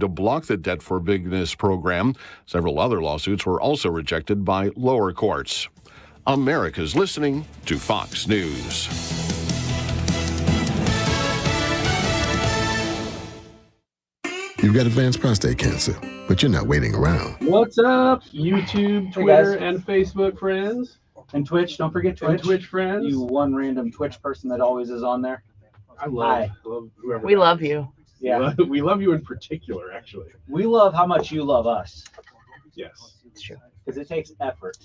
to block the debt forgiveness program. Several other lawsuits were also rejected by lower courts. America's listening to Fox News. You've got advanced prostate cancer, but you're not waiting around. What's up, YouTube, Twitter, and Facebook friends? And Twitch, don't forget Twitch. And Twitch friends. You one random Twitch person that always is on there. I love whoever. We love you. Yeah. We love you in particular, actually. We love how much you love us. Yes. It's true. Because it takes effort.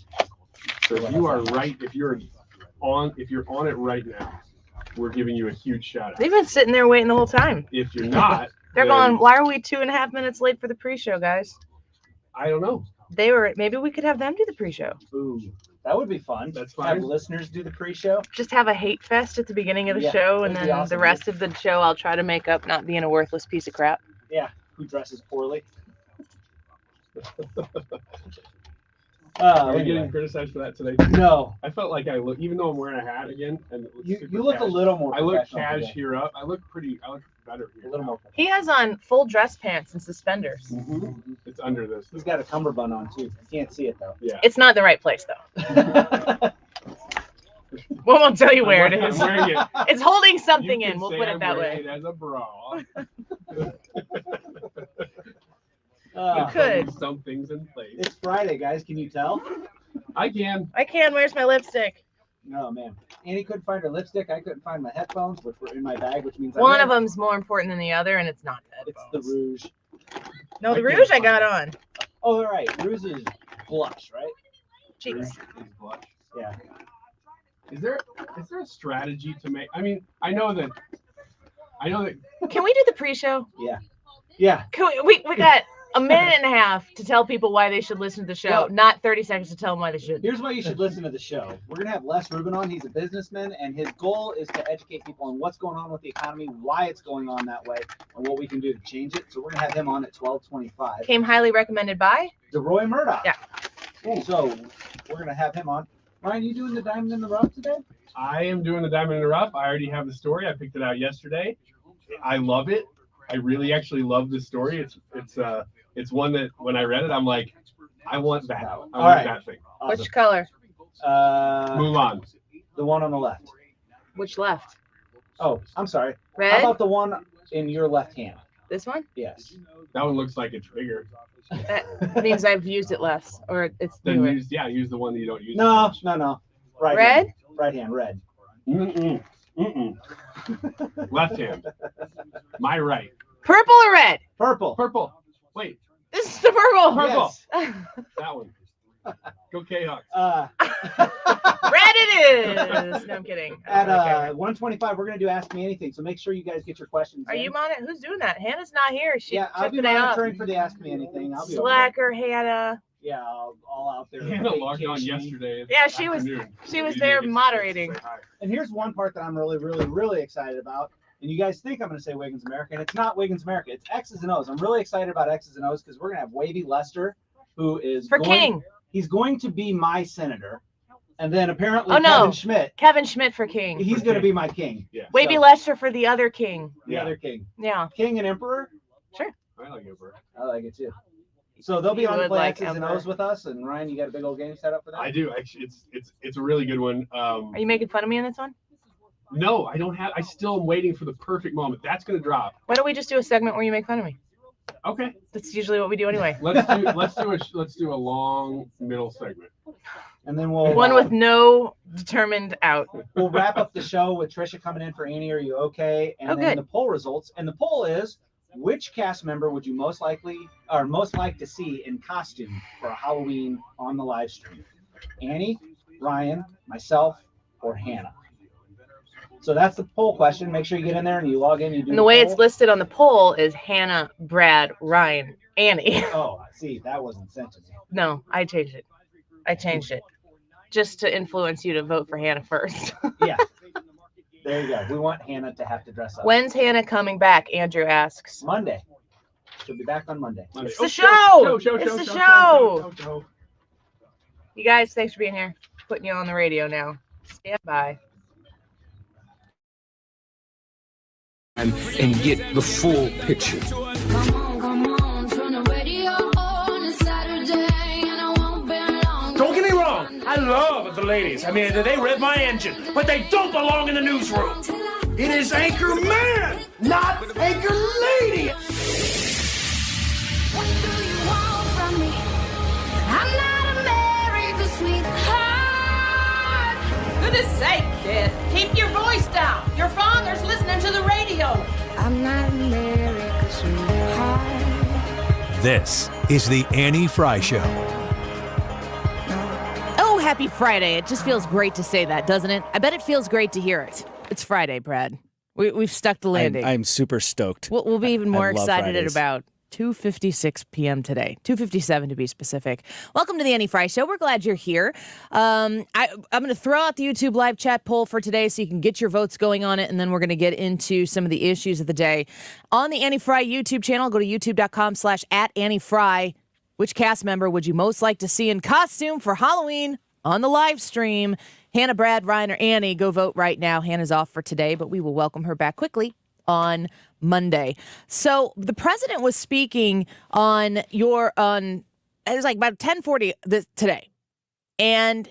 So if you are right, if you're on it right now, we're giving you a huge shout out. They've been sitting there waiting the whole time. If you're not, they're going, why are we 2.5 minutes late for the pre-show, guys? I don't know. They were, maybe we could have them do the pre-show. Ooh, that would be fun. That's fine. Have listeners do the pre-show. Just have a hate fest at the beginning of the show, and then awesome. the rest of the show I'll try to make up not being a worthless piece of crap. Yeah, who dresses poorly. Are you getting criticized for that today? No. I felt like I look, even though I'm wearing a hat again, and you look a little more. I look professional cash today. here up. I look better here. A little more. He has on full dress pants and suspenders. Mm-hmm. It's under this. He's got a cummerbund on too. You can't see it though. Yeah. It's not the right place though. We won't tell you where it is. I'm wearing it. It's holding something You in. can We'll say put I'm it that wearing way. it as a bra. You could. Some things in place. It's Friday, guys. Can you tell? I can. I can. Where's my lipstick? No, man. Annie couldn't find her lipstick. I couldn't find my headphones, which were in my bag, which means One of them's more important than the other, and it's not the It's the rouge. No, the rouge I got on. Oh, all right. Rouge is blush, right? Cheeks. Is blush. Yeah. Is there a strategy to make? I mean, I know that. Can we do the pre-show? Yeah. Yeah. Can we got a minute and a half to tell people why they should listen to the show, Well, not 30 seconds to tell them why they should. Here's why you should listen to the show. We're going to have Les Rubin on. He's a businessman, and his goal is to educate people on what's going on with the economy, why it's going on that way, and what we can do to change it. So we're going to have him on at 12:25. Came highly recommended by? DeRoy Murdoch. Yeah. So we're going to have him on. Ryan, you doing the Diamond in the Rough today? I am doing the Diamond in the Rough. I already have the story. I picked it out yesterday. I love it. I really actually love this story. It's one that when I read it, I'm like, I want that. I want that thing. Awesome. Which color? Move on. The one on the left. Which left? Oh, I'm sorry. Red? How about the one in your left hand? This one? Yes. That one looks like it's bigger. That means I've used it less, or it's Then newer. use the one that you don't use. No. Right Red? hand. Right hand, red. Left hand. My right. Purple or red? Purple. Purple. Wait. This is the purple. Purple. Yes. That one. Go K-Hawks. Red it is. No, I'm kidding. At 125, we're going to do Ask Me Anything. So make sure you guys get your questions Are in. you on it? Who's doing that? Hannah's not here. She Yeah, I'll took be the day off. monitoring for the Ask Me Anything. I'll be over Slacker Hannah. there. Yeah, all out there. Hannah logged on vacationing. yesterday. Yeah, she was there moderating. And here's one part that I'm really, really, really excited about. And you guys think I'm going to say Wiggins America, and it's not Wiggins America. It's X's and O's. I'm really excited about X's and O's because we're going to have Wavey Lester, who is King. He's going to be my senator. And then apparently no. Kevin Schmidt, Kevin for king. he's going to be my king. Yeah. Wavy So- Lester for the other king. The other king. Yeah. King and Emperor. Sure. I like it, bro. I like it too. So they'll be You on to would play like X's and Emperor. O's with us. And Ryan, you got a big old game set up for that? I do. Actually, it's a really good one. Are you making fun of me in this one? No, I don't have. I still am waiting for the perfect moment. That's gonna drop. Why don't we just do a segment where you make fun of me? Okay. That's usually what we do anyway. Let's do a long middle segment. And then we'll One with no determined out. we'll wrap up the show with Trisha coming in for Annie. Are you okay? And Oh, then good. the poll results. And the poll is: which cast member would you most like to see in costume for Halloween on the live stream? Annie, Ryan, myself, or Hannah? So that's the poll question. Make sure you get in there and you log in. You do And the way poll. it's listed on the poll is Hannah, Brad, Ryan, Annie. Oh, see, that wasn't sent to me. No, I changed it. Just to influence you to vote for Hannah first. Yeah. There you go. We want Hannah to have to dress up. When's Hannah coming back? Andrew asks. Monday. She'll be back on Monday. It's the show. It's the show. Show. You guys, thanks for being here. Putting you on the radio now. Stand by. And get the full picture. Come on, come on. ladies. I mean, they rev my engine, but they don't belong in the newsroom. It is anchor man, not anchor lady. What do you want from me? I'm not America's sweetheart. Goodness sake, kid. Keep your voice down. Your father's listening to the radio. I'm not America's sweetheart. This is the Annie Frey Show. Oh, happy Friday. It just feels great to say that, doesn't it? I bet it feels great to hear it. It's Friday, Brad. We've stuck the landing. I'm super stoked. We'll be even more excited at Fridays. about 2:56 p.m. today. 2:57 to be specific. Welcome to the Annie Frey Show. We're glad you're here. I'm going to throw out the YouTube live chat poll for today so you can get your votes going on it, and then we're going to get into some of the issues of the day. On the Annie Frey YouTube channel, go to youtube.com/@AnnieFrey. Which cast member would you most like to see in costume for Halloween on the live stream? Hannah, Brad, Ryan, or Annie, go vote right now. Hannah's off for today, but we will welcome her back quickly on Monday. So the president was speaking it was like about 10:40 today. And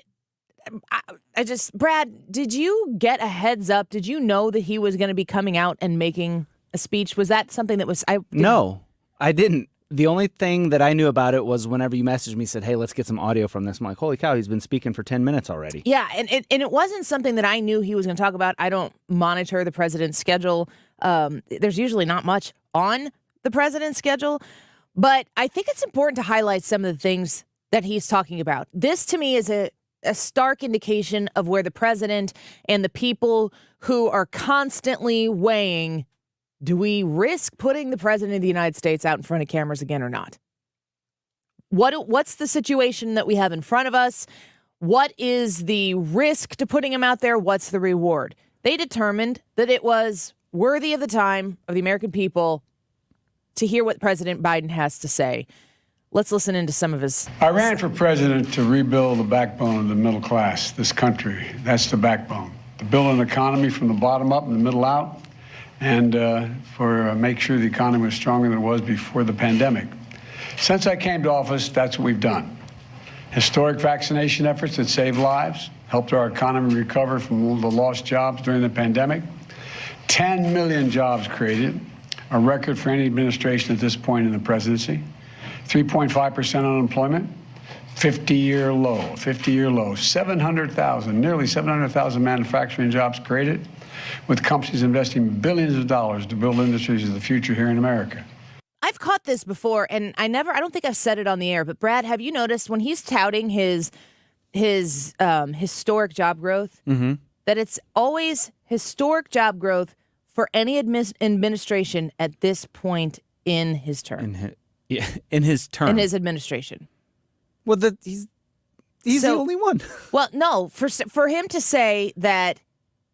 Brad, did you get a heads up? Did you know that he was going to be coming out and making a speech? Was that something that was... No, I didn't. The only thing that I knew about it was whenever you messaged me, said, hey, let's get some audio from this. I'm like, holy cow, he's been speaking for 10 minutes already. Yeah, and it wasn't something that I knew he was going to talk about. I don't monitor the president's schedule. There's usually not much on the president's schedule, but I think it's important to highlight some of the things that he's talking about. This, to me, is a stark indication of where the president and the people who are constantly weighing, do we risk putting the president of the United States out in front of cameras again or not? What's the situation that we have in front of us? What is the risk to putting him out there? What's the reward? They determined that it was worthy of the time of the American people to hear what President Biden has to say. Let's listen into some of his... I ran for president to rebuild the backbone of the middle class, this country. That's the backbone. To build an economy from the bottom up and the middle out, and make sure the economy was stronger than it was before the pandemic. Since I came to office, that's what we've done. Historic vaccination efforts that saved lives, helped our economy recover from all the lost jobs during the pandemic. 10 million jobs created, a record for any administration at this point in the presidency. 3.5% unemployment, 50-year low. 700,000, nearly 700,000 manufacturing jobs created, with companies investing billions of dollars to build industries of the future here in America. I've caught this before, and I don't think I've said it on the air, but Brad, have you noticed when he's touting his historic job growth, that it's always historic job growth for any administration at this point in his term? In his term. In his administration. Well, he's the only one. Well, no, for him to say that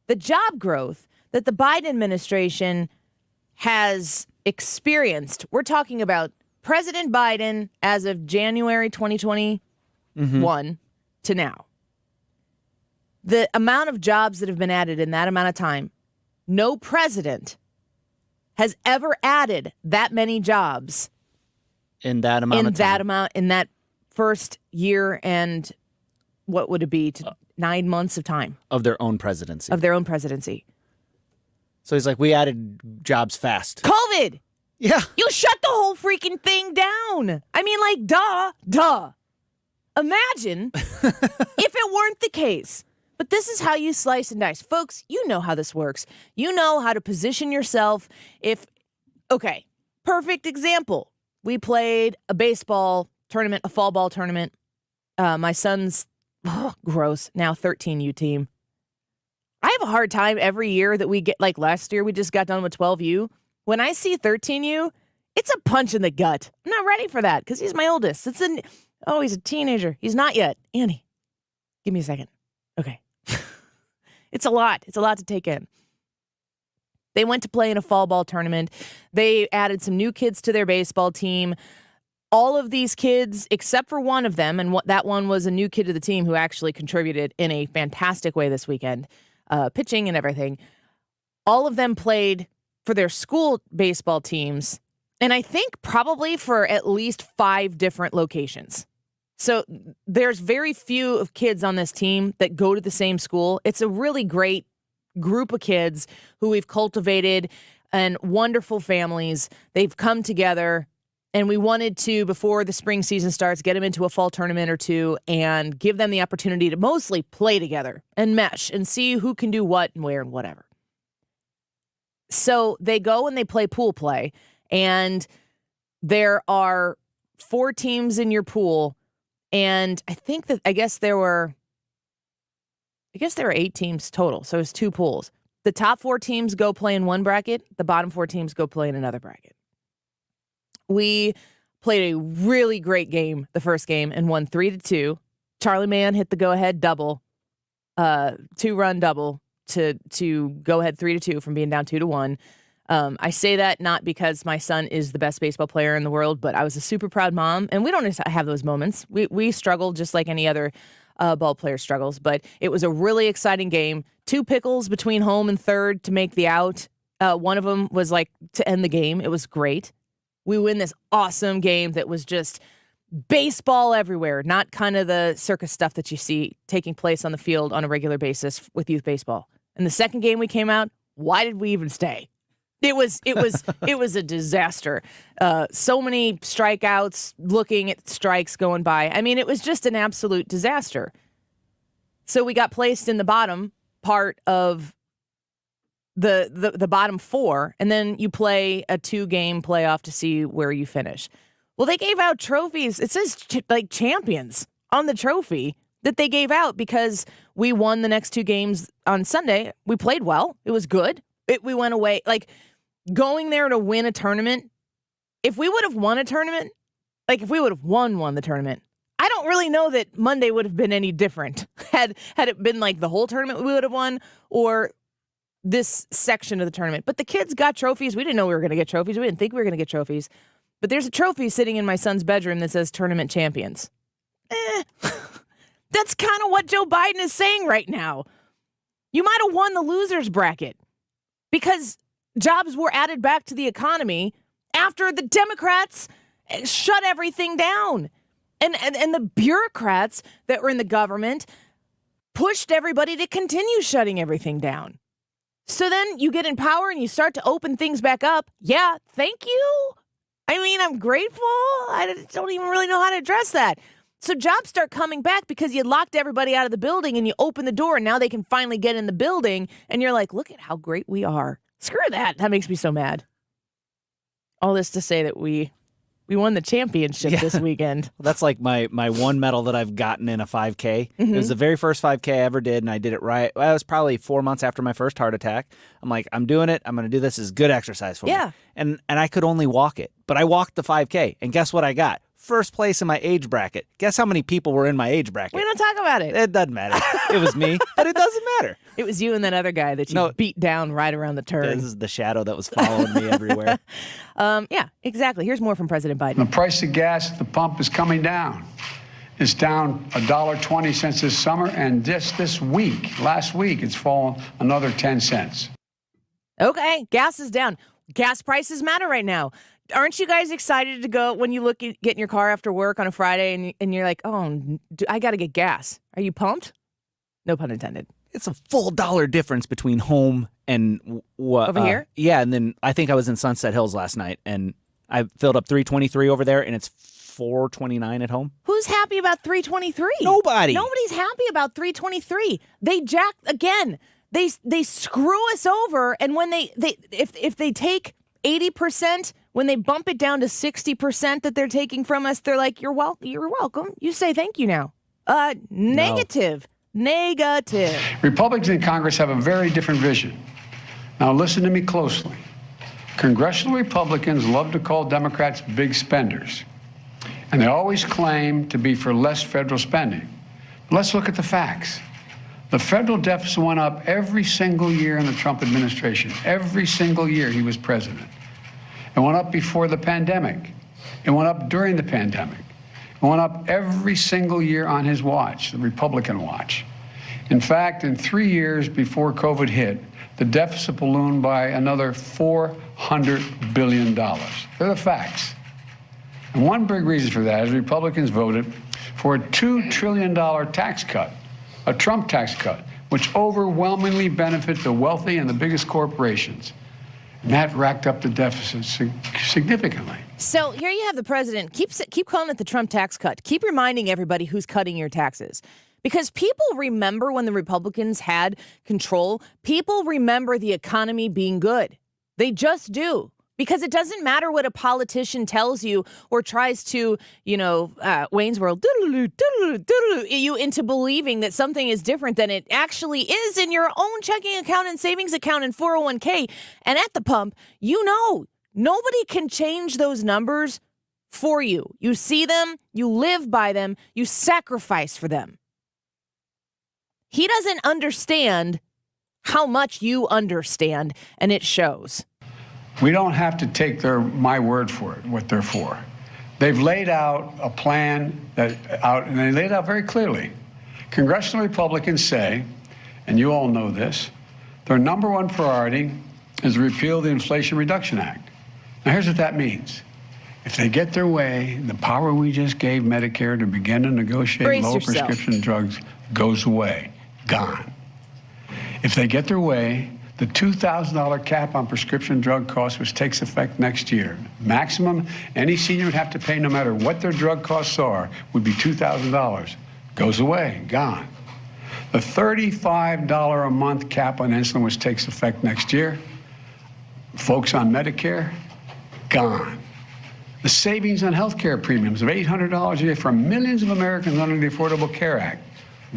the job growth that the Biden administration has experienced, we're talking about President Biden as of January 2021 to now. The amount of jobs that have been added in that amount of time, no president has ever added that many jobs in that amount of time. In that first year and what would it be to 9 months of time of their own presidency. So he's like, we added jobs fast. COVID. Yeah. You shut the whole freaking thing down. I mean, like, duh. Imagine if it weren't the case. But this is how you slice and dice. Folks, you know how this works. You know how to position yourself. Perfect example. We played a baseball tournament, a fall ball tournament. My son's, gross, now 13U team. I have a hard time every year that we get, like last year, we just got done with 12U. When I see 13U, it's a punch in the gut. I'm not ready for that because he's my oldest. He's a teenager. He's not yet. Annie, give me a second. Okay. It's a lot. It's a lot to take in. They went to play in a fall ball tournament. They added some new kids to their baseball team. All of these kids, except for one of them, and that one was a new kid to the team who actually contributed in a fantastic way this weekend, pitching and everything. All of them played for their school baseball teams, and I think probably for at least 5 different locations. So there's very few of kids on this team that go to the same school. It's a really great group of kids who we've cultivated and wonderful families. They've come together, and we wanted to, before the spring season starts, get them into a fall tournament or two and give them the opportunity to mostly play together and mesh and see who can do what and where and whatever. So they go and they play pool play, and there are 4 teams in your pool, and I guess there were 8 teams total, so it's 2 pools. The top 4 teams go play in one bracket, the bottom 4 teams go play in another bracket. We played a really great game, the first game, and won 3-2. Charlie Mann hit the go-ahead double, 2-run double to go ahead 3-2 from being down 2-1. I say that not because my son is the best baseball player in the world, but I was a super proud mom, and we don't have those moments. We struggle just like any other ball player struggles, but it was a really exciting game. 2 pickles between home and third to make the out. One of them was like to end the game. It was great. We win this awesome game that was just baseball everywhere, not kind of the circus stuff that you see taking place on the field on a regular basis with youth baseball. And the second game we came out, why did we even stay? It was a disaster. So many strikeouts, looking at strikes going by. I mean, it was just an absolute disaster. So we got placed in the bottom part of the bottom 4, and then you play a 2-game playoff to see where you finish. Well, they gave out trophies. It says like champions on the trophy that they gave out because we won the next 2 games on Sunday. We played well. It was good. We went away like going there to win a tournament. If we would have won a tournament, like if we would have won the tournament, I don't really know that Monday would have been any different had it been like the whole tournament we would have won or this section of the tournament. But the kids got trophies. We didn't know we were going to get trophies. We didn't think we were going to get trophies. But there's a trophy sitting in my son's bedroom that says tournament champions. That's kind of what Joe Biden is saying right now. You might have won the losers bracket because jobs were added back to the economy after the Democrats shut everything down. And the bureaucrats that were in the government pushed everybody to continue shutting everything down. So then you get in power and you start to open things back up. Yeah, thank you. I mean, I'm grateful. I don't even really know how to address that. So jobs start coming back because you locked everybody out of the building and you open the door and now they can finally get in the building. And you're like, look at how great we are. Screw that. That makes me so mad. All this to say that we won the championship this weekend. That's like my one medal that I've gotten in a 5K. Mm-hmm. It was the very first 5K I ever did, and I did it right. Well, it was probably 4 months after my first heart attack. I'm like, I'm doing it. I'm going to do this. It's good exercise for me. And I could only walk it. But I walked the 5K, and guess what I got? First place in my age bracket. Guess how many people were in my age bracket? We don't talk about it. It doesn't matter. It was me, but it doesn't matter. It was you and that other guy that you beat down right around the turn. This is the shadow that was following me everywhere. Yeah, exactly. Here's more from President Biden. The price of gas at the pump is coming down. It's down $1.20 since this summer, and just last week, it's fallen another 10 cents. Okay, gas is down. Gas prices matter right now. Aren't you guys excited to go when you get in your car after work on a Friday and you're like, oh, I got to get gas. Are you pumped? No pun intended. It's a full $1 difference between home and what? Over here? Yeah, and then I think I was in Sunset Hills last night, and I filled up $3.23 over there, and it's $4.29 at home. Who's happy about $3.23? Nobody. Nobody's happy about $3.23. They jack again. They screw us over, and when if they take 80%, when they bump it down to 60% that they're taking from us, they're like, you're welcome. You say thank you now. Negative. No. Negative. Republicans in Congress have a very different vision. Now listen to me closely. Congressional Republicans love to call Democrats big spenders, and they always claim to be for less federal spending. But let's look at the facts. The federal deficit went up every single year in the Trump administration, every single year he was president. It went up before the pandemic. It went up during the pandemic. It went up every single year on his watch, the Republican watch. In fact, in 3 years before COVID hit, the deficit ballooned by another $400 billion. They're the facts. And one big reason for that is Republicans voted for a $2 trillion tax cut, a Trump tax cut, which overwhelmingly benefit the wealthy and the biggest corporations. And that racked up the deficit significantly. So here you have the president. Keep calling it the Trump tax cut. Keep reminding everybody who's cutting your taxes. Because people remember when the Republicans had control. People remember the economy being good. They just do. Because it doesn't matter what a politician tells you or tries to, Wayne's World, you into believing that something is different than it actually is in your own checking account and savings account and 401k. And at the pump, nobody can change those numbers for you. You see them, you live by them, you sacrifice for them. He doesn't understand how much you understand, and it shows. We don't have to take my word for it, what they're for. They've laid out a plan and they laid out very clearly. Congressional Republicans say, and you all know this, their number one priority is to repeal the Inflation Reduction Act. Now, here's what that means. If they get their way, the power we just gave Medicare to begin to negotiate low prescription drugs goes away, gone. If they get their way, the $2,000 cap on prescription drug costs, which takes effect next year, maximum any senior would have to pay no matter what their drug costs are, would be $2,000. Goes away, gone. The $35 a month cap on insulin, which takes effect next year, folks on Medicare, gone. The savings on health care premiums of $800 a year for millions of Americans under the Affordable Care Act,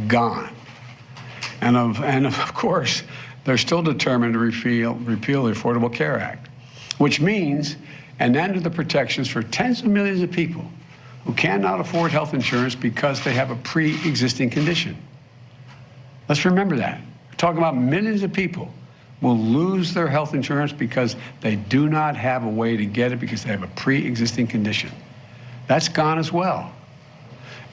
gone. And of course, they're still determined to repeal the Affordable Care Act, which means an end to the protections for tens of millions of people who cannot afford health insurance because they have a pre-existing condition. Let's remember that. We're talking about millions of people will lose their health insurance because they do not have a way to get it because they have a pre-existing condition. That's gone as well.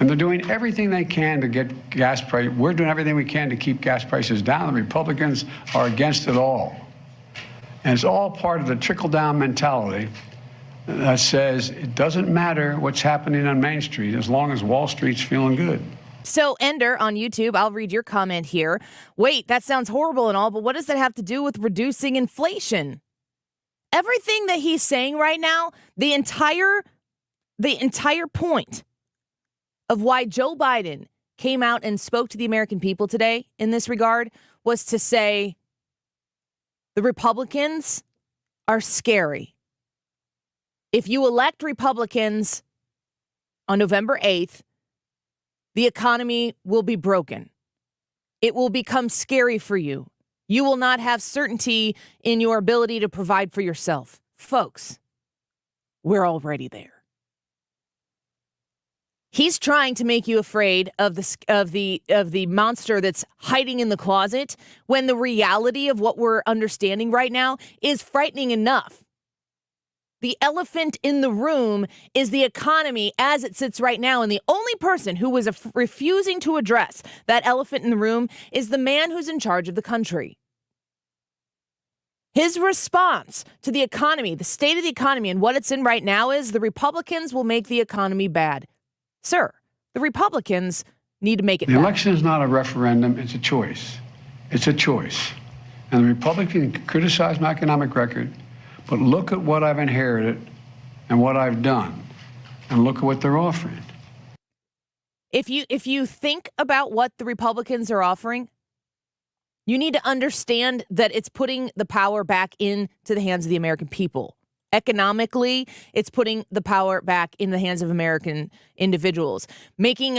And they're doing everything they can to get gas price. We're doing everything we can to keep gas prices down. The Republicans are against it all. And it's all part of the trickle-down mentality that says it doesn't matter what's happening on Main Street as long as Wall Street's feeling good. So, Ender on YouTube, I'll read your comment here. Wait, that sounds horrible and all, but what does that have to do with reducing inflation? Everything that he's saying right now, the entire point of why Joe Biden came out and spoke to the American people today in this regard was to say the Republicans are scary. If you elect Republicans on November 8th, the economy will be broken. It will become scary for you. You will not have certainty in your ability to provide for yourself. Folks, we're already there. He's trying to make you afraid of the monster that's hiding in the closet when the reality of what we're understanding right now is frightening enough. The elephant in the room is the economy as it sits right now, and the only person who was refusing to address that elephant in the room is the man who's in charge of the country. His response to the economy, the state of the economy and what it's in right now is the Republicans will make the economy bad. Sir, the Republicans need to make it The bad. election is not a referendum, it's a choice. It's a choice. And the Republicans can criticize my economic record, but look at what I've inherited and what I've done, and look at what they're offering. If you think about what the Republicans are offering, you need to understand that it's putting the power back into the hands of the American people. Economically, it's putting the power back in the hands of American individuals, making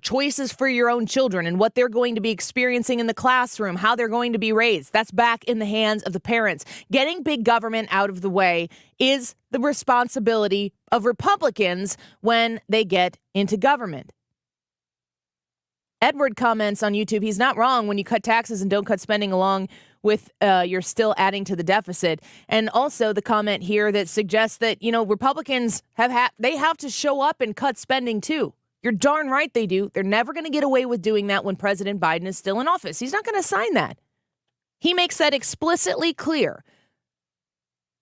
choices for your own children and what they're going to be experiencing in the classroom, how they're going to be raised. That's back in the hands of the parents. Getting big government out of the way is the responsibility of Republicans when they get into government. Edward comments on YouTube, he's not wrong when you cut taxes and don't cut spending along with you're still adding to the deficit. And also the comment here that suggests that, Republicans have to show up and cut spending too. You're darn right they do. They're never going to get away with doing that when President Biden is still in office. He's not going to sign that. He makes that explicitly clear,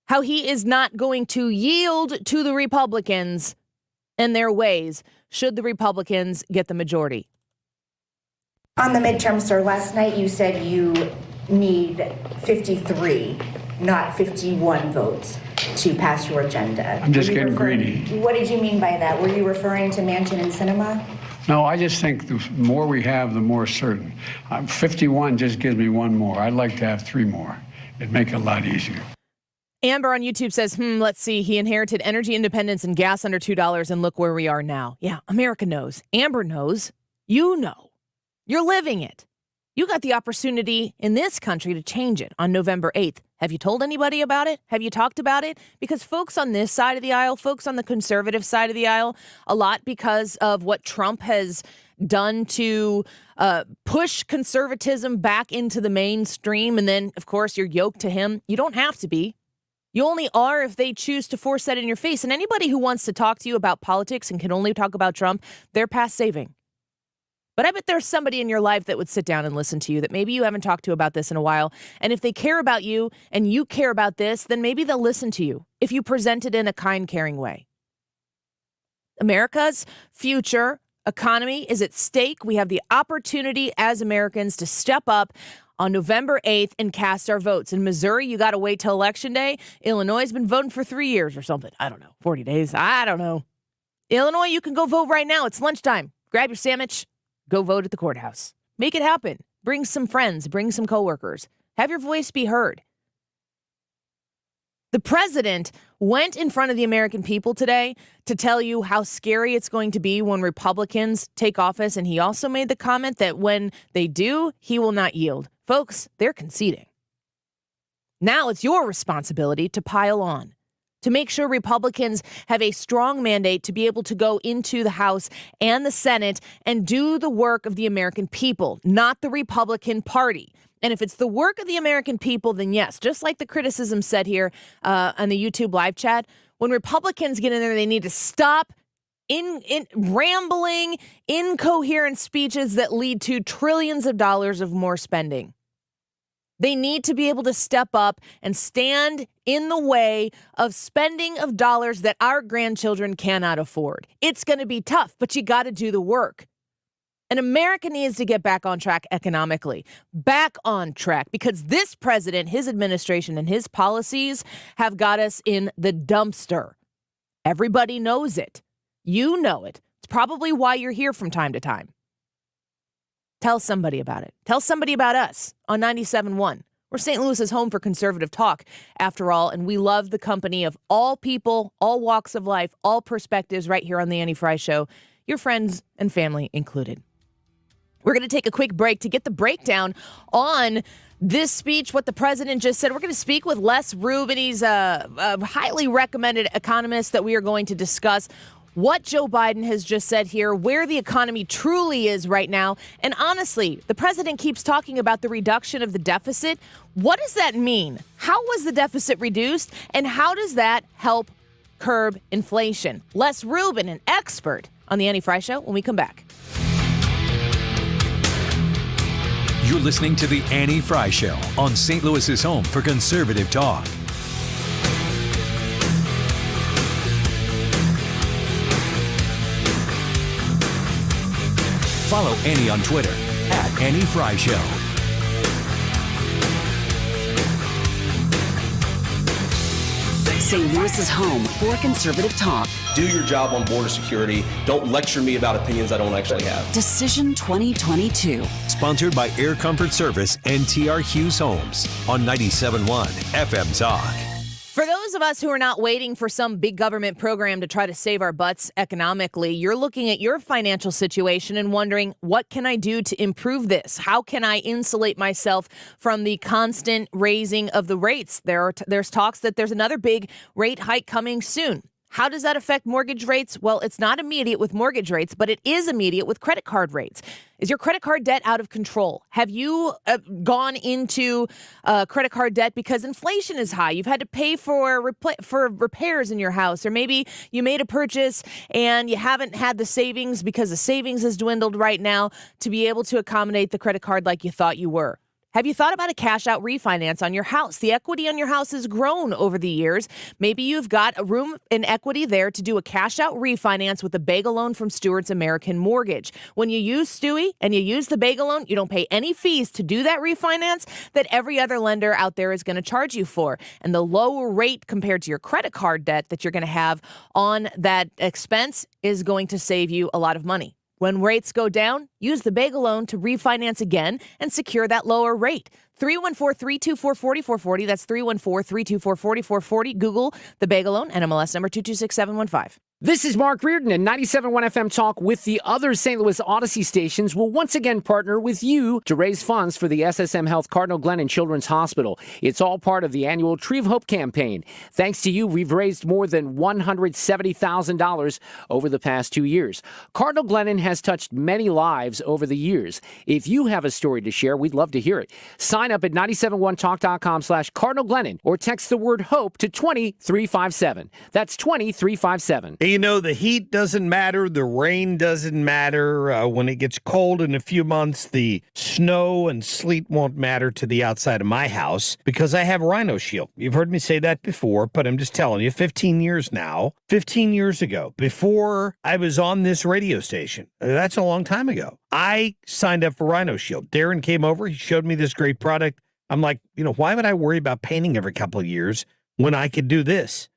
how he is not going to yield to the Republicans and their ways should the Republicans get the majority. On the midterm, sir, last night you said you need 53, not 51 votes to pass your agenda. I'm just getting greedy. What did you mean by that? Were you referring to Manchin and Sinema? No, I just think the more we have, the more certain. 51 just gives me one more. I'd like to have 3 more. It'd make it a lot easier. Amber on YouTube says, let's see. He inherited energy independence and gas under $2, and look where we are now. Yeah, America knows. Amber knows. You know. You're living it. You got the opportunity in this country to change it on November 8th. Have you told anybody about it? Have you talked about it? Because folks on this side of the aisle, folks on the conservative side of the aisle, a lot because of what Trump has done to push conservatism back into the mainstream. And then, of course, you're yoked to him. You don't have to be. You only are if they choose to force that in your face. And anybody who wants to talk to you about politics and can only talk about Trump, they're past saving. But I bet there's somebody in your life that would sit down and listen to you that maybe you haven't talked to about this in a while. And if they care about you and you care about this, then maybe they'll listen to you if you present it in a kind, caring way. America's future economy is at stake. We have the opportunity as Americans to step up on November 8th and cast our votes. In Missouri, you got to wait till Election Day. Illinois has been voting for 3 years or something. I don't know, 40 days. I don't know. Illinois, you can go vote right now. It's lunchtime. Grab your sandwich. Go vote at the courthouse. Make it happen. Bring some friends. Bring some coworkers. Have your voice be heard. The president went in front of the American people today to tell you how scary it's going to be when Republicans take office. And he also made the comment that when they do, he will not yield. Folks, they're conceding. Now it's your responsibility to pile on, to make sure Republicans have a strong mandate to be able to go into the House and the Senate and do the work of the American people, not the Republican Party. And if it's the work of the American people, then yes, just like the criticism said here on the YouTube live chat, when Republicans get in there, they need to stop in rambling, incoherent speeches that lead to trillions of dollars of more spending. They need to be able to step up and stand in the way of spending of dollars that our grandchildren cannot afford. It's going to be tough, but you got to do the work. And America needs to get back on track economically, back on track, because this president, his administration, and his policies have got us in the dumpster. Everybody knows it. You know it. It's probably why you're here from time to time. Tell somebody about it. Tell somebody about us on 97.1. We're St. Louis's home for conservative talk, after all, and we love the company of all people, all walks of life, all perspectives right here on the Annie Frey Show, your friends and family included. We're going to take a quick break to get the breakdown on this speech, what the president just said. We're going to speak with Les Rubin. He's a highly recommended economist that we are going to discuss what Joe Biden has just said here, where the economy truly is right now. And honestly, the president keeps talking about the reduction of the deficit. What does that mean? How was the deficit reduced? And how does that help curb inflation? Les Rubin, an expert on the Annie Frey Show, when we come back. You're listening to the Annie Frey Show on St. Louis's home for conservative talk. Follow Annie on Twitter @Annie Frey Show. St. Louis's home for conservative talk. Do your job on border security. Don't lecture me about opinions I don't actually have. Decision 2022. Sponsored by Air Comfort Service and TR Hughes Homes on 97.1 FM Talk. For those of us who are not waiting for some big government program to try to save our butts economically, you're looking at your financial situation and wondering, what can I do to improve this? How can I insulate myself from the constant raising of the rates? There's talks that there's another big rate hike coming soon. How does that affect mortgage rates? Well, it's not immediate with mortgage rates, but it is immediate with credit card rates. Is your credit card debt out of control? Have you gone into credit card debt because inflation is high? You've had to pay for repairs in your house, or maybe you made a purchase and you haven't had the savings because the savings has dwindled right now to be able to accommodate the credit card like you thought you were. Have you thought about a cash-out refinance on your house? The equity on your house has grown over the years. Maybe you've got a room in equity there to do a cash-out refinance with a bagel loan from Stewart's American Mortgage. When you use Stewie and you use the bagel loan, you don't pay any fees to do that refinance that every other lender out there is going to charge you for. And the lower rate compared to your credit card debt that you're going to have on that expense is going to save you a lot of money. When rates go down, use the bagel loan to refinance again and secure that lower rate. 314-324-4440. That's 314-324-4440. Google the bagel loan, NMLS number 226715. This is Mark Reardon, and 97.1 FM Talk with the other St. Louis Odyssey stations will once again partner with you to raise funds for the SSM Health Cardinal Glennon Children's Hospital. It's all part of the annual Tree of Hope campaign. Thanks to you, we've raised more than $170,000 over the past 2 years. Cardinal Glennon has touched many lives over the years. If you have a story to share, we'd love to hear it. Sign up at 971talk.com/Cardinal Glennon or text the word HOPE to 20357. That's 20357. You know, the heat doesn't matter. The rain doesn't matter. When it gets cold in a few months, the snow and sleet won't matter to the outside of my house because I have Rhino Shield. You've heard me say that before, but I'm just telling you, 15 years now, 15 years ago, before I was on this radio station, that's a long time ago, I signed up for Rhino Shield. Darren came over. He showed me this great product. I'm like, why would I worry about painting every couple of years when I could do this?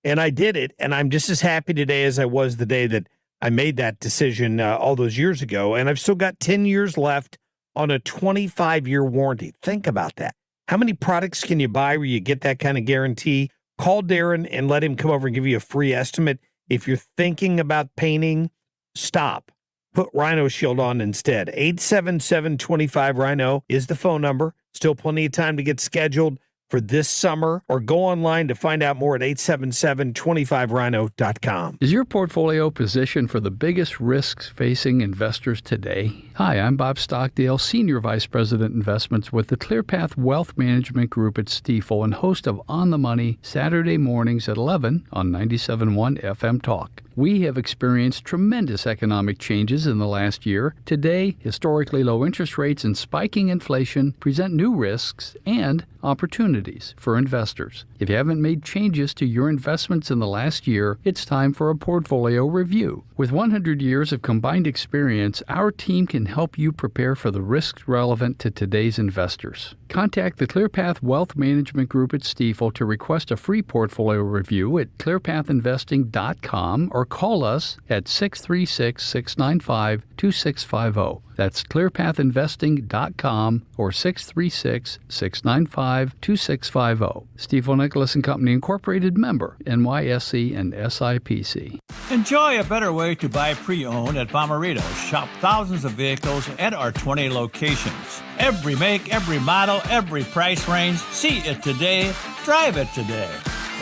And I did it, and I'm just as happy today as I was the day that I made that decision all those years ago. And I've still got 10 years left on a 25-year warranty. Think about that. How many products can you buy where you get that kind of guarantee? Call Darren and let him come over and give you a free estimate. If you're thinking about painting, stop. Put Rhino Shield on instead. 877-25-RHINO is the phone number. Still plenty of time to get scheduled for this summer, or go online to find out more at 877-25rhino.com. Is your portfolio positioned for the biggest risks facing investors today? Hi, I'm Bob Stockdale, Senior Vice President Investments with the ClearPath Wealth Management Group at Stifel and host of On the Money Saturday mornings at 11 on 97.1 FM Talk. We have experienced tremendous economic changes in the last year. Today, historically low interest rates and spiking inflation present new risks and opportunities for investors. If you haven't made changes to your investments in the last year, it's time for a portfolio review. With 100 years of combined experience, our team can help you prepare for the risks relevant to today's investors. Contact the ClearPath Wealth Management Group at Stifel to request a free portfolio review at clearpathinvesting.com or call us at 636-695-2650. That's clearpathinvesting.com or 636-695-2650. Stifel Nicholas & Company Incorporated, member, NYSE and SIPC. Enjoy a better way to buy pre-owned at Bommarito. Shop thousands of vehicles at our 20 locations. Every make, every model, every price range. See it today. Drive it today.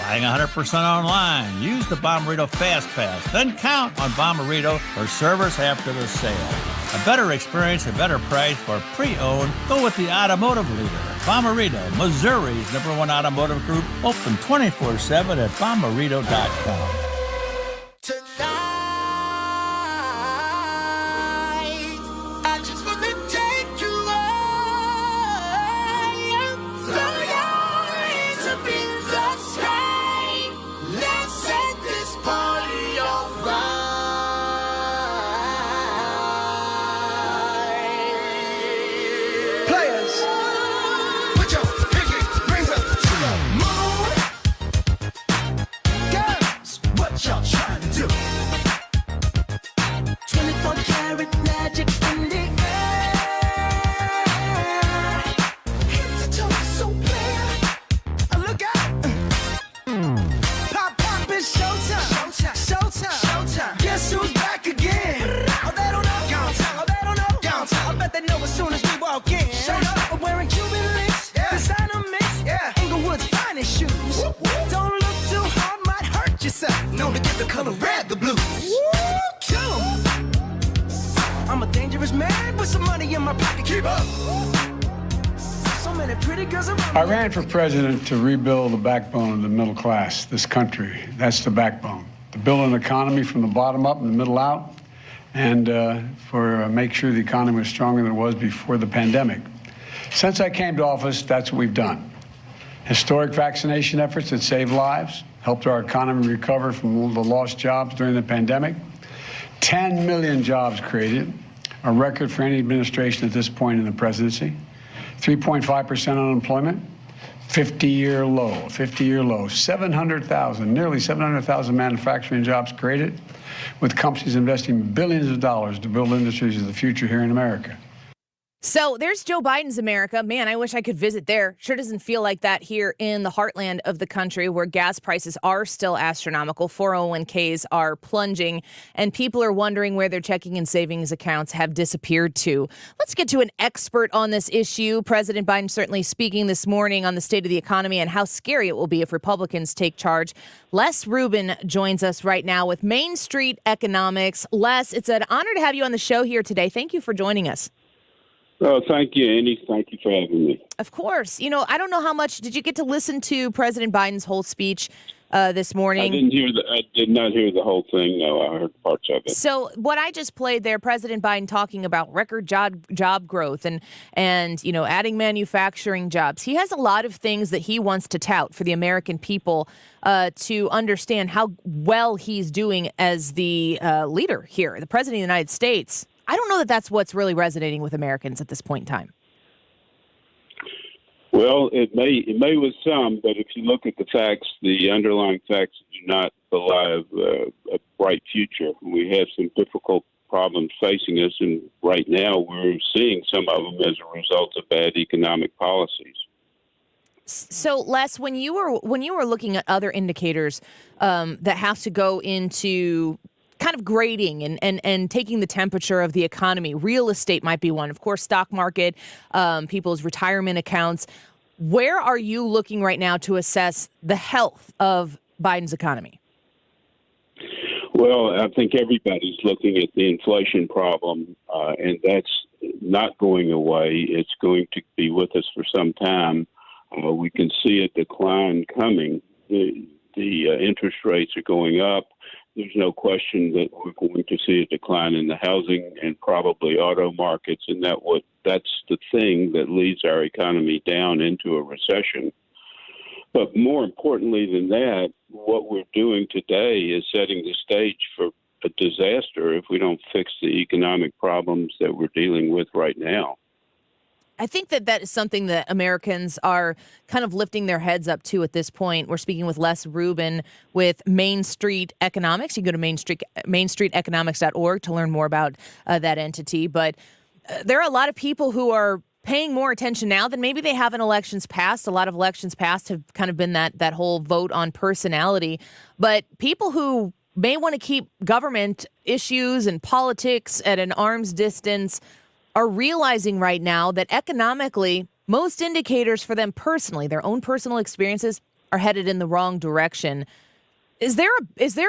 Buying 100% online. Use the Bommarito Fast Pass. Then count on Bommarito for service after the sale. A better experience, a better price for pre-owned. Go with the automotive leader. Bommarito, Missouri's #1 automotive group. Open 24/7 at Bommarito.com. I ran for president to rebuild the backbone of the middle class, this country. That's the backbone. To build an economy from the bottom up and the middle out, and make sure the economy was stronger than it was before the pandemic. Since I came to office, that's what we've done. Historic vaccination efforts that saved lives, helped our economy recover from the lost jobs during the pandemic. 10 million jobs created, a record for any administration at this point in the presidency. 3.5% unemployment, 50-year low. 700,000, nearly 700,000 manufacturing jobs created, with companies investing billions of dollars to build industries of the future here in America. So there's Joe Biden's America. Man, I wish I could visit there. Sure doesn't feel like that here in the heartland of the country, where gas prices are still astronomical, 401ks are plunging, and people are wondering where their checking and savings accounts have disappeared to. Let's get to an expert on this issue. President Biden certainly speaking this morning on the state of the economy and how scary it will be if Republicans take charge. Les Rubin joins us right now with Main Street Economics. Les, it's an honor to have you on the show here today. Thank you for joining us. Oh, thank you, Andy. Thank you for having me. Of course. You know, I don't know how much, did you get to listen to President Biden's whole speech this morning? I did not hear the whole thing. No, I heard parts of it. So what I just played there, President Biden talking about record job growth and you know, adding manufacturing jobs. He has a lot of things that he wants to tout for the American people to understand how well he's doing as the leader here, the president of the United States. I don't know that that's what's really resonating with Americans at this point in time. Well, it may with some, but if you look at the facts, the underlying facts do not belie a bright future. We have some difficult problems facing us, and right now we're seeing some of them as a result of bad economic policies. So, Les, when you were looking at other indicators that have to go into kind of grading and taking the temperature of the economy, real estate might be one. Of course, stock market, people's retirement accounts. Where are you looking right now to assess the health of Biden's economy? Well, I think everybody's looking at the inflation problem, and that's not going away. It's going to be with us for some time. We can see a decline coming. The interest rates are going up. There's no question that we're going to see a decline in the housing and probably auto markets, and that's the thing that leads our economy down into a recession. But more importantly than that, what we're doing today is setting the stage for a disaster if we don't fix the economic problems that we're dealing with right now. I think that is something that Americans are kind of lifting their heads up to at this point. We're speaking with Les Rubin with Main Street Economics. You can go to mainstreeteconomics.org to learn more about that entity. But there are a lot of people who are paying more attention now than maybe they have in elections past. A lot of elections past have kind of been that whole vote on personality. But people who may want to keep government issues and politics at an arm's distance are realizing right now that economically, most indicators for them personally, their own personal experiences, are headed in the wrong direction. Is there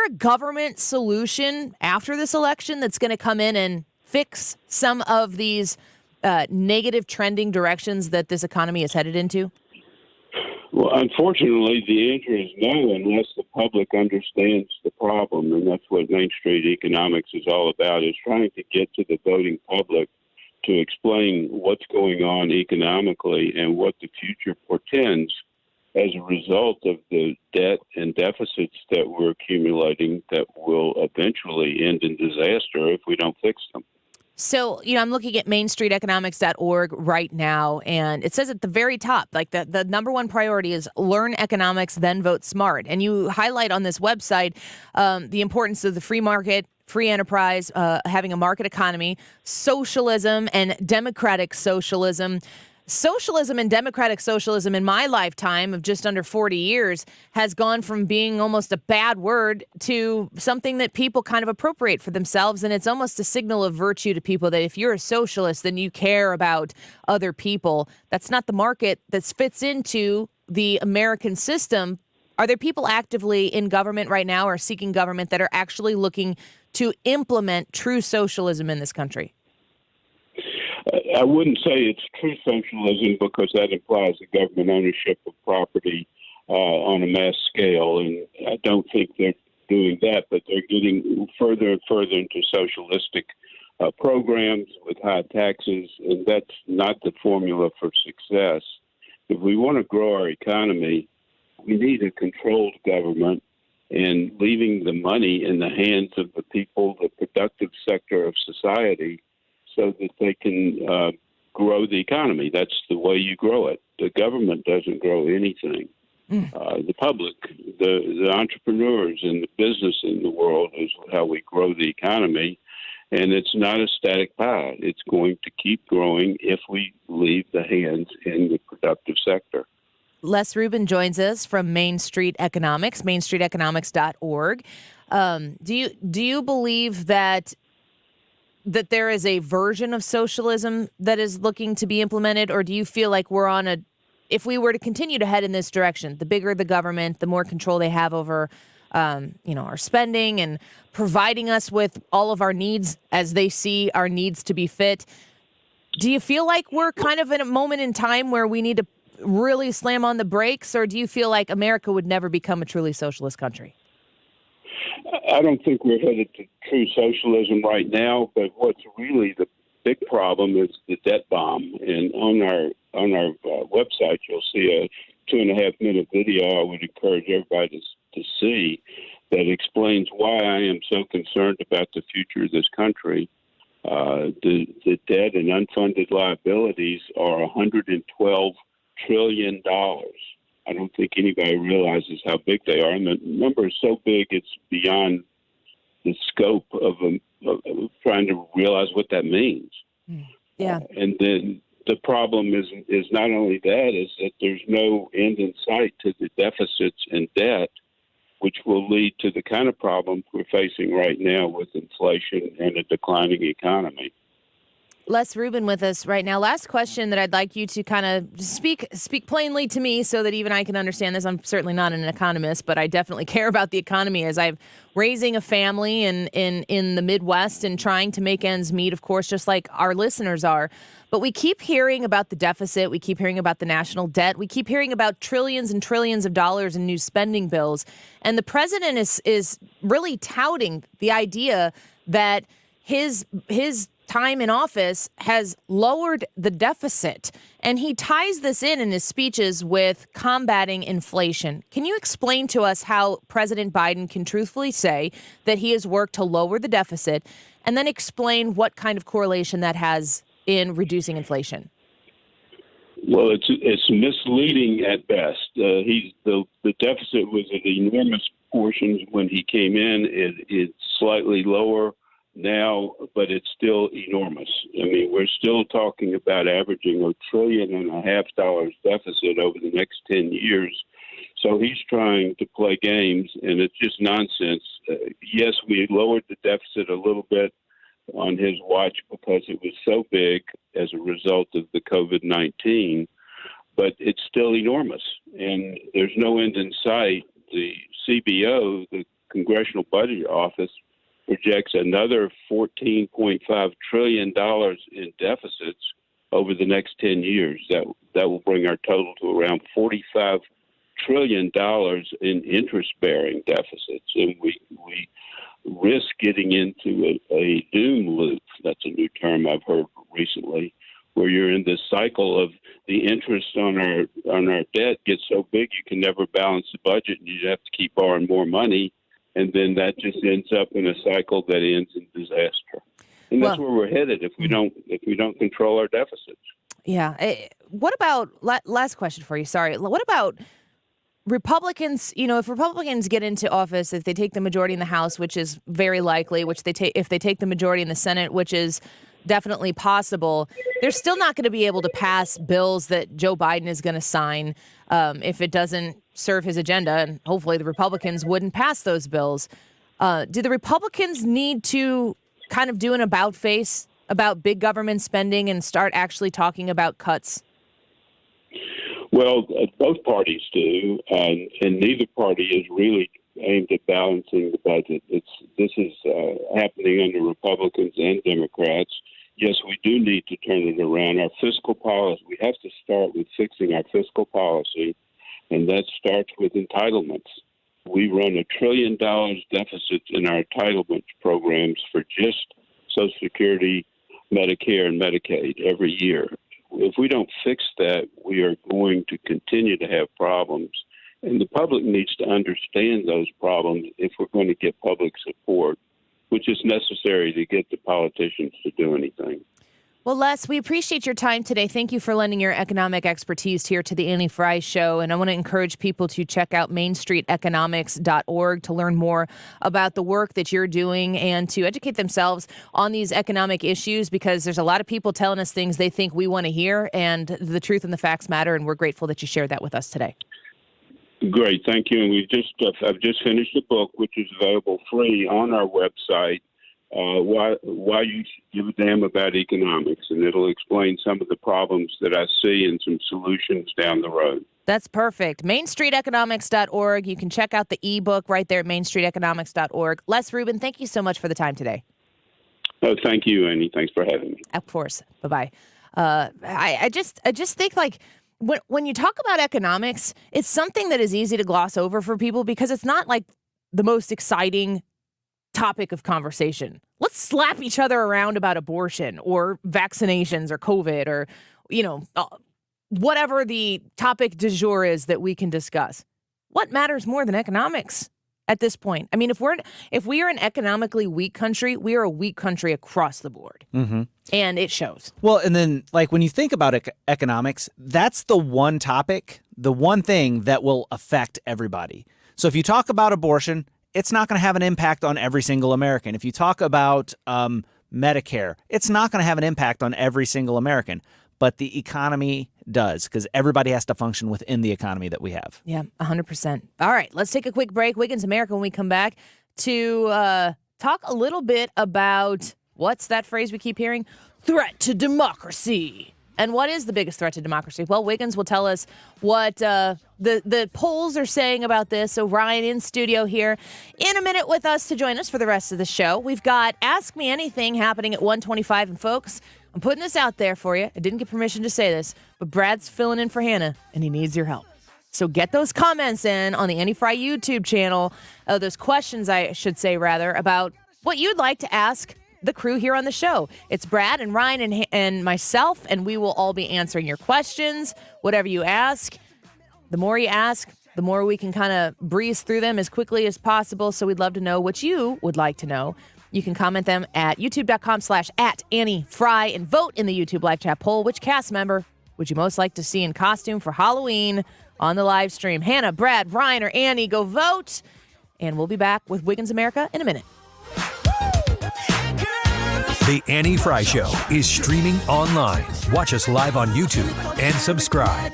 a government solution after this election that's going to come in and fix some of these negative trending directions that this economy is headed into? Well, unfortunately, the answer is no, unless the public understands the problem, and that's what Main Street Economics is all about, is trying to get to the voting public to explain what's going on economically and what the future portends as a result of the debt and deficits that we're accumulating that will eventually end in disaster if we don't fix them. So, I'm looking at mainstreeteconomics.org right now, and it says at the very top, like the number one priority is learn economics, then vote smart. And you highlight on this website the importance of the free market, free enterprise, having a market economy, socialism and democratic socialism. Socialism and democratic socialism in my lifetime of just under 40 years has gone from being almost a bad word to something that people kind of appropriate for themselves. And it's almost a signal of virtue to people that if you're a socialist, then you care about other people. That's not the market that fits into the American system. Are there people actively in government right now or seeking government that are actually looking to implement true socialism in this country? I wouldn't say it's true socialism because that implies the government ownership of property on a mass scale, and I don't think they're doing that, but they're getting further and further into socialistic programs with high taxes, and that's not the formula for success. If we want to grow our economy, we need a controlled government and leaving the money in the hands of the people, the productive sector of society, so that they can grow the economy. That's the way you grow it. The government doesn't grow anything. The public, the entrepreneurs and the business in the world is how we grow the economy. And it's not a static pie. It's going to keep growing if we leave the hands in the productive sector. Les Rubin joins us from Main Street Economics, mainstreeteconomics.org. Do you believe that there is a version of socialism that is looking to be implemented, or do you feel like if we were to continue to head in this direction, the bigger the government, the more control they have over our spending and providing us with all of our needs as they see our needs to be fit. Do you feel like we're kind of in a moment in time where we need to really slam on the brakes, or do you feel like America would never become a truly socialist country? I don't think we're headed to true socialism right now, but what's really the big problem is the debt bomb. And on our website, you'll see a 2.5-minute video I would encourage everybody to see that explains why I am so concerned about the future of this country. The debt and unfunded liabilities are $112 trillion. I don't think anybody realizes how big they are, and the number is so big it's beyond the scope of trying to realize what that means. Yeah. And then the problem is not only that, is that there's no end in sight to the deficits and debt, which will lead to the kind of problems we're facing right now with inflation and a declining economy. Les Rubin with us right now. Last question that I'd like you to kind of speak plainly to me so that even I can understand this. I'm certainly not an economist, but I definitely care about the economy as I'm raising a family in the Midwest and trying to make ends meet, of course, just like our listeners are. But we keep hearing about the deficit. We keep hearing about the national debt. We keep hearing about trillions and trillions of dollars in new spending bills. And the president is really touting the idea that his time in office has lowered the deficit. And he ties this in his speeches with combating inflation. Can you explain to us how President Biden can truthfully say that he has worked to lower the deficit, and then explain what kind of correlation that has in reducing inflation? Well, it's misleading at best. The deficit was at enormous portions when he came in. It's slightly lower now, but it's still enormous. I mean, we're still talking about averaging $1.5 trillion deficit over the next 10 years. So he's trying to play games, and it's just nonsense. Yes, we lowered the deficit a little bit on his watch because it was so big as a result of the COVID-19, but it's still enormous, and there's no end in sight. The CBO, the Congressional Budget Office, projects another $14.5 trillion in deficits over the next 10 years. That will bring our total to around $45 trillion in interest-bearing deficits, and we risk getting into a doom loop. That's a new term I've heard recently, where you're in this cycle of the interest on our debt gets so big you can never balance the budget, and you have to keep borrowing more money. And then that just ends up in a cycle that ends in disaster. And that's where we're headed if we don't control our deficits. Yeah. What about, last question for you, sorry. What about Republicans? You know, if Republicans get into office, if they take the majority in the House, which is very likely, if they take the majority in the Senate, which is definitely possible, they're still not going to be able to pass bills that Joe Biden is going to sign if it doesn't serve his agenda, and hopefully the Republicans wouldn't pass those bills. Do the Republicans need to kind of do an about face about big government spending and start actually talking about cuts? Well, both parties do, and neither party is really aimed at balancing the budget. This is happening under Republicans and Democrats. Yes, we do need to turn it around. Our fiscal policy, we have to start with fixing our fiscal policy, and that starts with entitlements. We run $1 trillion deficit in our entitlement programs for just Social Security, Medicare, and Medicaid every year. If we don't fix that, we are going to continue to have problems. And the public needs to understand those problems if we're going to get public support, which is necessary to get the politicians to do anything. Well, Les, we appreciate your time today. Thank you for lending your economic expertise here to the Annie Frey Show. And I want to encourage people to check out mainstreeteconomics.org to learn more about the work that you're doing and to educate themselves on these economic issues, because there's a lot of people telling us things they think we want to hear, and the truth and the facts matter. And we're grateful that you shared that with us today. Great. Thank you. And I've just finished a book, which is available free on our website. Why you give a damn about economics, and it'll explain some of the problems that I see and some solutions down the road. That's perfect. MainStreetEconomics.org. You can check out the ebook right there at MainStreetEconomics.org. Les Rubin, thank you so much for the time today. Oh, thank you, Annie. Thanks for having me. Of course. Bye-bye. I just think, like, when you talk about economics, it's something that is easy to gloss over for people because it's not like the most exciting topic of conversation. Let's slap each other around about abortion or vaccinations or COVID or, whatever the topic du jour is that we can discuss. What matters more than economics at this point? I mean, if we are an economically weak country, we are a weak country across the board. Mm-hmm. And it shows. Well, and then, like, when you think about economics, that's the one topic, the one thing that will affect everybody. So if you talk about abortion, it's not going to have an impact on every single American. If you talk about Medicare, it's not going to have an impact on every single American. But the economy does, because everybody has to function within the economy that we have. Yeah, 100%. All right, let's take a quick break. Wiggins America, when we come back, to talk a little bit about, what's that phrase we keep hearing? Threat to democracy. And what is the biggest threat to democracy? Well, Wiggins will tell us what the polls are saying about this. So Ryan in studio here in a minute with us to join us for the rest of the show. We've got Ask Me Anything happening at 1:25. And folks, I'm putting this out there for you. I didn't get permission to say this, but Brad's filling in for Hannah, and he needs your help. So get those comments in on the Annie Frey YouTube channel. Those questions, I should say, rather, about what you'd like to ask the crew here on the show. It's Brad and Ryan and myself, and we will all be answering your questions, whatever you ask. The more you ask, the more we can kind of breeze through them as quickly as possible. So we'd love to know what you would like to know. You can comment them at youtube.com/@AnnieFrey and vote in the YouTube live chat poll. Which cast member would you most like to see in costume for Halloween on the live stream? Hannah, Brad, Ryan, or Annie, go vote. And we'll be back with Wiggins America in a minute. The Annie Frey Show is streaming online. Watch us live on YouTube and subscribe.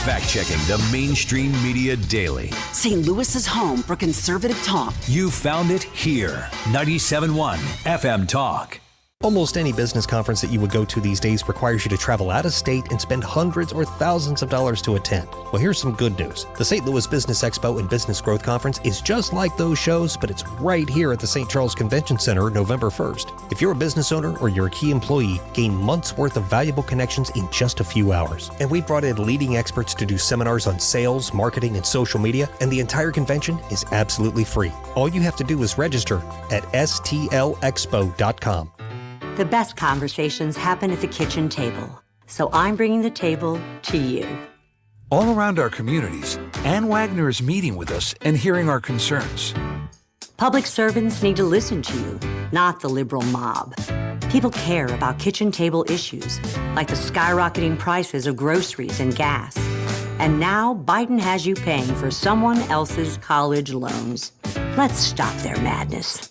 Fact-checking the mainstream media daily. St. Louis's home for conservative talk. You found it here. 97.1 FM Talk. Almost any business conference that you would go to these days requires you to travel out of state and spend hundreds or thousands of dollars to attend. Well, here's some good news. The St. Louis Business Expo and Business Growth Conference is just like those shows, but it's right here at the St. Charles Convention Center November 1st. If you're a business owner or you're a key employee, gain months worth of valuable connections in just a few hours. And we've brought in leading experts to do seminars on sales, marketing, and social media, and the entire convention is absolutely free. All you have to do is register at stlexpo.com. The best conversations happen at the kitchen table. So I'm bringing the table to you. All around our communities, Ann Wagner is meeting with us and hearing our concerns. Public servants need to listen to you, not the liberal mob. People care about kitchen table issues, like the skyrocketing prices of groceries and gas. And now Biden has you paying for someone else's college loans. Let's stop their madness.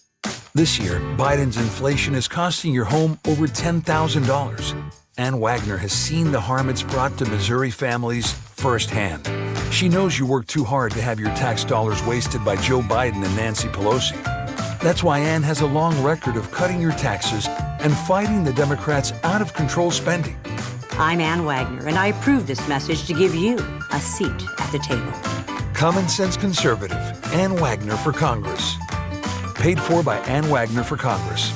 This year, Biden's inflation is costing your home over $10,000. Ann Wagner has seen the harm it's brought to Missouri families firsthand. She knows you work too hard to have your tax dollars wasted by Joe Biden and Nancy Pelosi. That's why Ann has a long record of cutting your taxes and fighting the Democrats' out-of-control spending. I'm Ann Wagner, and I approve this message to give you a seat at the table. Common sense conservative, Ann Wagner for Congress. Paid for by Ann Wagner for Congress.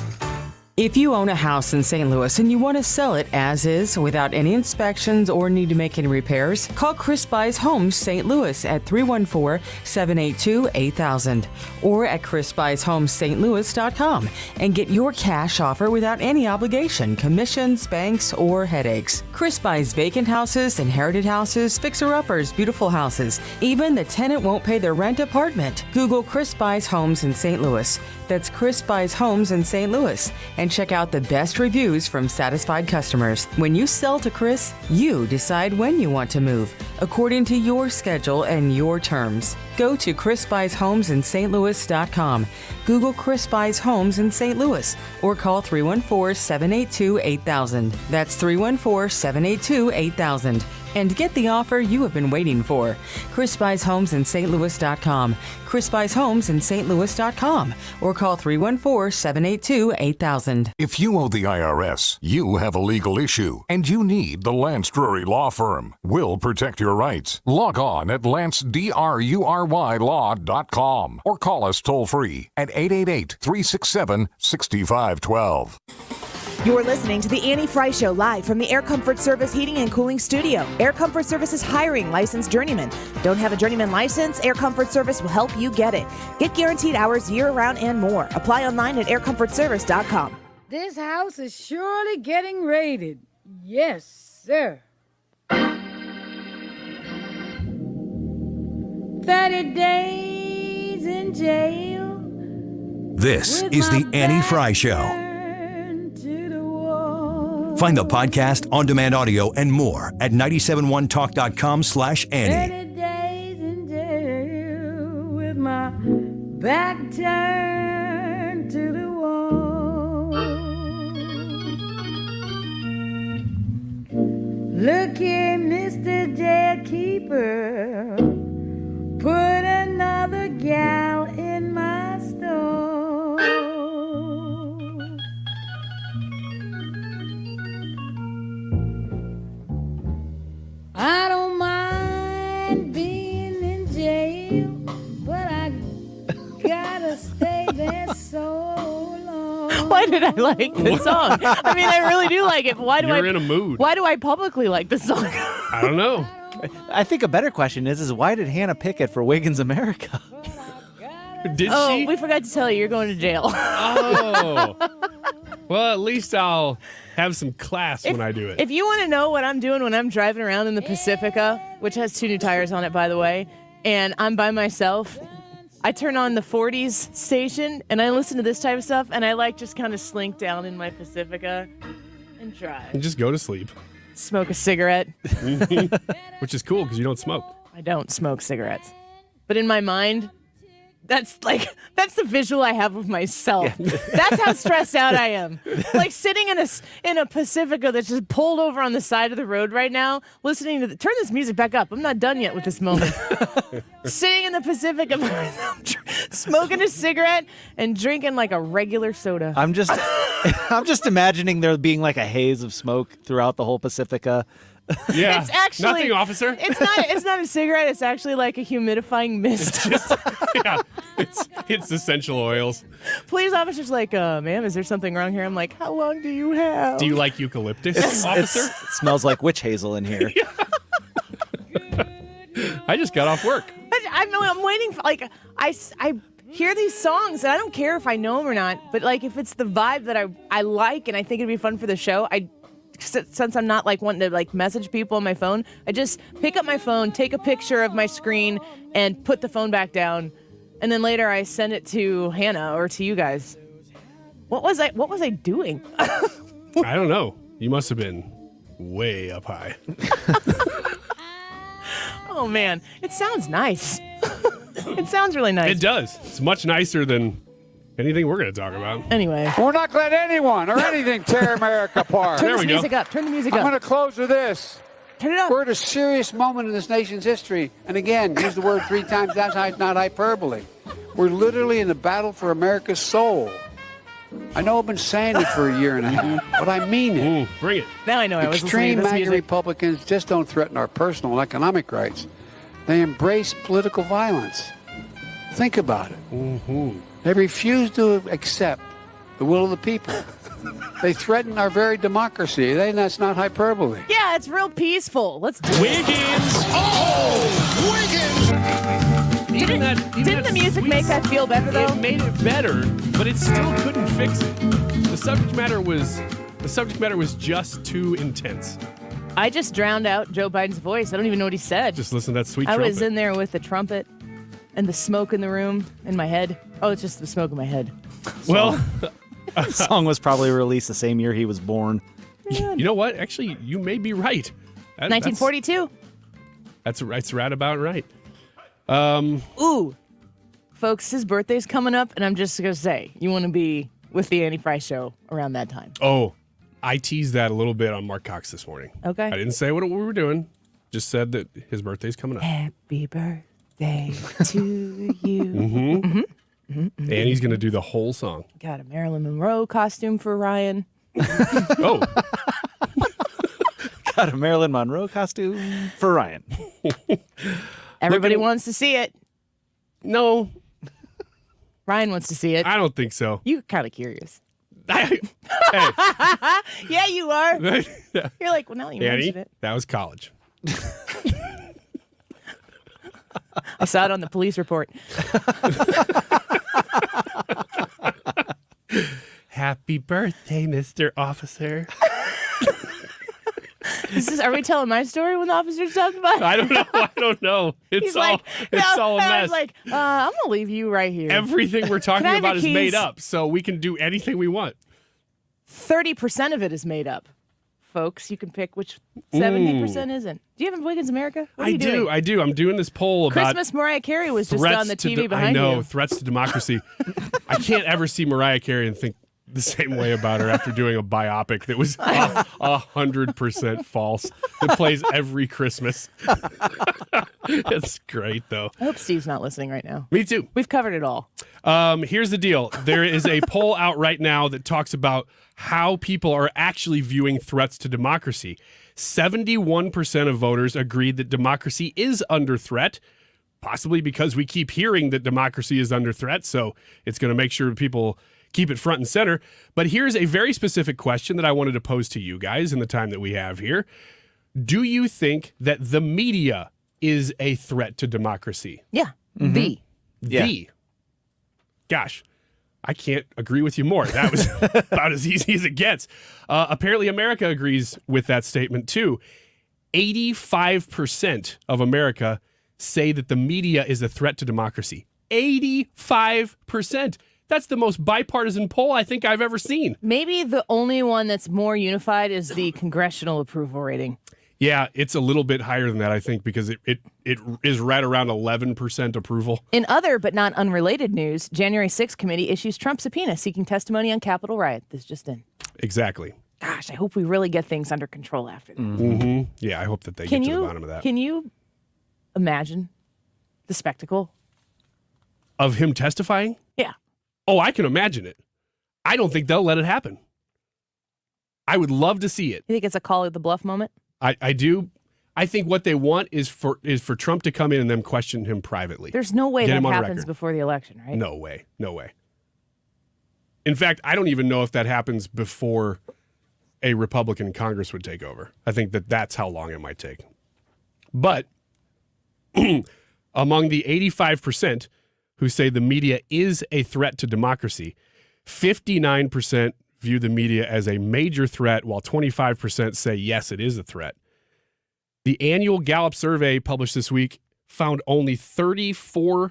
If you own a house in St. Louis and you want to sell it as is without any inspections or need to make any repairs, call Chris Buys Homes St. Louis at 314-782-8000 or at chrisbuyshomeStLouis.com and get your cash offer without any obligation, commissions, banks, or headaches. Chris buys vacant houses, inherited houses, fixer-uppers, beautiful houses, even the tenant won't pay their rent apartment. Google Chris Buys Homes in St. Louis. That's Chris Buys Homes in St. Louis. And check out the best reviews from satisfied customers. When you sell to Chris, you decide when you want to move, according to your schedule and your terms. Go to chrisbuyshomesinstlouis.com. Google Chris Buys Homes in St. Louis or call 314-782-8000. That's 314-782-8000. And get the offer you have been waiting for. Chris Buys Homes in stlouis.com. Chris Buys Homes in stlouis.com or call 314-782-8000. If you owe the IRS, you have a legal issue, and you need the Lance Drury Law Firm. We'll protect your rights. Log on at lancedrurylaw.com or call us toll-free at 888-367-6512. You're listening to the Annie Frey Show live from the Air Comfort Service Heating and Cooling Studio. Air Comfort Service is hiring licensed journeymen. Don't have a journeyman license? Air Comfort Service will help you get it. Get guaranteed hours year-round and more. Apply online at aircomfortservice.com. This house is surely getting raided. Yes, sir. 30 days in jail. This is the Annie Frey Show. Find the podcast, on-demand audio, and more at 971talk.com/Annie. 30 days in jail with my back turned to the wall. Look here, Mr. Jailkeeper, put another gal in my store. I don't mind being in jail, but I gotta stay there so long. Why did I like this song? I mean, I really do like it. Why do You're in a mood. Why do I publicly like this song? I don't know. I think a better question is why did Hannah pick it for Wiggins America? Did oh, she? we forgot to tell you, you're going to jail. Oh. Well, at least I'll have some class when I do it. If you want to know what I'm doing when I'm driving around in the Pacifica, which has 2 new tires on it, by the way, and I'm by myself, I turn on the 40s station and I listen to this type of stuff, and I like just kind of slink down in my Pacifica and drive. And just go to sleep. Smoke a cigarette. Which is cool because you don't smoke. I don't smoke cigarettes. But in my mind, that's the visual I have of myself. Yeah. That's how stressed out I am. Like sitting in a Pacifica that's just pulled over on the side of the road right now, listening to turn this music back up. I'm not done yet with this moment. Sitting in the Pacifica, smoking a cigarette and drinking like a regular soda. I'm just imagining there being like a haze of smoke throughout the whole Pacifica. Yeah, it's actually nothing, officer. It's not a cigarette. It's actually like a humidifying mist. It's essential oils. Police officer's like, ma'am, is there something wrong here? I'm like, how long do you have? Do you like eucalyptus, officer? It smells like witch hazel in here. I just got off work. I'm waiting for I hear these songs and I don't care if I know them or not. But like if it's the vibe that I like and I think it'd be fun for the show, since I'm not like wanting to like message people on my phone, I just pick up my phone, take a picture of my screen, and put the phone back down, and then later I send it to Hannah or to you guys. What was I doing? I don't know. You must have been way up high. Oh man, it sounds nice. It sounds really nice. It does. It's much nicer than anything we're going to talk about. Anyway. We're not going to let anyone or anything tear America apart. Turn the music up. Turn the music up. I'm going to close with this. Turn it up. We're at a serious moment in this nation's history. And again, use the word 3 times. That's not hyperbole. We're literally in the battle for America's soul. I know I've been saying it for a year and a half, but I mean it. Bring it. Now I know I was listening Extreme to this MAGA music. Republicans just don't threaten our personal and economic rights. They embrace political violence. Think about it. Mm-hmm. They refuse to accept the will of the people. They threaten our very democracy. That's not hyperbole. Yeah, it's real peaceful. Let's do it. Wiggins! Oh, Wiggins! Didn't the music make that feel better, though? It made it better, but it still couldn't fix it. The subject matter was just too intense. I just drowned out Joe Biden's voice. I don't even know what he said. Just listen to that sweet I trumpet. was in there with the trumpet and the smoke in the room in my head. Oh, it's just the smoke in my head. Well, the song was probably released the same year he was born. You know what? Actually, you may be right. 1942. That's right about right. Ooh, folks, his birthday's coming up, and I'm just going to say, you want to be with the Annie Frey Show around that time. Oh, I teased that a little bit on Mark Cox this morning. Okay. I didn't say what we were doing. Just said that his birthday's coming up. Happy birthday to you. Mm-hmm. And he's going to do the whole song. Got a Marilyn Monroe costume for Ryan. Oh. Got a Marilyn Monroe costume for Ryan. Everybody wants to see it. No. Ryan wants to see it. I don't think so. You're kind of curious. Hey. Yeah, you are. You're like, well, now you mentioned it. That was college. I saw it on the police report. Happy birthday, Mr. Officer. Are we telling my story when the officer's talking about it? I don't know. It's all a mess. I was like, I'm going to leave you right here. Everything we're talking about is keys? made up, so we can do anything we want. 30% of it is made up. Folks, you can pick which 70% isn't. Do you have Wiggins America? What are you doing? I do. I'm doing this poll about Christmas Mariah Carey was just on the TV behind you. I know, threats to democracy. I can't ever see Mariah Carey and think the same way about her after doing a biopic that was 100% false. It plays every Christmas. It's great, though. I hope Steve's not listening right now. Me too. We've covered it all. Here's the deal. There is a poll out right now that talks about how people are actually viewing threats to democracy. 71% of voters agreed that democracy is under threat, possibly because we keep hearing that democracy is under threat, so it's going to make sure people keep it front and center. But here's a very specific question that I wanted to pose to you guys in the time that we have here. Do you think that the media is a threat to democracy? Yeah. Mm-hmm. The. Gosh, I can't agree with you more. That was about as easy as it gets. Apparently, America agrees with that statement, too. 85% of America say that the media is a threat to democracy. 85%. That's the most bipartisan poll I think I've ever seen. Maybe the only one that's more unified is the congressional approval rating. Yeah, it's a little bit higher than that, I think, because it is right around 11% approval. In other but not unrelated news, January 6th committee issues Trump subpoena seeking testimony on Capitol riot. This just in. Exactly. Gosh, I hope we really get things under control after that. Mm-hmm. Yeah, I hope that they get to the bottom of that. Can you imagine the spectacle? Of him testifying? Yeah. Oh, I can imagine it. I don't think they'll let it happen. I would love to see it. You think it's a call of the bluff moment? I do. I think what they want is for Trump to come in and then question him privately. There's no way that happens before the election, right? No way. No way. In fact, I don't even know if that happens before a Republican Congress would take over. I think that's how long it might take. But among the 85% who say the media is a threat to democracy, 59% view the media as a major threat, while 25% say, yes, it is a threat. The annual Gallup survey published this week found only 34%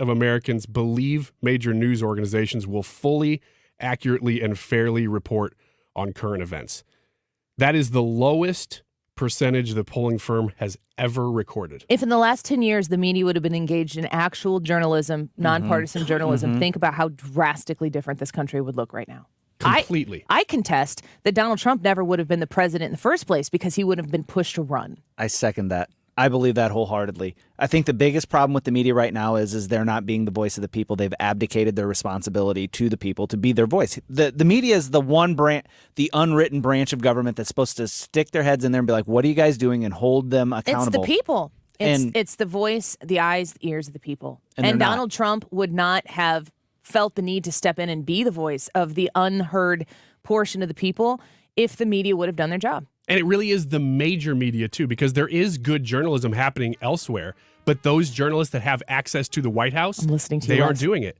of Americans believe major news organizations will fully, accurately, and fairly report on current events. That is the lowest percentage the polling firm has ever recorded. If in the last 10 years the media would have been engaged in actual journalism, nonpartisan journalism, think about how drastically different this country would look right now. Completely. I contest that Donald Trump never would have been the president in the first place because he would have been pushed to run. I second that. I believe that wholeheartedly. I think the biggest problem with the media right now is they're not being the voice of the people. They've abdicated their responsibility to the people to be their voice. The media is the one branch, the unwritten branch of government that's supposed to stick their heads in there and be like, what are you guys doing, and hold them accountable. It's the people. It's the voice, the eyes, the ears of the people. And Donald Trump would not have felt the need to step in and be the voice of the unheard portion of the people if the media would have done their job. And it really is the major media, too, because there is good journalism happening elsewhere. But those journalists that have access to the White House, they aren't doing it.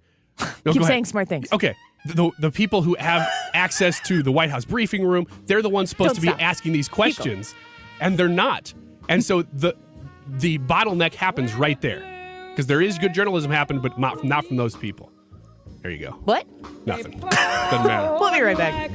No, Keep saying smart things. Okay. The people who have access to the White House briefing room, they're the ones supposed to be asking these questions, and they're not. And so the bottleneck happens right there, because there is good journalism happening, but not from those people. There you go. What? Nothing. Doesn't matter. We'll be right back.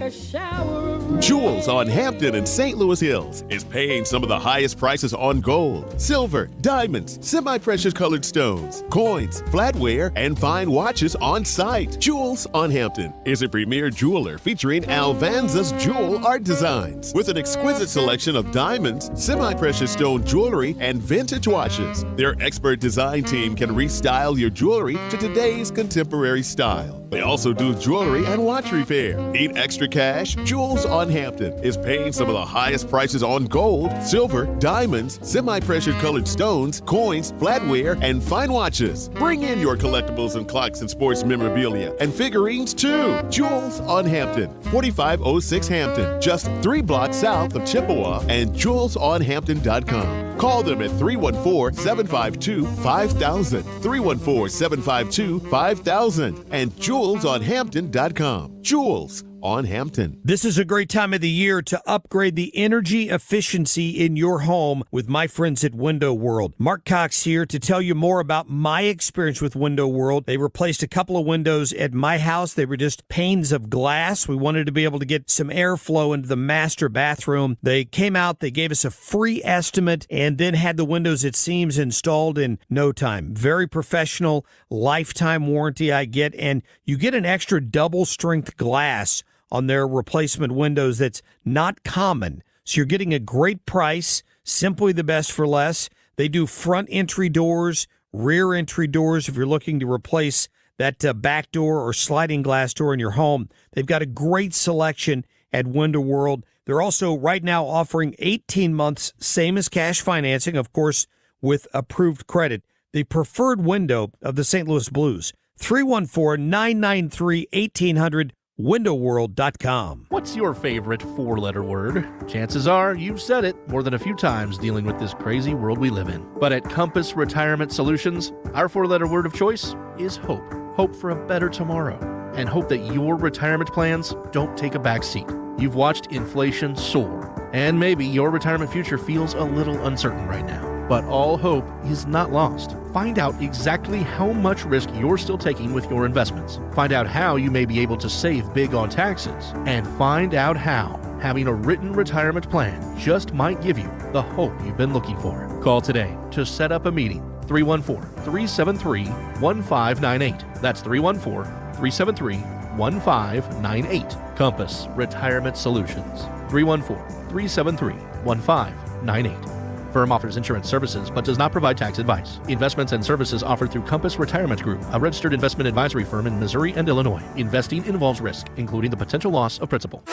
Jewels on Hampton and St. Louis Hills is paying some of the highest prices on gold, silver, diamonds, semi-precious colored stones, coins, flatware, and fine watches on site. Jewels on Hampton is a premier jeweler featuring Alvanza's jewel art designs with an exquisite selection of diamonds, semi-precious stone jewelry, and vintage watches. Their expert design team can restyle your jewelry to today's contemporary style. They also do jewelry and watch repair. Need extra cash? Jewels on Hampton is paying some of the highest prices on gold, silver, diamonds, semi-precious colored stones, coins, flatware, and fine watches. Bring in your collectibles and clocks and sports memorabilia and figurines too. Jewels on Hampton, 4506 Hampton, just 3 blocks south of Chippewa, and jewelsonhampton.com. Call them at 314-752-5000, 314-752-5000, and jewelsonhampton.com. Jewels on Hampton. This is a great time of the year to upgrade the energy efficiency in your home with my friends at Window World. Mark Cox here to tell you more about my experience with Window World. They replaced a couple of windows at my house. They were just panes of glass. We wanted to be able to get some airflow into the master bathroom. They came out, they gave us a free estimate, and then had the windows at seams installed in no time. Very professional, lifetime warranty I get, and you get an extra double strength glass on their replacement windows that's not common. So you're getting a great price, simply the best for less. They do front entry doors, rear entry doors if you're looking to replace that back door or sliding glass door in your home. They've got a great selection at Window World. They're also right now offering 18 months, same as cash financing, of course, with approved credit. The preferred window of the St. Louis Blues, 314-993-1800, windowworld.com. What's your favorite 4-letter word? Chances are you've said it more than a few times dealing with this crazy world we live in. But at Compass Retirement Solutions, our 4-letter word of choice is hope. Hope for a better tomorrow. And hope that your retirement plans don't take a back seat. You've watched inflation soar, and maybe your retirement future feels a little uncertain right now. But all hope is not lost. Find out exactly how much risk you're still taking with your investments. Find out how you may be able to save big on taxes. And find out how having a written retirement plan just might give you the hope you've been looking for. Call today to set up a meeting. 314-373-1598. That's 314-373-1598. Compass Retirement Solutions. 314-373-1598. Firm offers insurance services but does not provide tax advice. Investments and services offered through Compass Retirement Group, a registered investment advisory firm in Missouri and Illinois. Investing involves risk, including the potential loss of principal.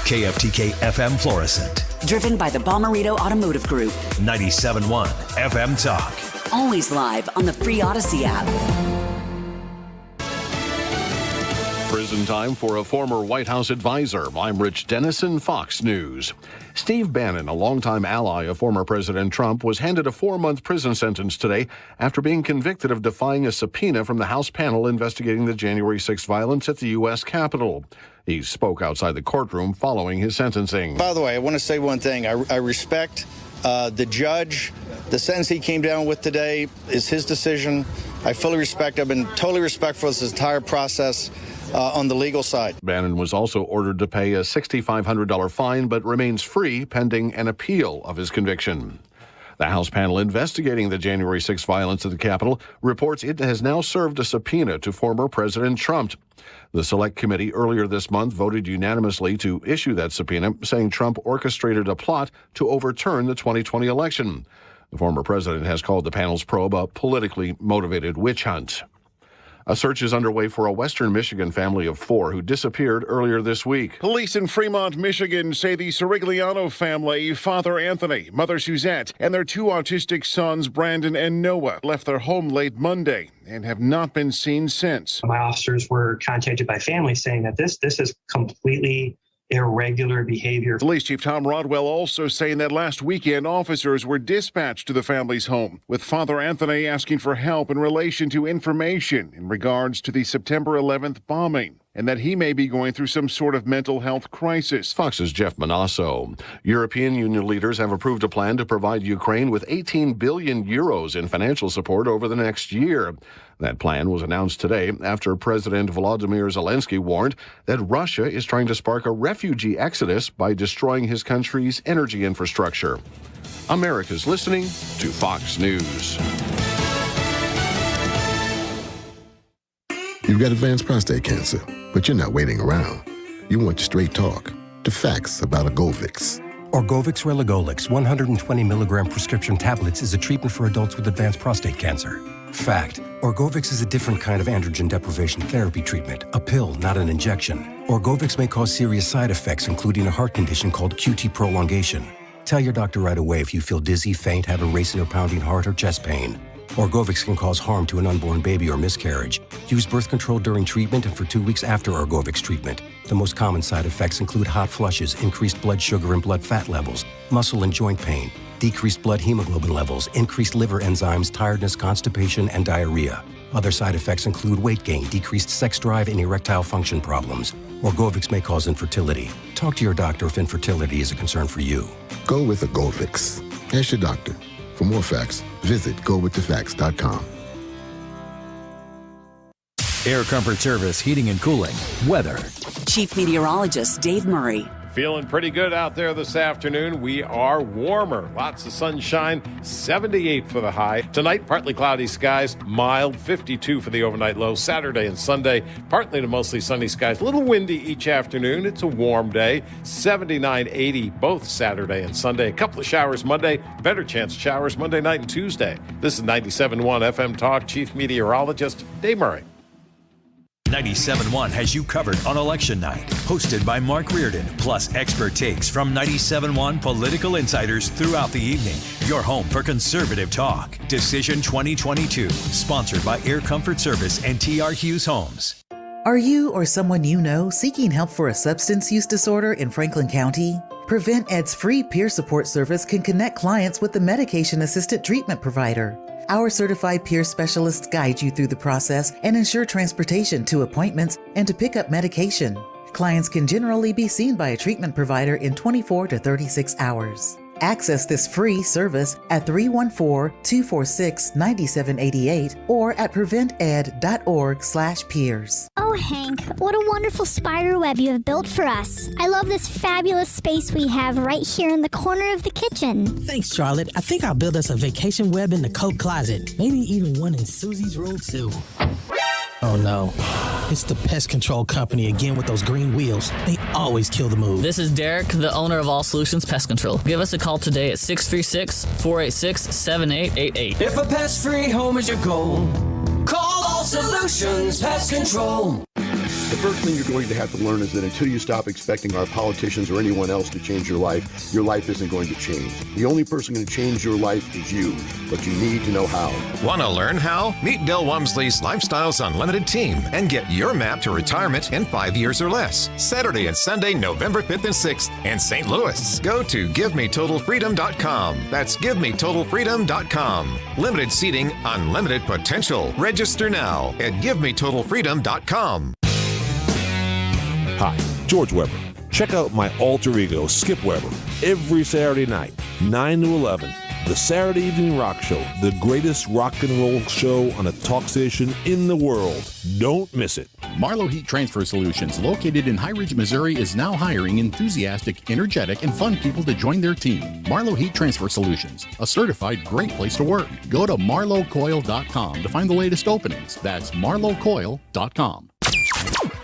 KFTK FM Florissant. Driven by the Bommarito Automotive Group. 97.1 FM Talk. Always live on the free Odyssey app. Prison time for a former White House advisor. I'm Rich Dennison, Fox News. Steve Bannon, a longtime ally of former President Trump, was handed a 4-month prison sentence today after being convicted of defying a subpoena from the House panel investigating the January 6th violence at the U.S. Capitol. He spoke outside the courtroom following his sentencing. By the way, I want to say one thing. I respect the judge. The sentence he came down with today is his decision. I fully respect. I've been totally respectful of this entire process. On the legal side. Bannon was also ordered to pay a $6,500 fine, but remains free pending an appeal of his conviction. The House panel investigating the January 6th violence at the Capitol reports it has now served a subpoena to former President Trump. The Select Committee earlier this month voted unanimously to issue that subpoena, saying Trump orchestrated a plot to overturn the 2020 election. The former president has called the panel's probe a politically motivated witch hunt. A search is underway for a Western Michigan family of 4 who disappeared earlier this week. Police in Fremont, Michigan say the Sirigliano family, Father Anthony, Mother Suzette, and their 2 autistic sons, Brandon and Noah, left their home late Monday and have not been seen since. My officers were contacted by families saying that this is completely irregular behavior. Police Chief Tom Rodwell also saying that last weekend officers were dispatched to the family's home, with Father Anthony asking for help in relation to information in regards to the September 11th bombing, and that he may be going through some sort of mental health crisis. Fox's Jeff Manasso. European Union leaders have approved a plan to provide Ukraine with 18 billion euros in financial support over the next year. That plan was announced today after President Volodymyr Zelensky warned that Russia is trying to spark a refugee exodus by destroying his country's energy infrastructure. America's listening to Fox News. You've got advanced prostate cancer, but you're not waiting around. You want straight talk, the facts about Orgovix. Orgovix Relagolix 120 milligram prescription tablets is a treatment for adults with advanced prostate cancer. Fact: Orgovix is a different kind of androgen deprivation therapy treatment, a pill, not an injection. Orgovix may cause serious side effects, including a heart condition called QT prolongation. Tell your doctor right away if you feel dizzy, faint, have a racing or pounding heart, or chest pain. Orgovix can cause harm to an unborn baby or miscarriage. Use birth control during treatment and for 2 weeks after Orgovix treatment. The most common side effects include hot flushes, increased blood sugar and blood fat levels, muscle and joint pain, decreased blood hemoglobin levels, increased liver enzymes, tiredness, constipation, and diarrhea. Other side effects include weight gain, decreased sex drive, and erectile function problems. Orgovix may cause infertility. Talk to your doctor if infertility is a concern for you. Go with Orgovix. Ask your doctor. For more facts, visit gowiththefacts.com. Air Comfort Service Heating and Cooling. Weather. Chief Meteorologist Dave Murray. Feeling pretty good out there this afternoon. We are warmer. Lots of sunshine. 78 for the high. Tonight, partly cloudy skies. Mild. 52 for the overnight low. Saturday and Sunday, partly to mostly sunny skies. A little windy each afternoon. It's a warm day. 79, 80 both Saturday and Sunday. A couple of showers Monday. Better chance of showers Monday night and Tuesday. This is 97.1 FM Talk. Chief Meteorologist Dave Murray. 97.1 has you covered on election night. Hosted by Mark Reardon, plus expert takes from 97.1 political insiders throughout the evening. Your home for conservative talk. Decision 2022. Sponsored by Air Comfort Service and TR Hughes Homes. Are you or someone you know seeking help for a substance use disorder in Franklin County? Prevent Ed's free peer support service can connect clients with the medication-assisted treatment provider. Our certified peer specialists guide you through the process and ensure transportation to appointments and to pick up medication. Clients can generally be seen by a treatment provider in 24 to 36 hours. Access this free service at 314-246-9788 or at prevented.org/peers. Oh, Hank, what a wonderful spider web you have built for us. I love this fabulous space we have right here in the corner of the kitchen. Thanks, Charlotte. I think I'll build us a vacation web in the coat closet. Maybe even one in Susie's room, too. Oh no, it's the pest control company again with those green wheels. They always kill the move. This is Derek, the owner of All Solutions Pest Control. Give us a call today at 636-486-7888. If a pest-free home is your goal, call All Solutions Pest Control. The first thing you're going to have to learn is that until you stop expecting our politicians or anyone else to change your life isn't going to change. The only person going to change your life is you, but you need to know how. Want to learn how? Meet Del Wamsley's Lifestyles Unlimited team and get your map to retirement in 5 years or less. Saturday and Sunday, November 5th and 6th in St. Louis. Go to GiveMeTotalFreedom.com. That's GiveMeTotalFreedom.com. Limited seating, unlimited potential. Register now at GiveMeTotalFreedom.com. Hi, George Weber. Check out my alter ego, Skip Weber, every Saturday night, 9 to 11. The Saturday Evening Rock Show, the greatest rock and roll show on a talk station in the world. Don't miss it. Marlowe Heat Transfer Solutions, located in High Ridge, Missouri, is now hiring enthusiastic, energetic, and fun people to join their team. Marlowe Heat Transfer Solutions, a certified great place to work. Go to marlowecoil.com to find the latest openings. That's marlowecoil.com.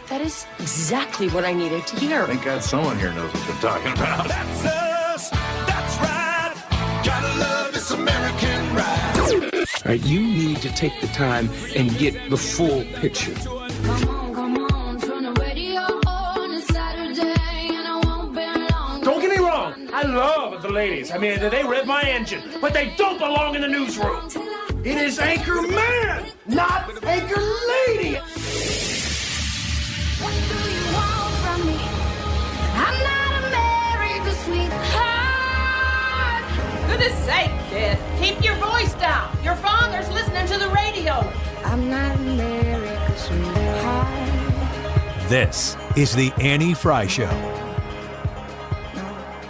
That is exactly what I needed to hear. Thank God someone here knows what they're talking about. That's us. That's right. Gotta love this American ride. You need to take the time and get the full picture. Don't get me wrong, I love the ladies. I mean, they rev my engine, but they don't belong in the newsroom. It is Anchor Man, not Anchor Lady. What do you want from me? I'm not America's sweetheart. Goodness sake, kid. Keep your voice down. Your father's listening to the radio. I'm not America's sweetheart. This is the Annie Frey Show.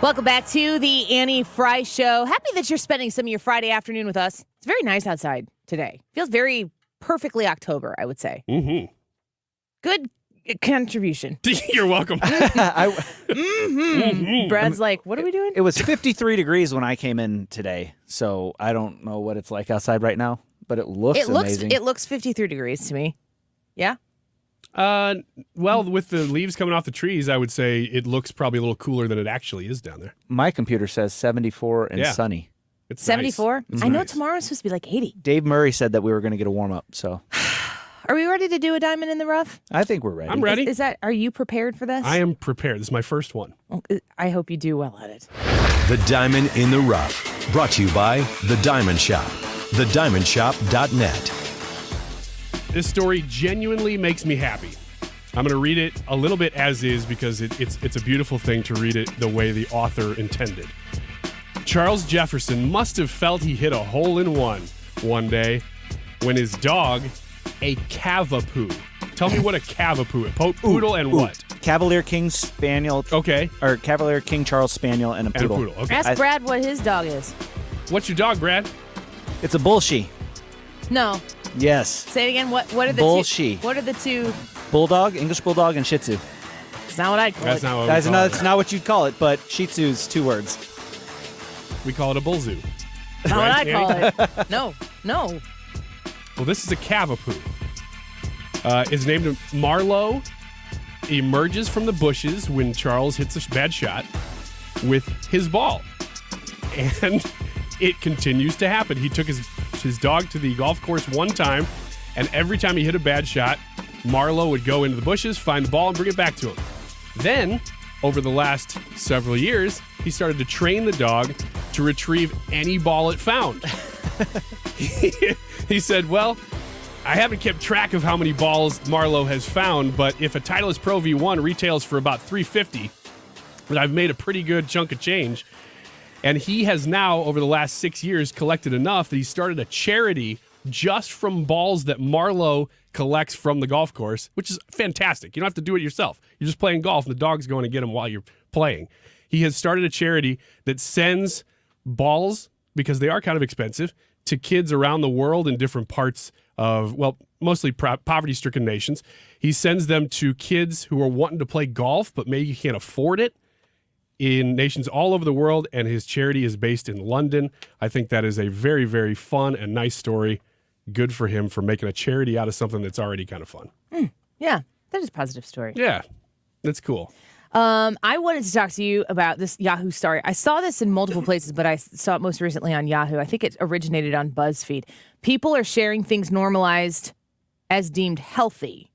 Welcome back to the Annie Frey Show. Happy that you're spending some of your Friday afternoon with us. It's very nice outside today. Feels very perfectly October, I would say. Mm-hmm. Good contribution. You're welcome. Brad's like, what are we doing? It was 53 degrees when I came in today, so I don't know what it's like outside right now, but it looks amazing. It looks 53 degrees to me. Yeah? Well, with the leaves coming off the trees, I would say it looks probably a little cooler than it actually is down there. My computer says 74 and sunny. It's 74? Nice. I know tomorrow's supposed to be like 80. Dave Murray said that we were going to get a warm-up, so... Are we ready to do a diamond in the rough? I think we're ready. I'm ready. Are you prepared for this? I am prepared. This is my first one. I hope you do well at it. The Diamond in the Rough, brought to you by The Diamond Shop, thediamondshop.net. This story genuinely makes me happy. I'm going to read it a little bit as is because it's a beautiful thing to read it the way the author intended. Charles Jefferson must have felt he hit a hole in one day when his dog, a cavapoo. Tell me what a cavapoo is. Poodle and what? Cavalier King Spaniel. Okay. Or Cavalier King Charles Spaniel and a poodle. Okay. Ask Brad what his dog is. What's your dog, Brad? It's a bullshe. No. Yes. Say it again. What are the bullshe. two? What are the two? Bulldog, English Bulldog, and Shih Tzu. That's not what I'd call it. That's not what That's not what you'd call it, but Shih Tzu's 2 words. We call it a bull zoo. Not what I'd call it. No. Well, this is a cavapoo. It's named Marlowe. Emerges from the bushes when Charles hits a bad shot with his ball. And it continues to happen. He took his dog to the golf course one time, and every time he hit a bad shot, Marlowe would go into the bushes, find the ball, and bring it back to him. Then, over the last several years, he started to train the dog to retrieve any ball it found. He said, well, I haven't kept track of how many balls Marlowe has found, but if a Titleist Pro V1 retails for about $350, then I've made a pretty good chunk of change. And he has now, over the last 6 years, collected enough that he started a charity just from balls that Marlowe collects from the golf course, which is fantastic. You don't have to do it yourself. You're just playing golf, and the dog's going to get them while you're playing. He has started a charity that sends balls, because they are kind of expensive, to kids around the world in different parts of, well, mostly poverty-stricken nations. He sends them to kids who are wanting to play golf, but maybe can't afford it, in nations all over the world, and his charity is based in London. I think that is a very, very fun and nice story. Good for him for making a charity out of something that's already kind of fun. Yeah, that is a positive story. Yeah, that's cool. I wanted to talk to you about this Yahoo story. I saw this in multiple places, but I saw it most recently on Yahoo. I think it originated on BuzzFeed. People are sharing things normalized as deemed healthy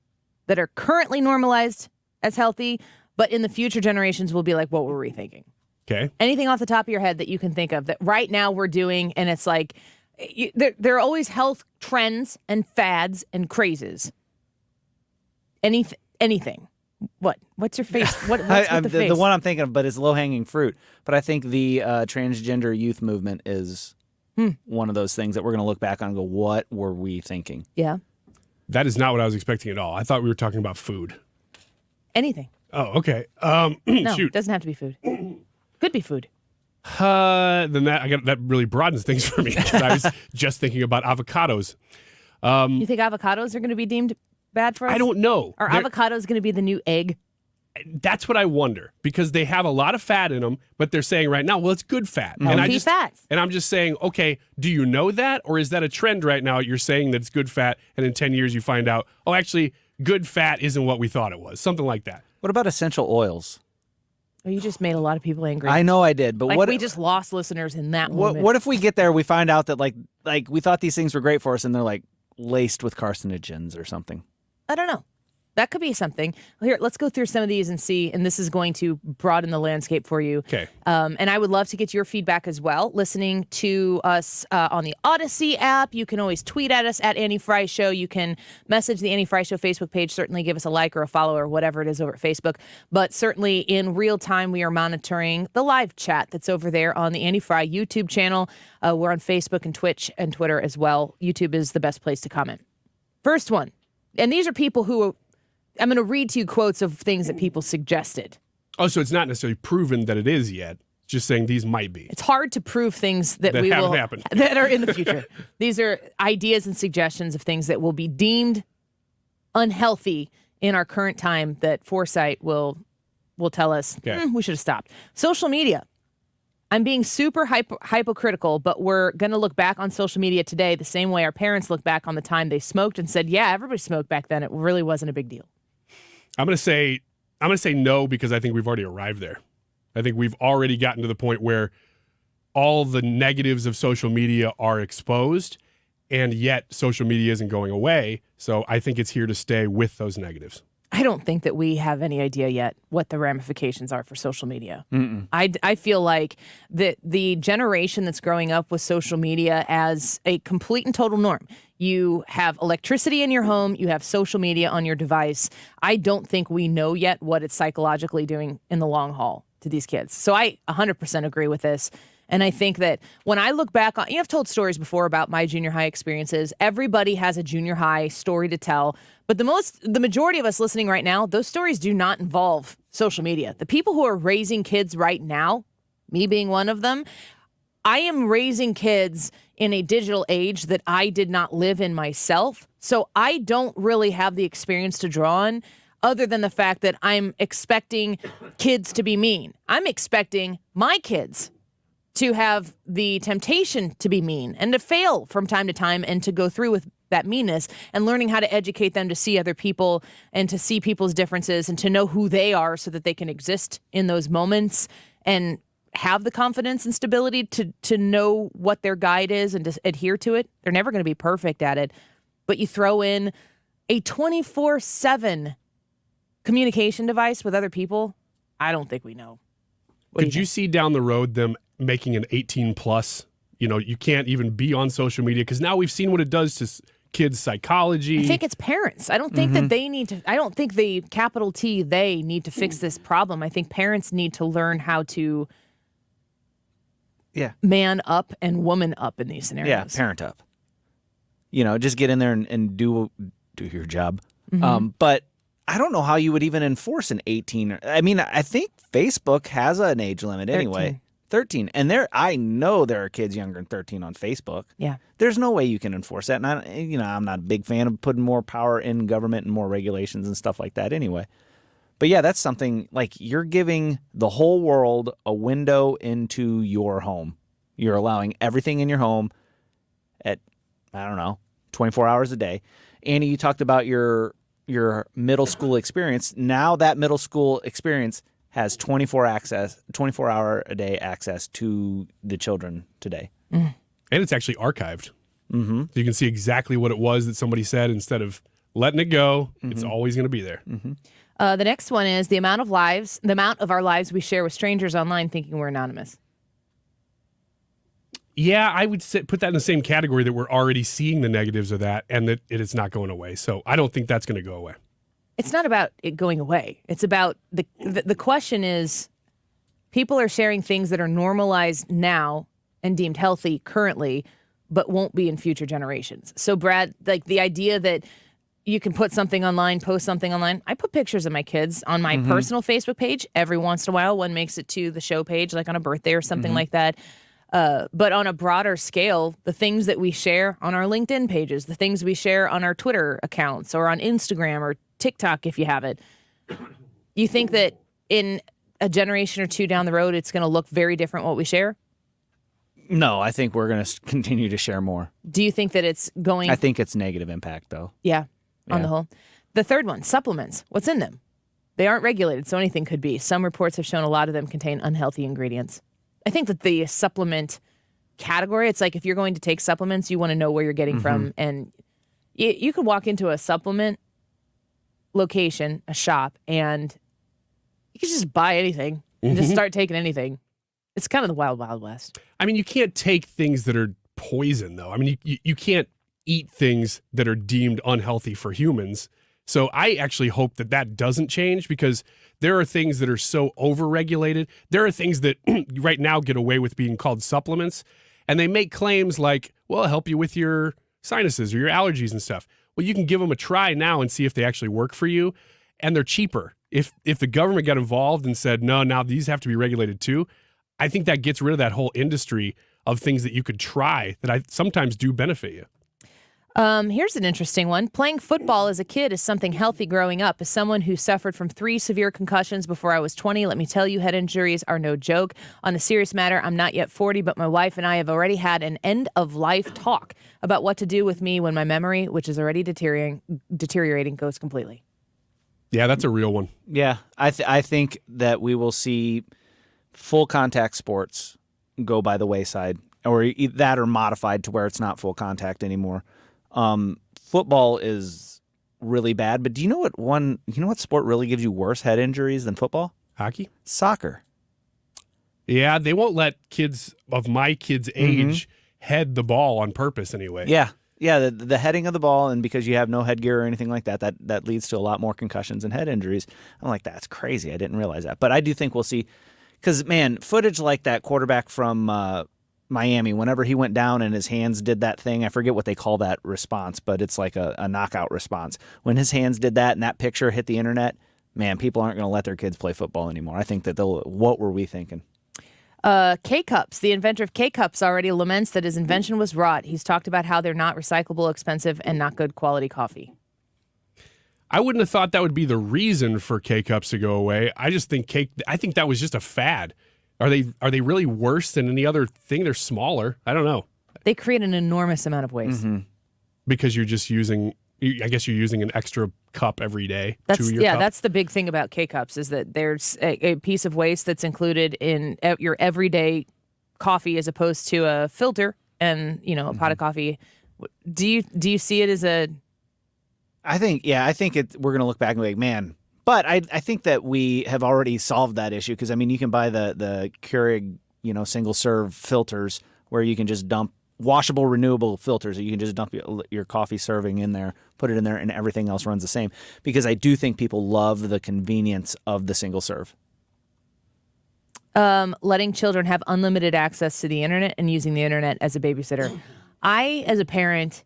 that are currently normalized as healthy, but in the future generations will be like, what were we thinking? Okay. Anything off the top of your head that you can think of that right now we're doing, and it's like, there are always health trends and fads and crazes. Anything. What? What's your face? What's with the face? The one I'm thinking of, but it's low-hanging fruit. But I think the transgender youth movement is one of those things that we're going to look back on and go, what were we thinking? Yeah. That is not what I was expecting at all. I thought we were talking about food. Anything. Oh, okay. No, Shoot. it doesn't have to be food. Could be food. Then that really broadens things for me. I was just thinking about avocados. You think avocados are going to be deemed bad for us? I don't know. Are avocados going to be the new egg? That's what I wonder, because they have a lot of fat in them, but they're saying right now, well, it's good fat. Healthy fats. And I'm just saying, okay, do you know that? Or is that a trend right now? You're saying that it's good fat, and in 10 years you find out, oh, actually, good fat isn't what we thought it was. Something like that. What about essential oils? Well, you just made a lot of people angry. I know I did, but we just lost listeners in that moment. What if we get there, we find out that like we thought these things were great for us, and they're like laced with carcinogens or something? I don't know. That could be something. Here, let's go through some of these and see, and this is going to broaden the landscape for you. Okay. And I would love to get your feedback as well. Listening to us on the Odyssey app, you can always tweet at us at Annie Frey Show. You can message the Annie Frey Show Facebook page. Certainly give us a like or a follow or whatever it is over at Facebook. But certainly in real time, we are monitoring the live chat that's over there on the Annie Frey YouTube channel. We're on Facebook and Twitch and Twitter as well. YouTube is the best place to comment. First one, and these are people who... I'm going to read to you quotes of things that people suggested. Oh, so it's not necessarily proven that it is yet. Just saying these might be. It's hard to prove things that we haven't will happened. that are in the future. These are ideas and suggestions of things that will be deemed unhealthy in our current time that foresight will tell us we should have stopped. Social media. I'm being super hypocritical, but we're going to look back on social media today the same way our parents look back on the time they smoked and said, yeah, everybody smoked back then. It really wasn't a big deal. I'm going to say no, because I think we've already arrived there. I think we've already gotten to the point where all the negatives of social media are exposed, and yet social media isn't going away. So I think it's here to stay with those negatives. I don't think that we have any idea yet what the ramifications are for social media. I feel like the generation that's growing up with social media as a complete and total norm. You have electricity in your home. You have social media on your device. I don't think we know yet what it's psychologically doing in the long haul to these kids. So I 100% agree with this. And I think that when I look back on, I've told stories before about my junior high experiences. Everybody has a junior high story to tell. But the majority of us listening right now, those stories do not involve social media. The people who are raising kids right now, me being one of them, I am raising kids in a digital age that I did not live in myself. So I don't really have the experience to draw on other than the fact that I'm expecting kids to be mean. I'm expecting my kids to have the temptation to be mean and to fail from time to time and to go through with that meanness, and learning how to educate them to see other people and to see people's differences and to know who they are so that they can exist in those moments and have the confidence and stability to know what their guide is and to adhere to it. They're never going to be perfect at it, but you throw in a 24/7 communication device with other people, I don't think we know. Could you see down the road them making an 18 plus? You can't even be on social media because now we've seen what it does to kids' psychology. I think it's parents. I don't think that they need to, I don't think the capital T, they need to fix this problem. I think parents need to learn how to man up and woman up in these scenarios. Yeah, parent up. Just get in there and do your job. But I don't know how you would even enforce an 18. I mean, I think Facebook has an age limit anyway. 13. And I know there are kids younger than 13 on Facebook. Yeah. There's no way you can enforce that. And I'm not a big fan of putting more power in government and more regulations and stuff like that anyway. But yeah, that's something like you're giving the whole world a window into your home. You're allowing everything in your home at, 24 hours a day. Annie, you talked about your middle school experience. Now that middle school experience has 24-hour a day access to the children today. And it's actually archived. So you can see exactly what it was that somebody said instead of letting it go. It's always going to be there. The next one is the amount of our lives we share with strangers online thinking we're anonymous. Yeah, I would put that in the same category that we're already seeing the negatives of that and that it is not going away. So I don't think that's going to go away. It's not about it going away. It's about the question is people are sharing things that are normalized now and deemed healthy currently, but won't be in future generations. So Brad, like the idea that you can put something online, post something online. I put pictures of my kids on my personal Facebook page. Every once in a while, one makes it to the show page, like on a birthday or something like that. But on a broader scale, the things that we share on our LinkedIn pages, the things we share on our Twitter accounts or on Instagram or TikTok, if you have it, you think that in a generation or two down the road, it's going to look very different what we share? No, I think we're going to continue to share more. Do you think that it's going? I think it's negative impact, though. Yeah, on the whole. The third one, supplements. What's in them? They aren't regulated, so anything could be. Some reports have shown a lot of them contain unhealthy ingredients. I think that the supplement category, it's like if you're going to take supplements, you want to know where you're getting from. And you could walk into a supplement location, a shop, and you can just buy anything and just start taking anything. It's kind of the wild, wild west. I mean, you can't take things that are poison, though. I mean, you can't eat things that are deemed unhealthy for humans. So I actually hope that that doesn't change, because there are things that are so overregulated. There are things that right now get away with being called supplements, and they make claims like, well, it'll help you with your sinuses or your allergies and stuff. Well, you can give them a try now and see if they actually work for you, and they're cheaper. If the government got involved and said, no, now these have to be regulated too, I think that gets rid of that whole industry of things that you could try that I sometimes do benefit you. Here's an interesting one. Playing football as a kid is something healthy growing up. As someone who suffered from 3 severe concussions before I was 20, let me tell you, head injuries are no joke. On a serious matter, I'm not yet 40, but my wife and I have already had an end-of-life talk about what to do with me when my memory, which is already deteriorating, goes completely. Yeah, that's a real one. Yeah, I think that we will see full contact sports go by the wayside, or that or modified to where it's not full contact anymore. Football is really bad, but do you know what sport really gives you worse head injuries than football? Hockey? Soccer. Yeah, they won't let kids of my kids' age head the ball on purpose anyway. Yeah. Yeah, the heading of the ball, and because you have no headgear or anything like that, that leads to a lot more concussions and head injuries. I'm like, that's crazy. I didn't realize that. But I do think we'll see, because, man, footage like that quarterback from Miami, whenever he went down and his hands did that thing, I forget what they call that response, but it's like a knockout response. When his hands did that and that picture hit the internet, man, people aren't going to let their kids play football anymore. I think that what were we thinking? K-Cups. The inventor of K-Cups already laments that his invention was rot. He's talked about how they're not recyclable, expensive, and not good quality coffee. I wouldn't have thought that would be the reason for K-Cups to go away. I think that was just a fad. Are they really worse than any other thing? They're smaller. I don't know. They create an enormous amount of waste. Because you're just using, I guess you're using an extra cup every day. Cup. That's the big thing about K-Cups, is that there's a piece of waste that's included in your everyday coffee as opposed to a filter and, a pot of coffee. Do you see it as a... I think we're going to look back and be like, man. But I think that we have already solved that issue, because, I mean, you can buy the Keurig, single-serve filters where you can just dump washable, renewable filters. You can just dump your coffee serving in there, put it in there, and everything else runs the same. Because I do think people love the convenience of the single-serve. Letting children have unlimited access to the internet and using the internet as a babysitter. I, as a parent,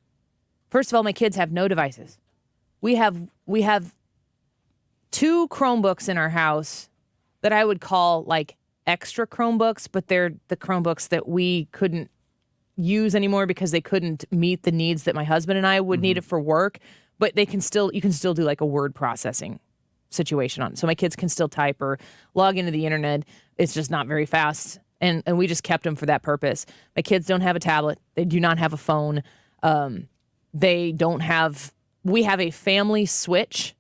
first of all, my kids have no devices. We have 2 Chromebooks in our house that I would call like extra Chromebooks, but they're the Chromebooks that we couldn't use anymore because they couldn't meet the needs that my husband and I would need it for work. But you can still do like a word processing situation on it. So my kids can still type or log into the internet. It's just not very fast. And we just kept them for that purpose. My kids don't have a tablet. They do not have a phone. We have a family Switch.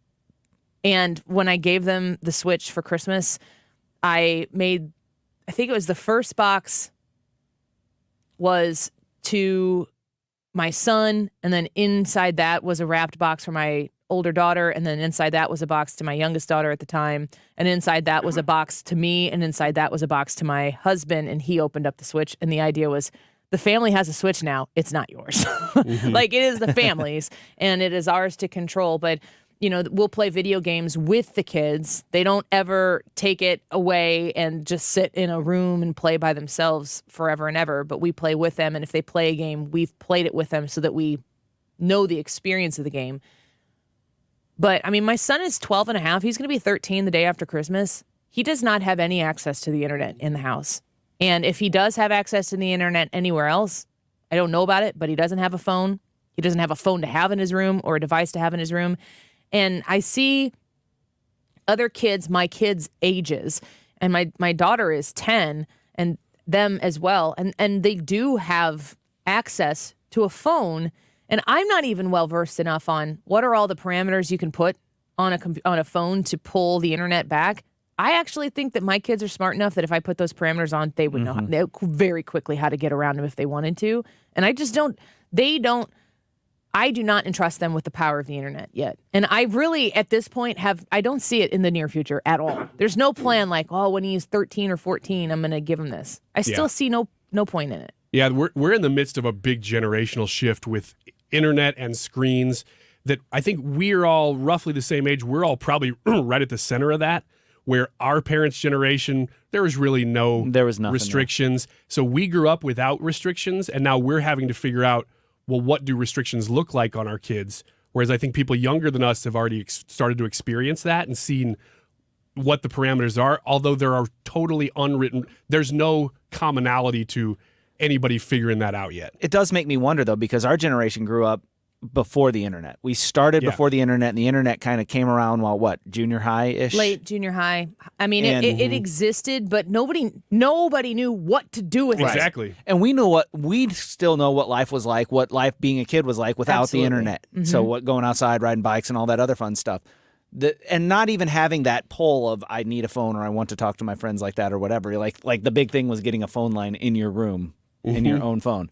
And when I gave them the Switch for Christmas, I think it was the first box was to my son, and then inside that was a wrapped box for my older daughter, and then inside that was a box to my youngest daughter at the time, and inside that was a box to me, and inside that was a box to my husband, and he opened up the Switch, and the idea was, the family has a Switch now, it's not yours. Like, it is the family's, and it is ours to control, but... we'll play video games with the kids. They don't ever take it away and just sit in a room and play by themselves forever and ever, but we play with them. And if they play a game, we've played it with them so that we know the experience of the game. But, I mean, my son is 12 and a half. He's going to be 13 the day after Christmas. He does not have any access to the internet in the house. And if he does have access to the internet anywhere else, I don't know about it, but he doesn't have a phone. He doesn't have a phone to have in his room or a device to have in his room. And I see other kids, my kids' ages, and my daughter is 10, and them as well, and they do have access to a phone, and I'm not even well-versed enough on what are all the parameters you can put on a phone to pull the internet back. I actually think that my kids are smart enough that if I put those parameters on, they would know very quickly how to get around them if they wanted to. And I just don't. I do not entrust them with the power of the internet yet. And I really, at this point, I don't see it in the near future at all. There's no plan like, when he's 13 or 14, I'm going to give him this. I still see no point in it. Yeah, we're in the midst of a big generational shift with internet and screens that I think we're all roughly the same age. We're all probably right at the center of that, where our parents' generation, there was nothing restrictions. There. So we grew up without restrictions, and now we're having to figure out, well, what do restrictions look like on our kids? Whereas I think people younger than us have already started to experience that and seen what the parameters are, although there are totally unwritten, there's no commonality to anybody figuring that out yet. It does make me wonder, though, because our generation grew up before the internet. We started before the internet, and the internet kind of came around while, junior high-ish? Late junior high. I mean, it existed, but nobody knew what to do with it. Exactly. And we still know what life was like, what life being a kid was like without the internet. Mm-hmm. So what going outside, riding bikes, and all that other fun stuff. And not even having that pull of I need a phone or I want to talk to my friends like that or whatever. Like the big thing was getting a phone line in your room, in your own phone.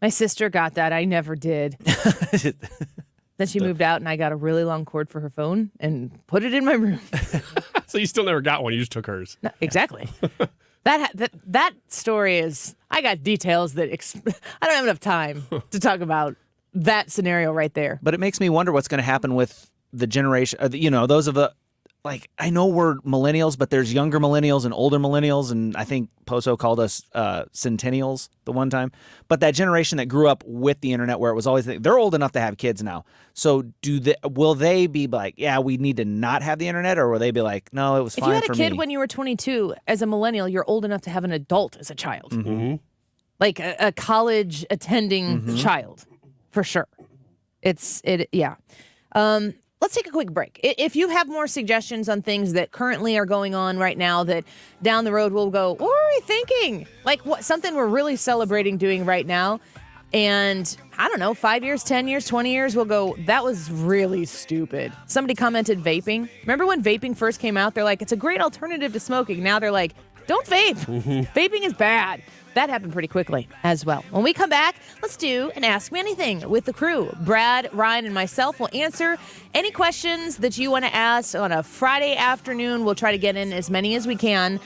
My sister got that. I never did. Then she moved out, and I got a really long cord for her phone and put it in my room. So you still never got one. You just took hers. No, exactly. That story is. I got details that I don't have enough time to talk about that scenario right there. But it makes me wonder what's going to happen with the generation. Those of the. I know we're millennials, but there's younger millennials and older millennials, and I think Poso called us centennials the one time. But that generation that grew up with the internet, where it was always they're old enough to have kids now. So will they be like, yeah, we need to not have the internet, or will they be like, no, it was fine for me? If you had a kid when you were 22, as a millennial, you're old enough to have an adult as a child, like a college attending child, for sure. Yeah. Let's take a quick break. If you have more suggestions on things that currently are going on right now that down the road we'll go, what were we thinking? Like something we're really celebrating doing right now. And I don't know, 5 years, 10 years, 20 years, we'll go, that was really stupid. Somebody commented vaping. Remember when vaping first came out? They're like, it's a great alternative to smoking. Now they're like, don't vape. Vaping is bad. That happened pretty quickly as well. When we come back, let's do an Ask Me Anything with the crew. Brad, Ryan, and myself will answer any questions that you want to ask on a Friday afternoon. We'll try to get in as many as we can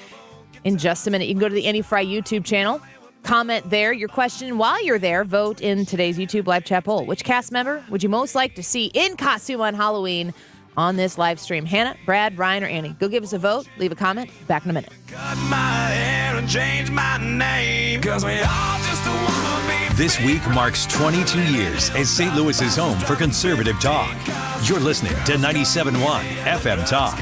in just a minute. You can go to the Any Fry YouTube channel. Comment there your question. While you're there, vote in today's YouTube live chat poll. Which cast member would you most like to see in costume on Halloween on this live stream? Hannah, Brad, Ryan, or Annie? Go give us a vote. Leave a comment. Back in a minute. Cut my hair and change my name, 'cause we all just wanna be. This week marks 22 years as St. Louis's home for conservative talk. You're listening to 97.1 FM Talk.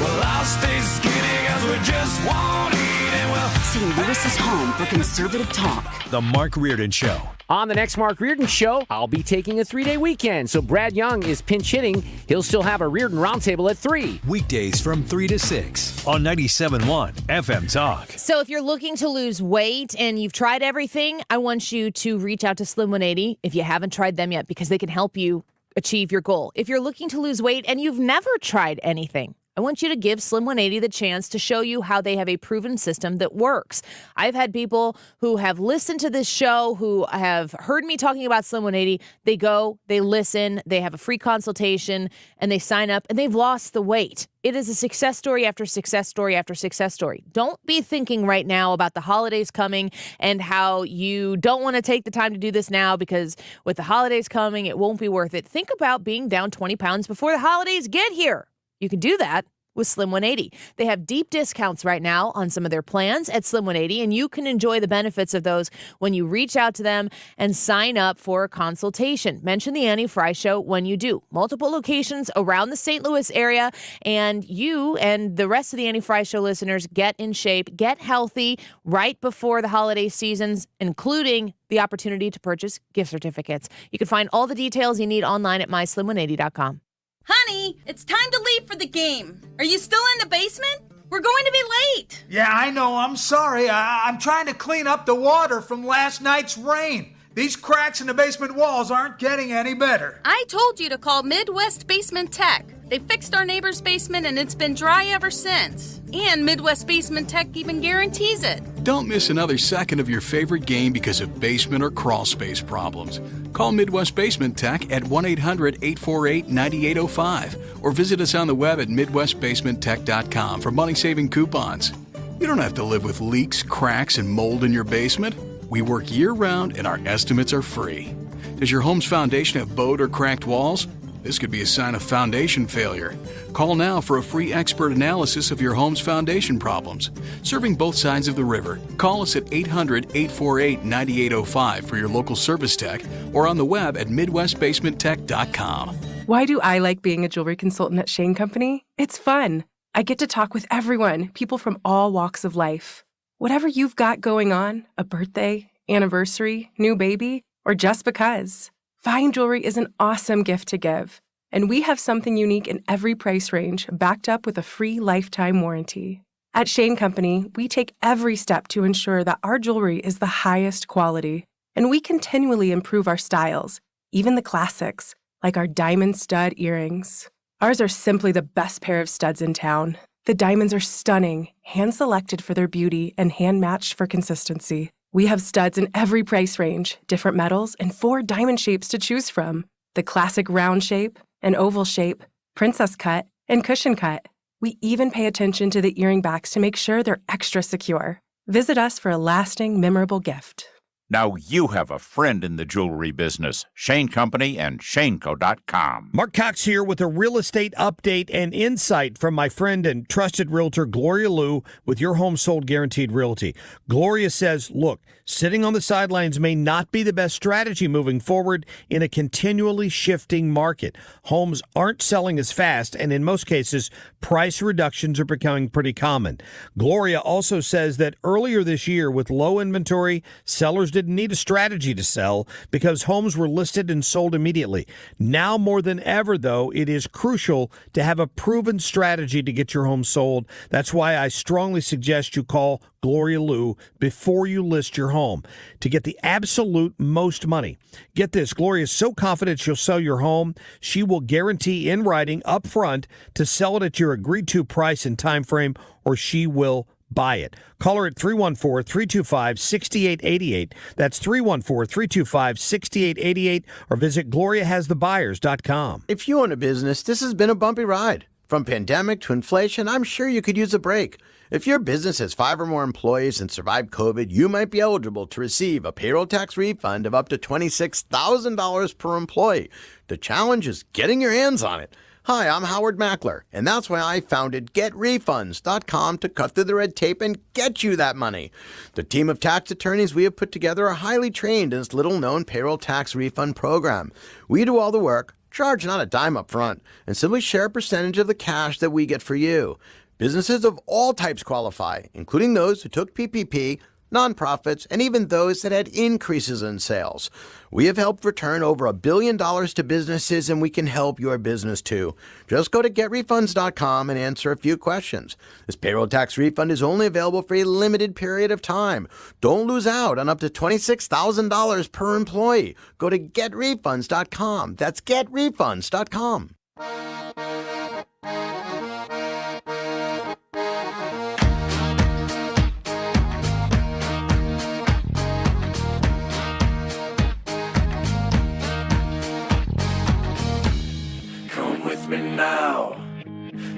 Well, I'll stay skinny 'cause we just won't eat, and we'll. St. Louis's home for conservative talk. The Mark Reardon Show. On the next Mark Reardon Show, I'll be taking a 3-day weekend, so Brad Young is pinch hitting. He'll still have a Reardon Roundtable at 3. Weekdays from 3 to 6 on 97.1 FM Talk. So if you're looking to lose weight and you've tried everything, I want you to reach out to Slim 180 if you haven't tried them yet, because they can help you achieve your goal. If you're looking to lose weight and you've never tried anything, I want you to give Slim 180 the chance to show you how they have a proven system that works. I've had people who have listened to this show, who have heard me talking about Slim 180. They go, they listen, they have a free consultation, and they sign up, and they've lost the weight. It is a success story after success story after success story. Don't be thinking right now about the holidays coming and how you don't want to take the time to do this now because with the holidays coming, it won't be worth it. Think about being down 20 pounds before the holidays get here. You can do that with Slim 180. They have deep discounts right now on some of their plans at Slim 180, and you can enjoy the benefits of those when you reach out to them and sign up for a consultation. Mention the Annie Frey Show when you do. Multiple locations around the St. Louis area, and you and the rest of the Annie Frey Show listeners get in shape, get healthy right before the holiday seasons, including the opportunity to purchase gift certificates. You can find all the details you need online at myslim180.com. Honey, it's time to leave for the game. Are you still in the basement? We're going to be late. Yeah, I know. I'm sorry. I'm trying to clean up the water from last night's rain. These cracks in the basement walls aren't getting any better. I told you to call Midwest Basement Tech. They fixed our neighbor's basement and it's been dry ever since. And Midwest Basement Tech even guarantees it. Don't miss another second of your favorite game because of basement or crawl space problems. Call Midwest Basement Tech at 1-800-848-9805 or visit us on the web at midwestbasementtech.com for money-saving coupons. You don't have to live with leaks, cracks, and mold in your basement. We work year-round and our estimates are free. Does your home's foundation have bowed or cracked walls? This could be a sign of foundation failure. Call now for a free expert analysis of your home's foundation problems. Serving both sides of the river. Call us at 800-848-9805 for your local service tech or on the web at midwestbasementtech.com. Why do I like being a jewelry consultant at Shane Company? It's fun. I get to talk with everyone, people from all walks of life. Whatever you've got going on, a birthday, anniversary, new baby, or just because, fine jewelry is an awesome gift to give. And we have something unique in every price range, backed up with a free lifetime warranty. At Shane Company, we take every step to ensure that our jewelry is the highest quality. And we continually improve our styles, even the classics, like our diamond stud earrings. Ours are simply the best pair of studs in town. The diamonds are stunning, hand-selected for their beauty and hand-matched for consistency. We have studs in every price range, different metals, and 4 diamond shapes to choose from. The classic round shape, an oval shape, princess cut, and cushion cut. We even pay attention to the earring backs to make sure they're extra secure. Visit us for a lasting, memorable gift. Now you have a friend in the jewelry business. Shane Company and ShaneCo.com. Mark Cox here with a real estate update and insight from my friend and trusted realtor Gloria Liu with Your Home Sold Guaranteed Realty. Gloria says, look, sitting on the sidelines may not be the best strategy moving forward in a continually shifting market. Homes aren't selling as fast, and in most cases, price reductions are becoming pretty common. Gloria also says that earlier this year, with low inventory, sellers didn't need a strategy to sell because homes were listed and sold immediately. Now more than ever, though, it is crucial to have a proven strategy to get your home sold. That's why I strongly suggest you call Gloria Liu before you list your home to get the absolute most money. Get this, Gloria is so confident she'll sell your home, she will guarantee in writing up front to sell it at your agreed-to price and time frame, or she will buy it. Call her at 314-325-6888. That's 314-325-6888, or visit GloriaHasTheBuyers.com. If you own a business, this has been a bumpy ride. From pandemic to inflation, I'm sure you could use a break. If your business has 5 or more employees and survived COVID, you might be eligible to receive a payroll tax refund of up to $26,000 per employee. The challenge is getting your hands on it. Hi, I'm Howard Mackler, and that's why I founded GetRefunds.com to cut through the red tape and get you that money. The team of tax attorneys we have put together are highly trained in this little-known payroll tax refund program. We do all the work, charge not a dime up front, and simply share a percentage of the cash that we get for you. Businesses of all types qualify, including those who took PPP, nonprofits, and even those that had increases in sales. We have helped return over $1 billion to businesses, and we can help your business too. Just go to GetRefunds.com and answer a few questions. This payroll tax refund is only available for a limited period of time. Don't lose out on up to $26,000 per employee. Go to GetRefunds.com. That's GetRefunds.com.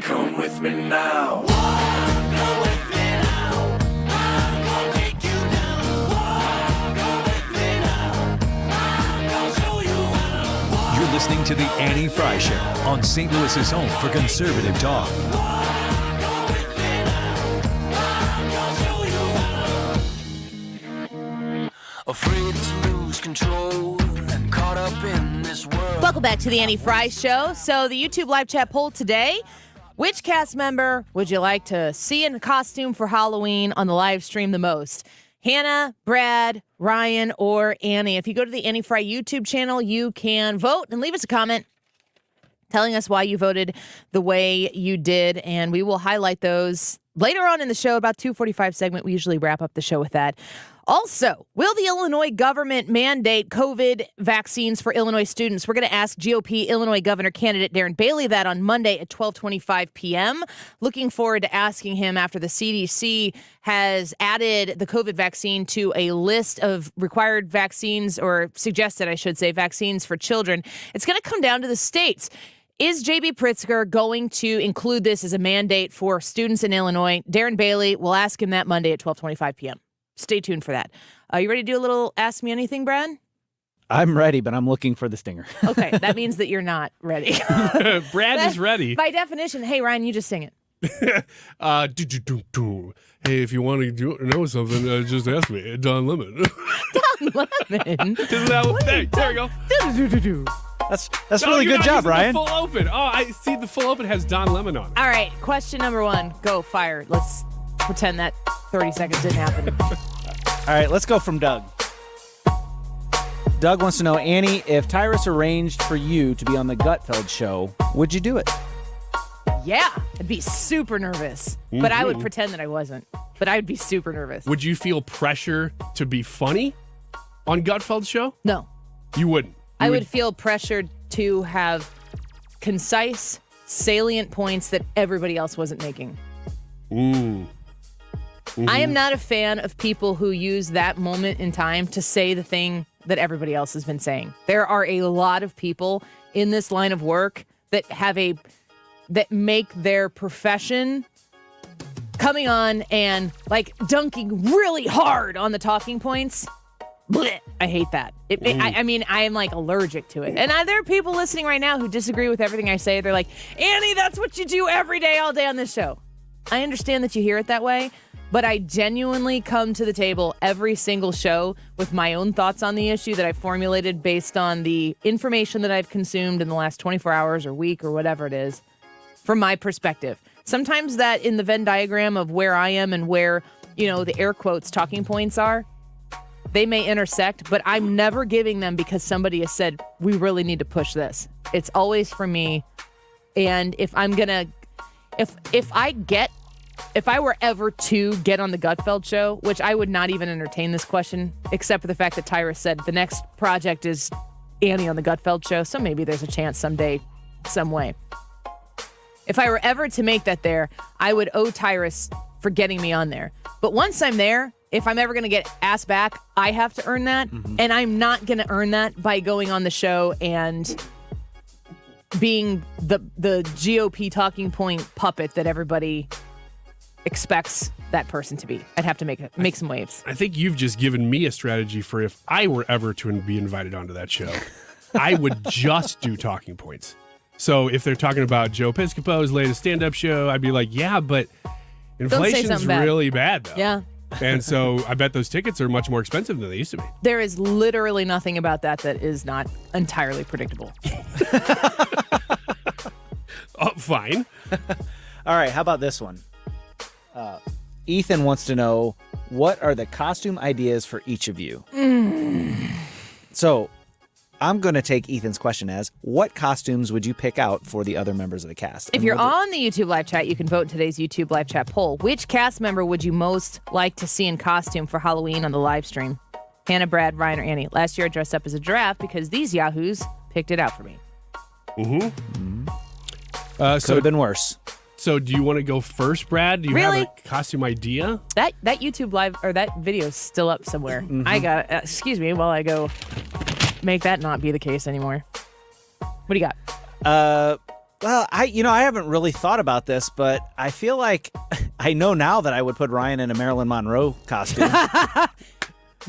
Come with me now. You're listening to The Annie Frey Show on St. Louis's home for conservative talk. Afraid to lose control and caught up in this world. Welcome back to the Annie Frey Show. So the YouTube live chat poll today, which cast member would you like to see in costume for Halloween on the live stream the most? Hannah, Brad, Ryan, or Annie? If you go to the Annie Frey YouTube channel, you can vote and leave us a comment telling us why you voted the way you did, and we will highlight those later on in the show, about 2:45 segment, we usually wrap up the show with that. Also, will the Illinois government mandate COVID vaccines for Illinois students? We're going to ask GOP Illinois governor candidate Darren Bailey that on Monday at 12:25 p.m. Looking forward to asking him after the CDC has added the COVID vaccine to a list of required vaccines, or suggested, I should say, vaccines for children. It's going to come down to the states. Is J.B. Pritzker going to include this as a mandate for students in Illinois? Darren Bailey, will ask him that Monday at 12:25 p.m. Stay tuned for that. You ready to do a little Ask Me Anything, Brad? I'm ready, but I'm looking for the stinger. Okay, that means that you're not ready. Brad is ready. By definition, hey, Ryan, you just sing it. Hey, if you want to know something, just ask me. Don Lemon. Don Lemon? Hey, there we go. That's really good job, Ryan. The full open. Oh, I see the full open has Don Lemon on it. All right, question number 1. Go, fire. Let's pretend that 30 seconds didn't happen. All right, let's go from Doug. Doug wants to know, Annie, if Tyrus arranged for you to be on the Gutfeld show, would you do it? Yeah, I'd be super nervous, but I would pretend that I wasn't. But I would be super nervous. Would you feel pressure to be funny on Gutfeld's show? No. You wouldn't? I would feel pressured to have concise, salient points that everybody else wasn't making. I am not a fan of people who use that moment in time to say the thing that everybody else has been saying. There are a lot of people in this line of work that that make their profession coming on and like dunking really hard on the talking points. Blech, I hate that. I mean, I am like allergic to it. And there are people listening right now who disagree with everything I say. They're like, Annie, that's what you do every day, all day on this show. I understand that you hear it that way, but I genuinely come to the table every single show with my own thoughts on the issue that I formulated based on the information that I've consumed in the last 24 hours or week or whatever it is, from my perspective. Sometimes that in the Venn diagram of where I am and where, the air quotes talking points are, they may intersect, but I'm never giving them because somebody has said, we really need to push this. It's always for me. And if I'm going to, if I were ever to get on the Gutfeld show, which I would not even entertain this question, except for the fact that Tyrus said the next project is Annie on the Gutfeld show. So maybe there's a chance someday, some way. If I were ever to make that there, I would owe Tyrus for getting me on there. But once I'm there, if I'm ever going to get asked back, I have to earn that. And I'm not going to earn that by going on the show and being the GOP talking point puppet that everybody expects that person to be. I'd have to make some waves. I think you've just given me a strategy for if I were ever to be invited onto that show. I would just do talking points. So if they're talking about Joe Piscopo's latest stand-up show, I'd be like, yeah, but inflation's really bad, though. Yeah. And so I bet those tickets are much more expensive than they used to be. There is literally nothing about that is not entirely predictable. Oh, fine. All right, how about this one? Ethan wants to know, what are the costume ideas for each of you? So I'm going to take Ethan's question as, what costumes would you pick out for the other members of the cast? If you're on the YouTube live chat, you can vote in today's YouTube live chat poll. Which cast member would you most like to see in costume for Halloween on the live stream? Hannah, Brad, Ryan, or Annie? Last year I dressed up as a giraffe because these yahoos picked it out for me. Could have been worse. So do you want to go first, Brad? Do you have a costume idea? That YouTube live, or that video is still up somewhere. I got excuse me while I go make that not be the case anymore. What do you got? Well, I haven't really thought about this, but I feel like I know now that I would put Ryan in a Marilyn Monroe costume.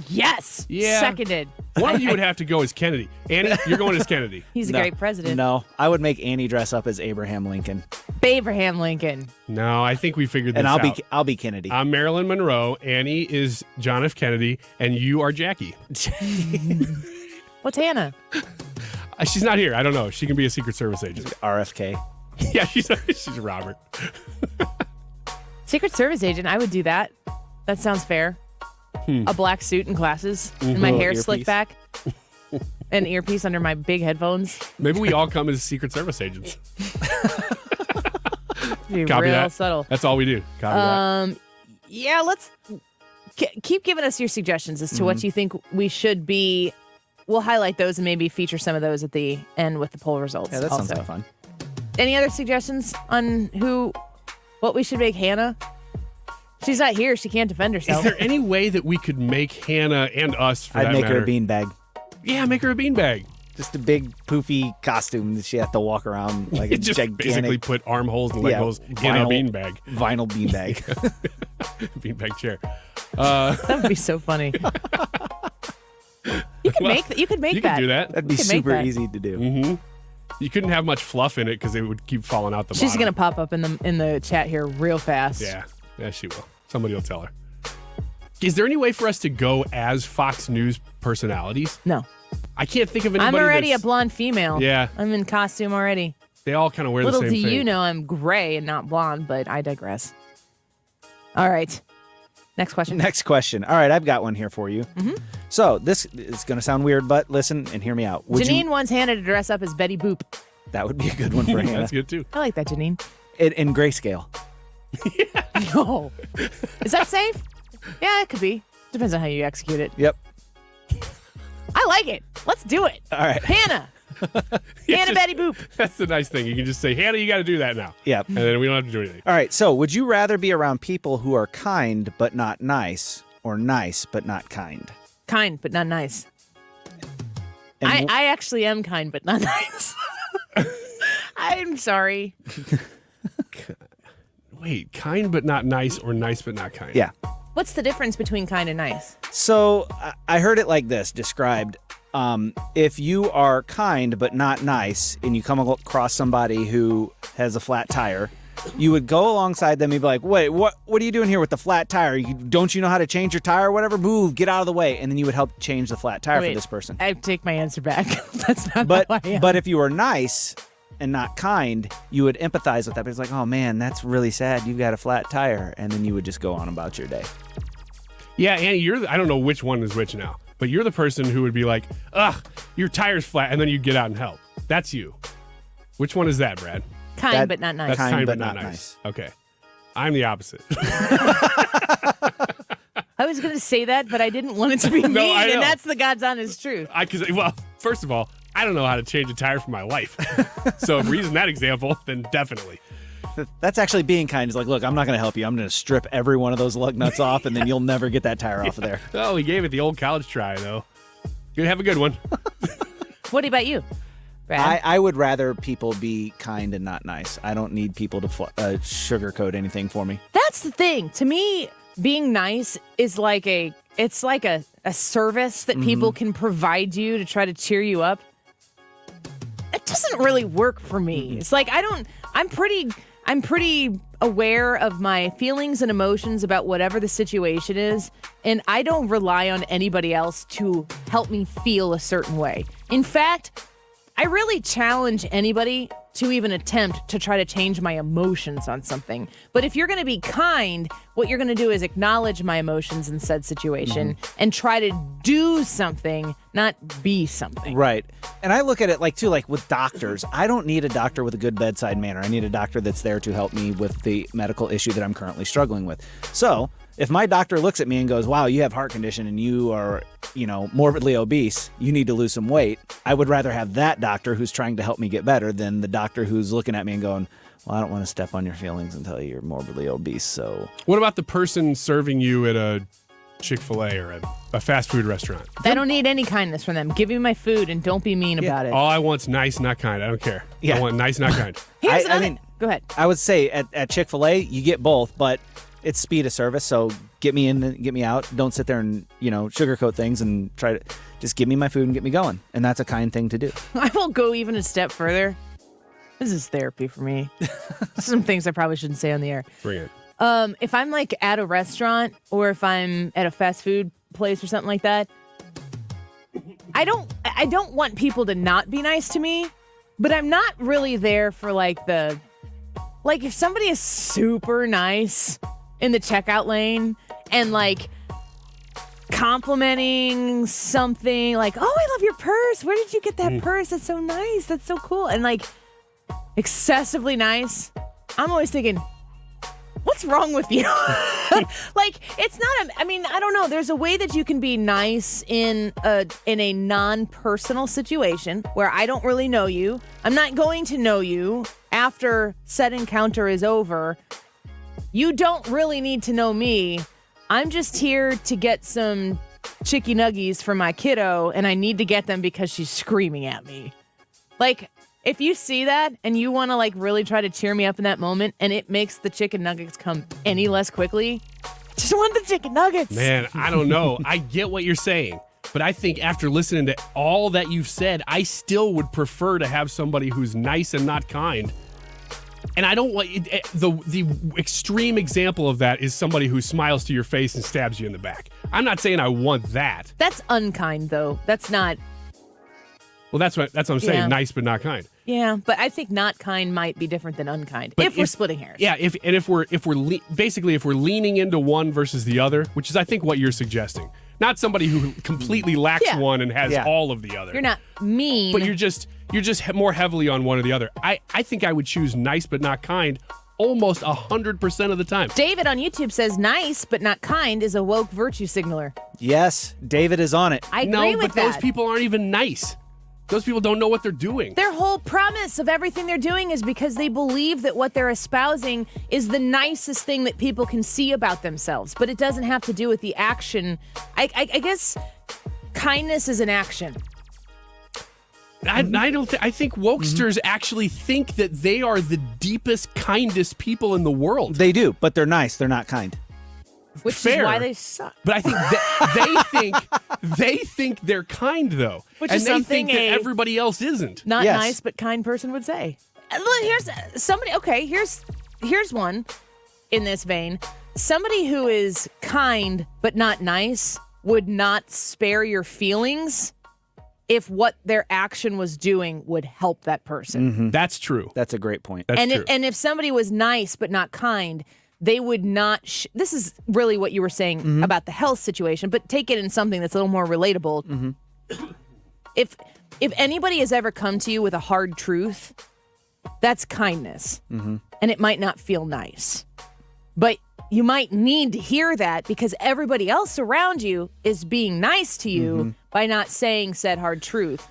Yes. Yeah. Seconded. One of you would have to go as Kennedy. Annie, you're going as Kennedy. He's a great president. No, I would make Annie dress up as Abraham Lincoln. Abraham Lincoln. No, I think we figured this and out. I'll be Kennedy. I'm Marilyn Monroe. Annie is John F. Kennedy, and you are Jackie. What's Hannah? She's not here. I don't know. She can be a Secret Service agent. RFK. Yeah, she's Robert. Secret Service agent. I would do that. That sounds fair. A black suit and glasses, and my hair slicked back, an earpiece under my big headphones. Maybe we all come as Secret Service agents. Be Copy real that. subtle. That's all we do. Copy that. Yeah, let's keep giving us your suggestions as to what you think we should be. We'll highlight those and maybe feature some of those at the end with the poll results. Yeah, that sounds also. like fun. Any other suggestions on what we should make Hannah? She's not here. She can't defend herself. Is there any way that we could make Hannah and us, for I'd that make matter? her a beanbag. Yeah, make her a beanbag. Just a big poofy costume that she has to walk around like a Just gigantic. basically put armholes and leg holes in a beanbag. Vinyl beanbag. Beanbag chair. That would be so funny. You could make that. You could make You that. could do that. That'd be super easy to do. Mm-hmm. You couldn't have much fluff in it because it would keep falling out the She's bottom. gonna pop up in the chat here real fast. Yeah, she will. Somebody will tell her. Is there any way for us to go as Fox News personalities? No. I can't think of anybody. I'm already that's- a blonde female. Yeah. I'm in costume already. They all kind of wear Little the same do thing. you know I'm gray and not blonde, but I digress. All right. Next question. Next question. All right, I've got one here for you. Mhm. So this is going to sound weird, but listen and hear me out. Would Janine you, wants Hannah to dress up as Betty Boop. that would be a good one for Hannah. That's good too. I like that, Janine. In grayscale. No. Is that safe? Yeah, it could be. Depends on how you execute it. Yep. I like it. Let's do it. All right. Hannah. Yeah, Hannah just- Betty Boop. That's the nice thing. You can just say, Hannah, you got to do that now. Yep. And then we don't have to do anything. All right, so would you rather be around people who are kind but not nice, or nice but not kind? Kind, but not nice. And I actually am kind, but not nice. I'm sorry. Wait, kind but not nice, or nice but not kind? Yeah. What's the difference between kind and nice? So I heard it like this described. If you are kind but not nice and you come across somebody who has a flat tire, you would go alongside them and be like, wait, what are you doing here with the flat tire? Don't you know how to change your tire or whatever? Move, get out of the way. And then you would help change the flat tire Wait, for this person. I take my answer back. That's not But how I am. but if you were nice and not kind, you would empathize with that. But it's like, oh man, that's really sad. You've got a flat tire. And then you would just go on about your day. Yeah, Annie, I don't know which one is which now, but you're the person who would be like, ugh, your tire's flat, and then you get out and help. That's you. Which one is that, Brad? Kind, but not nice. That's Kind, kind, but but not not nice. nice. Okay. I'm the opposite. I was going to say that, but I didn't want it to be No, mean, I know. and that's the God's honest truth. Well, first of all, I don't know how to change a tire for my life. So if we're using that example, then definitely. That's actually being kind. It's like, look, I'm not going to help you. I'm going to strip every one of those lug nuts off, and then you'll never get that tire off of there. Oh, he gave it the old college try, though. Good, have a good one. What about you, Brad? I would rather people be kind and not nice. I don't need people to sugarcoat anything for me. That's the thing. To me, being nice is like a service that people can provide you to try to cheer you up. It doesn't really work for me. It's like I'm pretty aware of my feelings and emotions about whatever the situation is, and I don't rely on anybody else to help me feel a certain way. In fact, I really challenge anybody to even attempt to try to change my emotions on something. But if you're going to be kind, what you're going to do is acknowledge my emotions in said situation and try to do something, not be something. Right. And I look at it like with doctors. I don't need a doctor with a good bedside manner. I need a doctor that's there to help me with the medical issue that I'm currently struggling with. So if my doctor looks at me and goes, wow, you have heart condition and you are, morbidly obese, you need to lose some weight, I would rather have that doctor who's trying to help me get better than the doctor who's looking at me and going, well, I don't want to step on your feelings and tell you you're morbidly obese, so. What about the person serving you at a Chick-fil-A or a fast food restaurant? I don't need any kindness from them. Give me my food and don't be mean about it. All I want's nice, not kind. I don't care. Yeah. I want nice, not kind. Here's another. Go ahead. I would say at Chick-fil-A, you get both, but it's speed of service, so get me in, get me out. Don't sit there and, sugarcoat things and try to just give me my food and get me going. And that's a kind thing to do. I will go even a step further. This is therapy for me. Some things I probably shouldn't say on the air. Bring it. If I'm like at a restaurant or if I'm at a fast food place or something like that, I don't want people to not be nice to me, but I'm not really there for if somebody is super nice in the checkout lane and complimenting something like, oh, I love your purse. Where did you get that purse? That's so nice. That's so cool. And excessively nice. I'm always thinking, what's wrong with you? Like, it's not I don't know. There's a way that you can be nice in a non-personal situation where I don't really know you. I'm not going to know you after said encounter is over. You don't really need to know me. I'm just here to get some chicky nuggies for my kiddo, and I need to get them because she's screaming at me. Like, if you see that and you want to like really try to cheer me up in that moment and it makes the chicken nuggets come any less quickly, I just want the chicken nuggets. Man, I don't know. I get what you're saying, but I think after listening to all that you've said, I still would prefer to have somebody who's nice and not kind. And I don't want the extreme example of that is somebody who smiles to your face and stabs you in the back. I'm not saying I want that. That's unkind, though. That's not. Well, that's what I'm saying. Yeah. Nice, but not kind. Yeah, but I think not kind might be different than unkind. But if we're splitting hairs. Yeah, if we're leaning into one versus the other, which is I think what you're suggesting. Not somebody who completely lacks one and has all of the other. You're not mean. But you're just more heavily on one or the other. I think I would choose nice but not kind almost 100% of the time. David on YouTube says nice but not kind is a woke virtue signaler. Yes, David is on it. I agree with that. No, but those people aren't even nice. Those people don't know what they're doing. Their whole premise of everything they're doing is because they believe that what they're espousing is the nicest thing that people can see about themselves, but it doesn't have to do with the action. I guess kindness is an action. I think wokesters actually think that they are the deepest, kindest people in the world. They do, but they're nice. They're not kind. Which Fair. is why they suck. But I think they think they're kind though, Which and is they something think that everybody else isn't. Not nice but kind person would say. Look, here's somebody. Okay, here's one in this vein. Somebody who is kind but not nice would not spare your feelings if what their action was doing would help that person. Mm-hmm. That's true. That's a great point. That's true. And if somebody was nice but not kind, they would not. This is really what you were saying about the health situation, but take it in something that's a little more relatable. Mm-hmm. If anybody has ever come to you with a hard truth, that's kindness, and it might not feel nice, but you might need to hear that because everybody else around you is being nice to you by not saying said hard truth.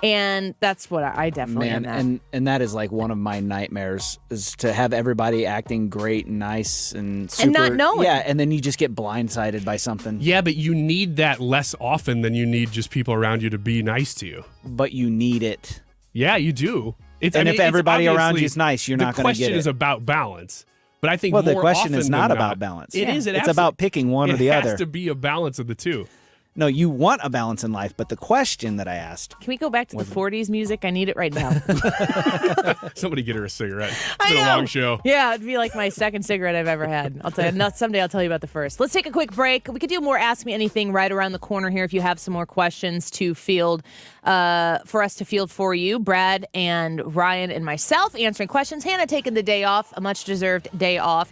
And that's what I definitely am at. And that is like one of my nightmares is to have everybody acting great and nice and super. And not knowing. Yeah, and then you just get blindsided by something. Yeah, but you need that less often than you need just people around you to be nice to you. But you need it. Yeah, you do. If everybody around you is nice, you're not going to get it. The question is about balance. But I think the more question often is not than about balance. It is. It's about picking one or the other. It has to be a balance of the two. No, you want a balance in life, but the question that I asked. Can we go back to the 40s music? I need it right now. Somebody get her a cigarette. It's been a long show. Yeah, it'd be like my second cigarette I've ever had. I'll tell you. Someday I'll tell you about the first. Let's take a quick break. We could do more Ask Me Anything right around the corner here if you have some more questions to field for us to field for you. Brad and Ryan and myself answering questions. Hannah taking the day off, a much-deserved day off.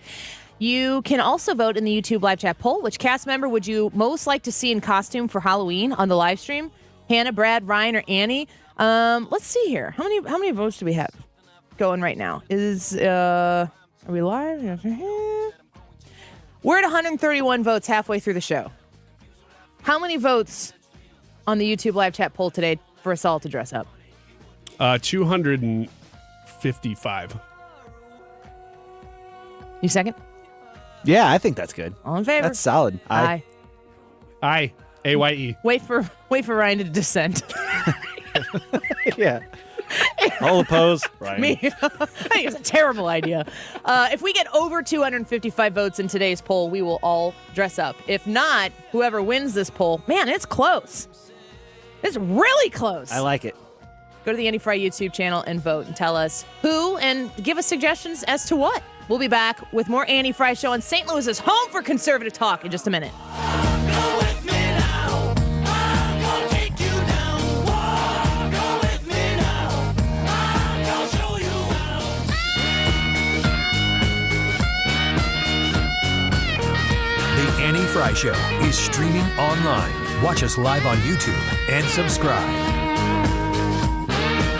You can also vote in the YouTube live chat poll. Which cast member would you most like to see in costume for Halloween on the live stream? Hannah, Brad, Ryan, or Annie? Let's see here. How many votes do we have going right now? Are we live? We're at 131 votes halfway through the show. How many votes on the YouTube live chat poll today for us all to dress up? 255. You second? Yeah, I think that's good. All in favor? That's solid. Aye. Aye. AYE. Wait for Ryan to dissent. Yeah. I'll oppose. Ryan. Me. I think it's a terrible idea. If we get over 255 votes in today's poll, we will all dress up. If not, whoever wins this poll, man, it's close. It's really close. I like it. Go to the Andy Frey YouTube channel and vote and tell us who and give us suggestions as to what. We'll be back with more Andy Frey Show on St. Louis's home for conservative talk in just a minute. The Annie Frey Show is streaming online. Watch us live on YouTube and subscribe.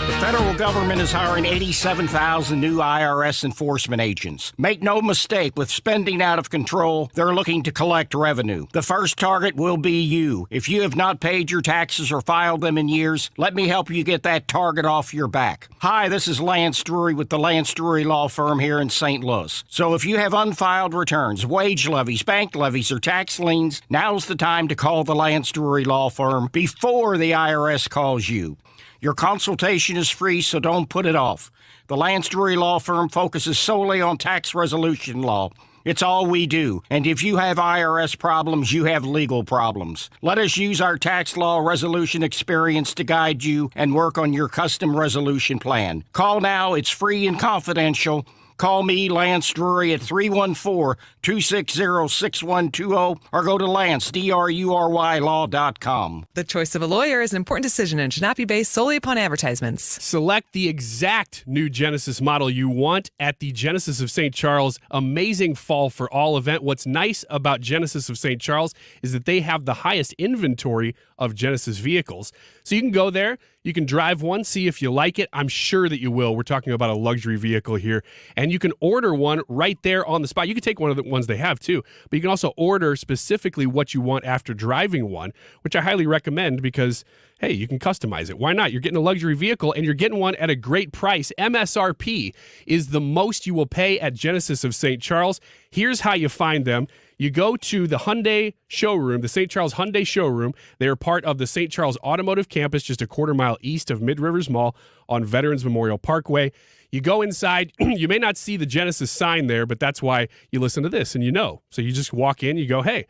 The federal government is hiring 87,000 new IRS enforcement agents. Make no mistake, with spending out of control, they're looking to collect revenue. The first target will be you. If you have not paid your taxes or filed them in years, let me help you get that target off your back. Hi, this is Lance Drury with the Lance Drury Law Firm here in St. Louis. So if you have unfiled returns, wage levies, bank levies, or tax liens, now's the time to call the Lance Drury Law Firm before the IRS calls you. Your consultation is free, so don't put it off. The Lance Drury Law Firm focuses solely on tax resolution law. It's all we do. And if you have IRS problems, you have legal problems. Let us use our tax law resolution experience to guide you and work on your custom resolution plan. Call now. It's free and confidential. Call me, Lance Drury, at 314-260-6120 or go to lance.drurylaw.com. The choice of a lawyer is an important decision and should not be based solely upon advertisements. Select the exact new Genesis model you want at the Genesis of St. Charles Amazing Fall for All event. What's nice about Genesis of St. Charles is that they have the highest inventory of Genesis vehicles. So you can go there, you can drive one, see if you like it. I'm sure that you will. We're talking about a luxury vehicle here. And you can order one right there on the spot. You can take one of the ones they have too, but you can also order specifically what you want after driving one, which I highly recommend because, hey, you can customize it. Why not? You're getting a luxury vehicle and you're getting one at a great price. MSRP is the most you will pay at Genesis of St. Charles. Here's how you find them. You go to the Hyundai showroom, the St. Charles Hyundai showroom. They are part of the St. Charles Automotive Campus, just a quarter mile east of Mid-Rivers Mall on Veterans Memorial Parkway. You go inside, you may not see the Genesis sign there, but that's why you listen to this and you know. So you just walk in, you go, hey,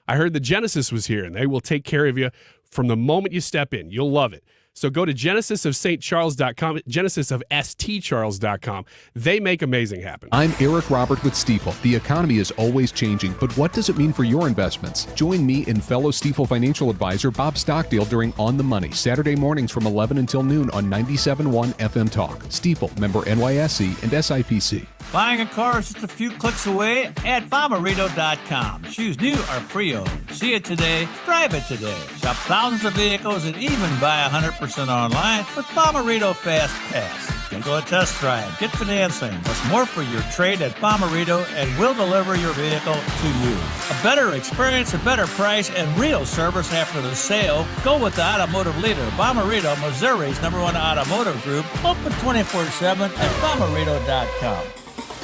I heard the Genesis was here, and they will take care of you from the moment you step in. You'll love it. So go to genesisofstcharles.com, genesisofstcharles.com. They make amazing happen. I'm Eric Robert with Stifel. The economy is always changing, but what does it mean for your investments? Join me and fellow Stifel financial advisor Bob Stockdale during On the Money, Saturday mornings from 11 until noon on 97.1 FM Talk. Stifel, member NYSE and SIPC. Buying a car is just a few clicks away at Bomarito.com. Choose new or pre-owned. See it today, drive it today. Shop thousands of vehicles and even buy 100% online with Bomarito Fast Pass. Go a test drive, get financing, plus more for your trade at Bomarito, and we'll deliver your vehicle to you. A better experience, a better price, and real service after the sale. Go with the automotive leader, Bomarito, Missouri's #1 automotive group, open 24/7 at Bomarito.com.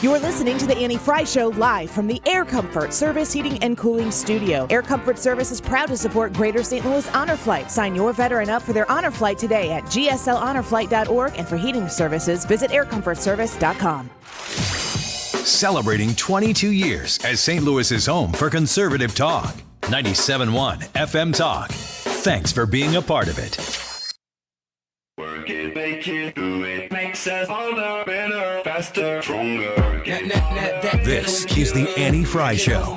You're listening to the Annie Frey Show live from the Air Comfort Service Heating and Cooling Studio. Air Comfort Service is proud to support Greater St. Louis Honor Flight. Sign your veteran up for their honor flight today at gslhonorflight.org, and for heating services, visit aircomfortservice.com. Celebrating 22 years as St. Louis's home for conservative talk. 97.1 FM Talk. Thanks for being a part of it. Work it, make it, do it, makes us older, better, faster, stronger. This is the Annie Frey Show.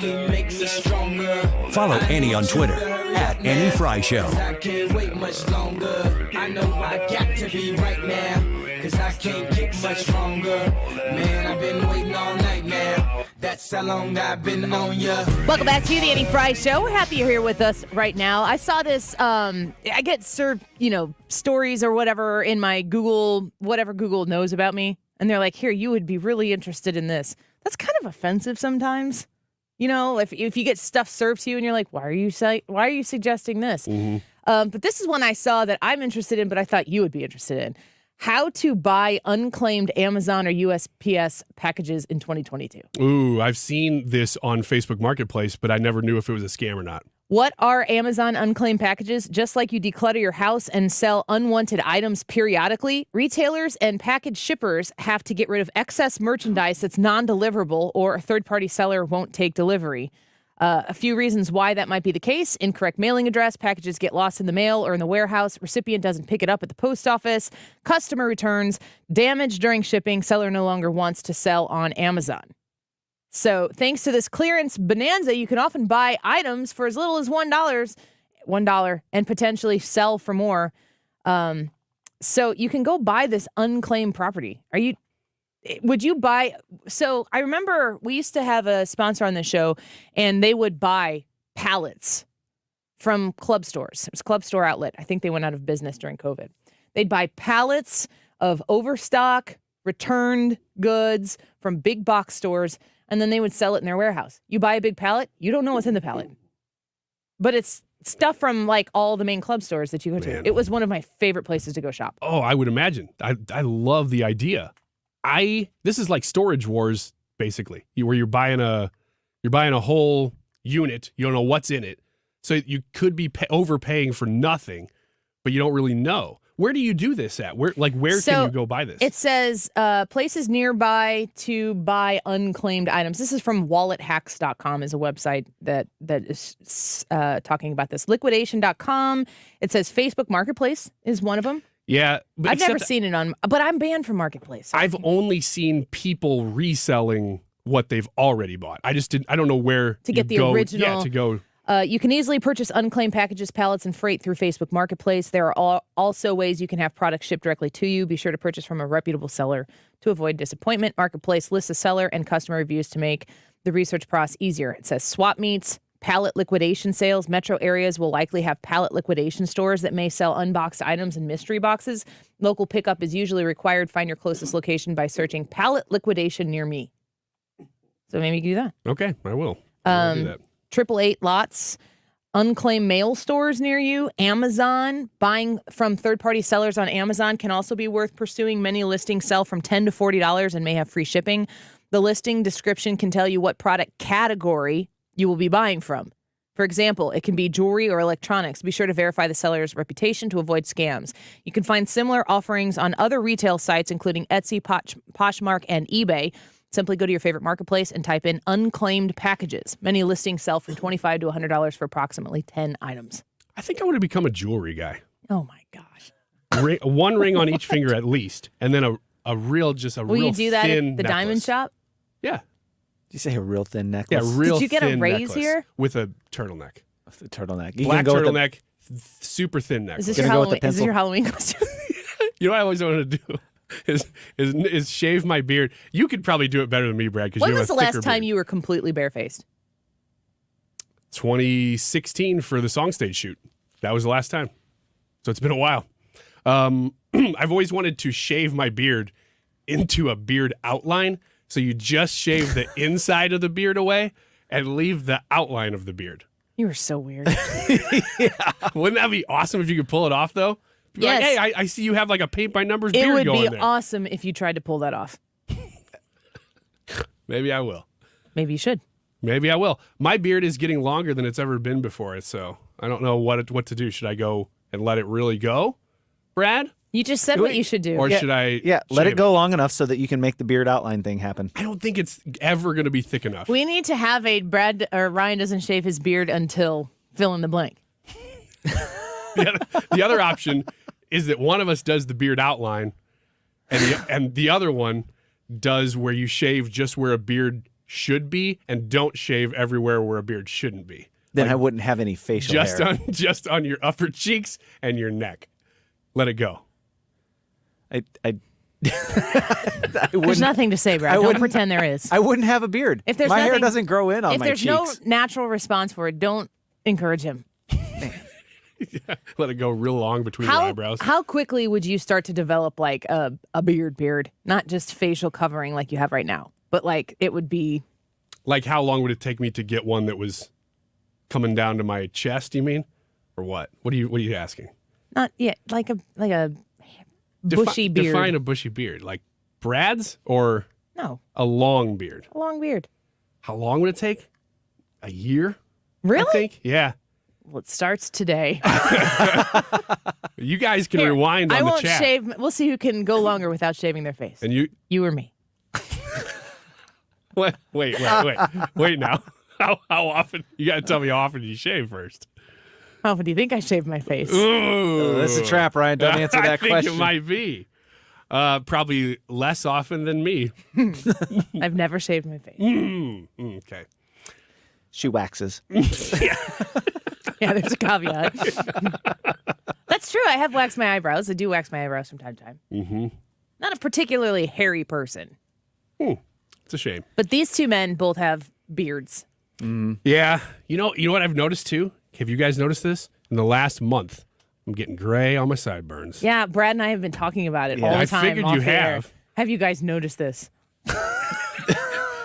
Follow Annie on Twitter at Annie Frey Show. I can't wait much longer. I know I got to be right now, cause I can't get much longer. Man, I've been waiting all night now. That's how long I've been on ya. Welcome back to the Annie Frey Show. We're happy you're here with us right now. I saw this, I get served, stories or whatever in my Google, whatever Google knows about me. And they're like, here, you would be really interested in this. That's kind of offensive sometimes. If you get stuff served to you and you're like, why are you suggesting this? Mm-hmm. But this is one I saw that I'm interested in, but I thought you would be interested in. How to buy unclaimed Amazon or USPS packages in 2022. Ooh, I've seen this on Facebook Marketplace, but I never knew if it was a scam or not. What are Amazon unclaimed packages? Just like you declutter your house and sell unwanted items periodically, retailers and package shippers have to get rid of excess merchandise that's non-deliverable or a third-party seller won't take delivery. A few reasons why that might be the case: incorrect mailing address, packages get lost in the mail or in the warehouse, recipient doesn't pick it up at the post office, customer returns, damage during shipping, seller no longer wants to sell on Amazon. So thanks to this clearance bonanza, you can often buy items for as little as $1 and potentially sell for more. So you can go buy this unclaimed property. Would you buy? So I remember we used to have a sponsor on the show, and they would buy pallets from club stores. It was Club Store Outlet. I think they went out of business during COVID. They'd buy pallets of overstock, returned goods from big box stores, and then they would sell it in their warehouse. You buy a big pallet, you don't know what's in the pallet. But it's stuff from like all the main club stores that you go to. It was one of my favorite places to go shop. Oh, I would imagine. I love the idea. This is like Storage Wars, basically, where you're buying a whole unit. You don't know what's in it. So you could be overpaying for nothing, but you don't really know. Where do you do this at? Where can you go buy this? It says places nearby to buy unclaimed items. This is from wallethacks.com, is a website that is talking about this. Liquidation.com. It says Facebook Marketplace is one of them. Yeah. I've never seen it on, but I'm banned from Marketplace. So I've only seen people reselling what they've already bought. I don't know where to get the original. Yeah, to go. You can easily purchase unclaimed packages, pallets, and freight through Facebook Marketplace. There are also ways you can have products shipped directly to you. Be sure to purchase from a reputable seller to avoid disappointment. Marketplace lists a seller and customer reviews to make the research process easier. It says swap meets, pallet liquidation sales. Metro areas will likely have pallet liquidation stores that may sell unboxed items and mystery boxes. Local pickup is usually required. Find your closest location by searching pallet liquidation near me. So maybe you can do that. Okay, I will. I'll do that. 888 lots, unclaimed mail stores near you, Amazon. Buying from third-party sellers on Amazon can also be worth pursuing. Many listings sell from $10 to $40 and may have free shipping. The listing description can tell you what product category you will be buying from. For example, it can be jewelry or electronics. Be sure to verify the seller's reputation to avoid scams. You can find similar offerings on other retail sites, including Etsy, Poshmark, and eBay. Simply go to your favorite marketplace and type in unclaimed packages. Many listings sell from $25 to $100 for approximately 10 items. I think I want to become a jewelry guy. Oh, my gosh. One ring on each finger at least, and then a real thin Will you do that at the necklace. diamond shop? Yeah. Did you say a real thin necklace? Yeah, real Did you get thin a raise necklace here? with a turtleneck. The turtleneck. You Black can go with turtleneck, super thin necklace. Is this your Halloween costume? You know what I always wanted to do is shave my beard. You could probably do it better than me, Brad, because When you have was the a last thicker time beard. you were completely barefaced? 2016 for the song stage shoot. That was the last time. So it's been a while. I've always wanted to shave my beard into a beard outline. So you just shave the inside of the beard away and leave the outline of the beard. You were so weird. Wouldn't that be awesome if you could pull it off, though? Yes. Like, hey, I see you have like a paint by numbers It beard would going be there. awesome if you tried to pull that off. Maybe I will. Maybe you should. Maybe I will. My beard is getting longer than it's ever been before, so I don't know what to do. Should I go and let it really go, Brad? You just said what you should do. Or should I? Yeah, let shave it go long enough so that you can make the beard outline thing happen. I don't think it's ever going to be thick enough. We need to have a Brad or Ryan doesn't shave his beard until fill in the blank. The other option is that one of us does the beard outline, and the other one does where you shave just where a beard should be and don't shave everywhere where a beard shouldn't be. Then I wouldn't have any facial hair. Just on your upper cheeks and your neck. Let it go. There's nothing to say, Brad. Don't pretend there is. I wouldn't have a beard. If there's my hair nothing- doesn't grow in on If my there's cheeks. no natural response for it, don't encourage him. Let it go real long between your eyebrows. How quickly would you start to develop like a beard? Not just facial covering like you have right now, but like it would be. Like how long would it take me to get one that was coming down to my chest, you mean? Or what? What are you asking? Not yet, like a bushy beard. Define a bushy beard. Like Brad's or No. a long beard? A long beard. How long would it take? A year? Really? I think. Yeah. Well, it starts today. You guys can rewind on I won't the chat. shave. We'll see who can go longer without shaving their face. And You or me. Wait now. How often? You got to tell me how often you shave first. How often do you think I shave my face? Ooh. That's a trap, Ryan. Don't answer that I think question. it might be. Probably less often than me. I've never shaved my face. Okay. She waxes. Yeah, there's a caveat. That's true. I have waxed my eyebrows. I do wax my eyebrows from time to time. Mm-hmm. Not a particularly hairy person. It's a shame. But these two men both have beards. Yeah. You know what I've noticed too? Have you guys noticed this? In the last month, I'm getting gray on my sideburns. Yeah, Brad and I have been talking about it all the time. I figured you have. Have you guys noticed this?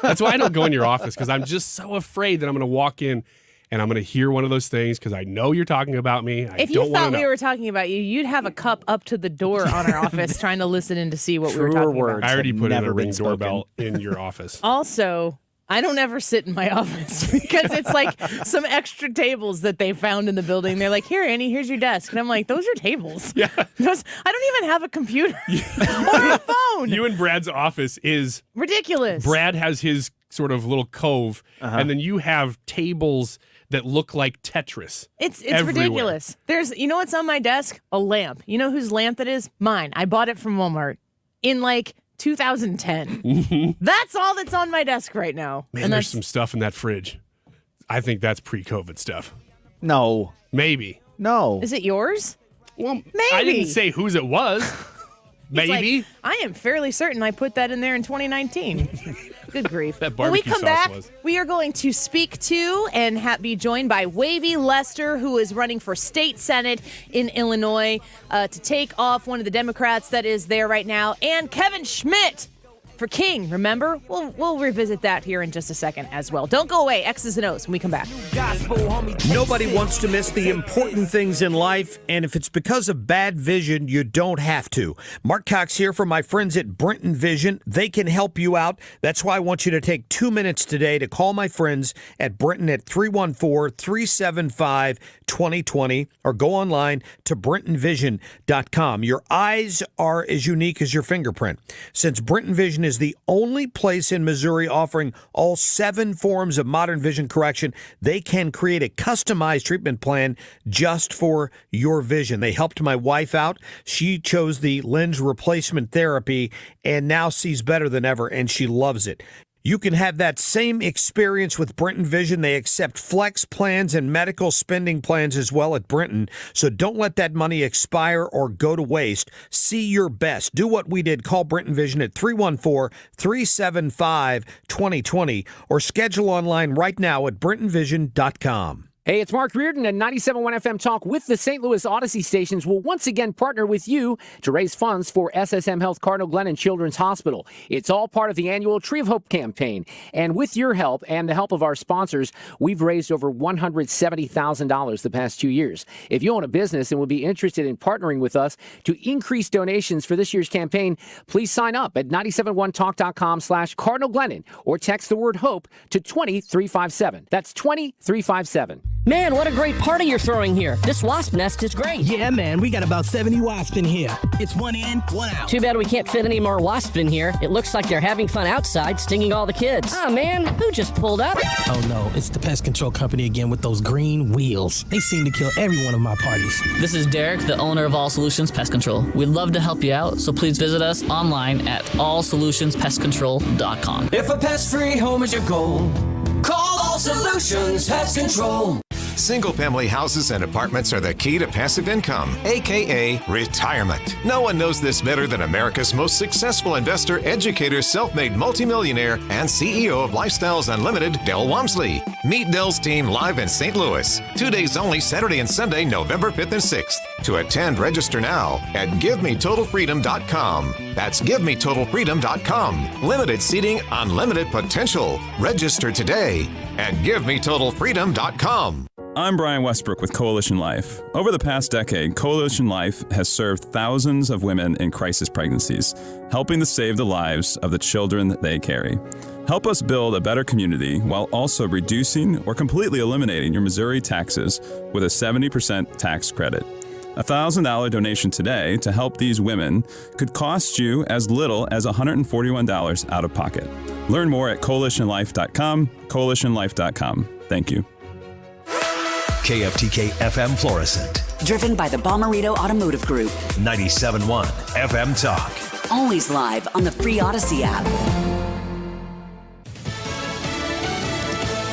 That's why I don't go in your office, because I'm just so afraid that I'm going to walk in and I'm going to hear one of those things, because I know you're talking about me. If you thought we were talking about you, you'd have a cup up to the door on our office trying to listen in to see what we were talking about. I already put in a Ring doorbell in your office. Also, I don't ever sit in my office because it's like some extra tables that they found in the building. They're like, here, Annie, here's your desk. And I'm like, those are tables. Yeah. I don't even have a computer or a phone. You and Brad's office is ridiculous. Brad has his sort of little cove, and then you have tables that look like Tetris. It's everywhere. ridiculous. You know what's on my desk? A lamp. You know whose lamp that is? Mine. I bought it from Walmart in 2010. That's all that's on my desk right now. Man, and there's some stuff in that fridge. I think that's pre-COVID stuff. No. Maybe. No. Is it yours? Well, maybe. I didn't say whose it was. Maybe. Like, I am fairly certain I put that in there in 2019. Good grief. That When we barbecue come sauce back, was. we are going to speak to and be joined by Wavey Lester, who is running for state senate in Illinois to take off one of the Democrats that is there right now, and Kevin Schmidt for King. Remember? We'll revisit that here in just a second as well. Don't go away. X's and O's when we come back. Nobody wants to miss the important things in life, and if it's because of bad vision, you don't have to. Mark Cox here from my friends at Brenton Vision. They can help you out. That's why I want you to take 2 minutes today to call my friends at Brenton at 314-375-2020 or go online to BrentonVision.com. Your eyes are as unique as your fingerprint. Since Brenton Vision is the only place in Missouri offering all 7 forms of modern vision correction, they can create a customized treatment plan just for your vision. They helped my wife out. She chose the lens replacement therapy and now sees better than ever, and she loves it. You can have that same experience with Brenton Vision. They accept flex plans and medical spending plans as well at Brenton. So don't let that money expire or go to waste. See your best. Do what we did. Call Brenton Vision at 314-375-2020 or schedule online right now at BrentonVision.com. Hey, it's Mark Reardon, and 97.1 FM Talk with the St. Louis Odyssey stations will once again partner with you to raise funds for SSM Health Cardinal Glennon Children's Hospital. It's all part of the annual Tree of Hope campaign. And with your help and the help of our sponsors, we've raised over $170,000 the past 2 years. If you own a business and would be interested in partnering with us to increase donations for this year's campaign, please sign up at 971talk.com/Cardinal Glennon or text the word HOPE to 20357. That's 20357. Man, what a great party you're throwing here. This wasp nest is great. Yeah, man, we got about 70 wasps in here. It's one in, one out. Too bad we can't fit any more wasps in here. It looks like they're having fun outside, stinging all the kids. Ah, man, who just pulled up? Oh, no, it's the pest control company again with those green wheels. They seem to kill every one of my parties. This is Derek, the owner of All Solutions Pest Control. We'd love to help you out, so please visit us online at allsolutionspestcontrol.com. If a pest-free home is your goal, call All Solutions Pest Control. Single-family houses and apartments are the key to passive income, a.k.a. retirement. No one knows this better than America's most successful investor, educator, self-made multimillionaire, and CEO of Lifestyles Unlimited, Del Walmsley. Meet Del's team live in St. Louis. 2 days only, Saturday and Sunday, November 5th and 6th. To attend, register now at GiveMeTotalFreedom.com. That's GiveMeTotalFreedom.com. Limited seating, unlimited potential. Register today at GiveMeTotalFreedom.com. I'm Brian Westbrook with Coalition Life. Over the past decade, Coalition Life has served thousands of women in crisis pregnancies, helping to save the lives of the children they carry. Help us build a better community while also reducing or completely eliminating your Missouri taxes with a 70% tax credit. A $1,000 donation today to help these women could cost you as little as $141 out of pocket. Learn more at coalitionlife.com, coalitionlife.com. Thank you. KFTK FM Florissant. Driven by the Bommarito Automotive Group. 97.1 FM Talk. Always live on the free Odyssey app.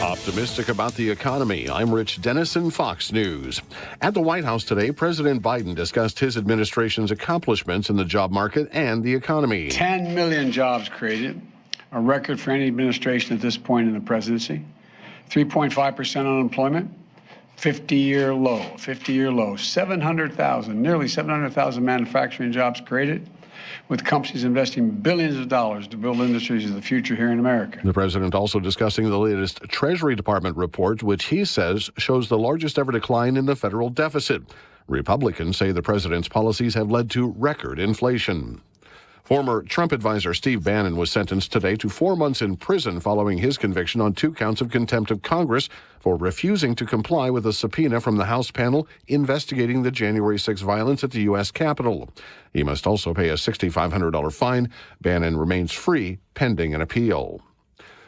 Optimistic about the economy. I'm Rich Dennison, Fox News. At the White House today, President Biden discussed his administration's accomplishments in the job market and the economy. 10 million jobs created, a record for any administration at this point in the presidency. 3.5% unemployment, 50-year low. 700,000, nearly 700,000 manufacturing jobs created, with companies investing billions of dollars to build industries of the future here in America. The president also discussing the latest Treasury Department report, which he says shows the largest ever decline in the federal deficit. Republicans say the president's policies have led to record inflation. Former Trump advisor Steve Bannon was sentenced today to 4 months in prison following his conviction on 2 counts of contempt of Congress for refusing to comply with a subpoena from the House panel investigating the January 6 violence at the U.S. Capitol. He must also pay a $6,500 fine. Bannon remains free pending an appeal.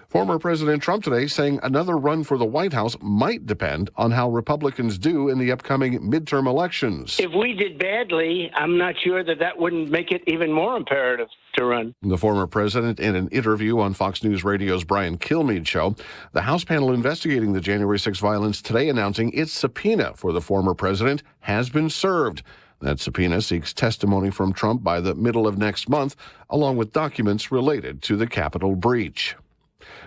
Former President Trump today saying another run for the White House might depend on how Republicans do in the upcoming midterm elections. If we did badly, I'm not sure that wouldn't make it even more imperative to run. The former president in an interview on Fox News Radio's Brian Kilmeade show, the House panel investigating the January 6 violence today announcing its subpoena for the former president has been served. That subpoena seeks testimony from Trump by the middle of next month, along with documents related to the Capitol breach.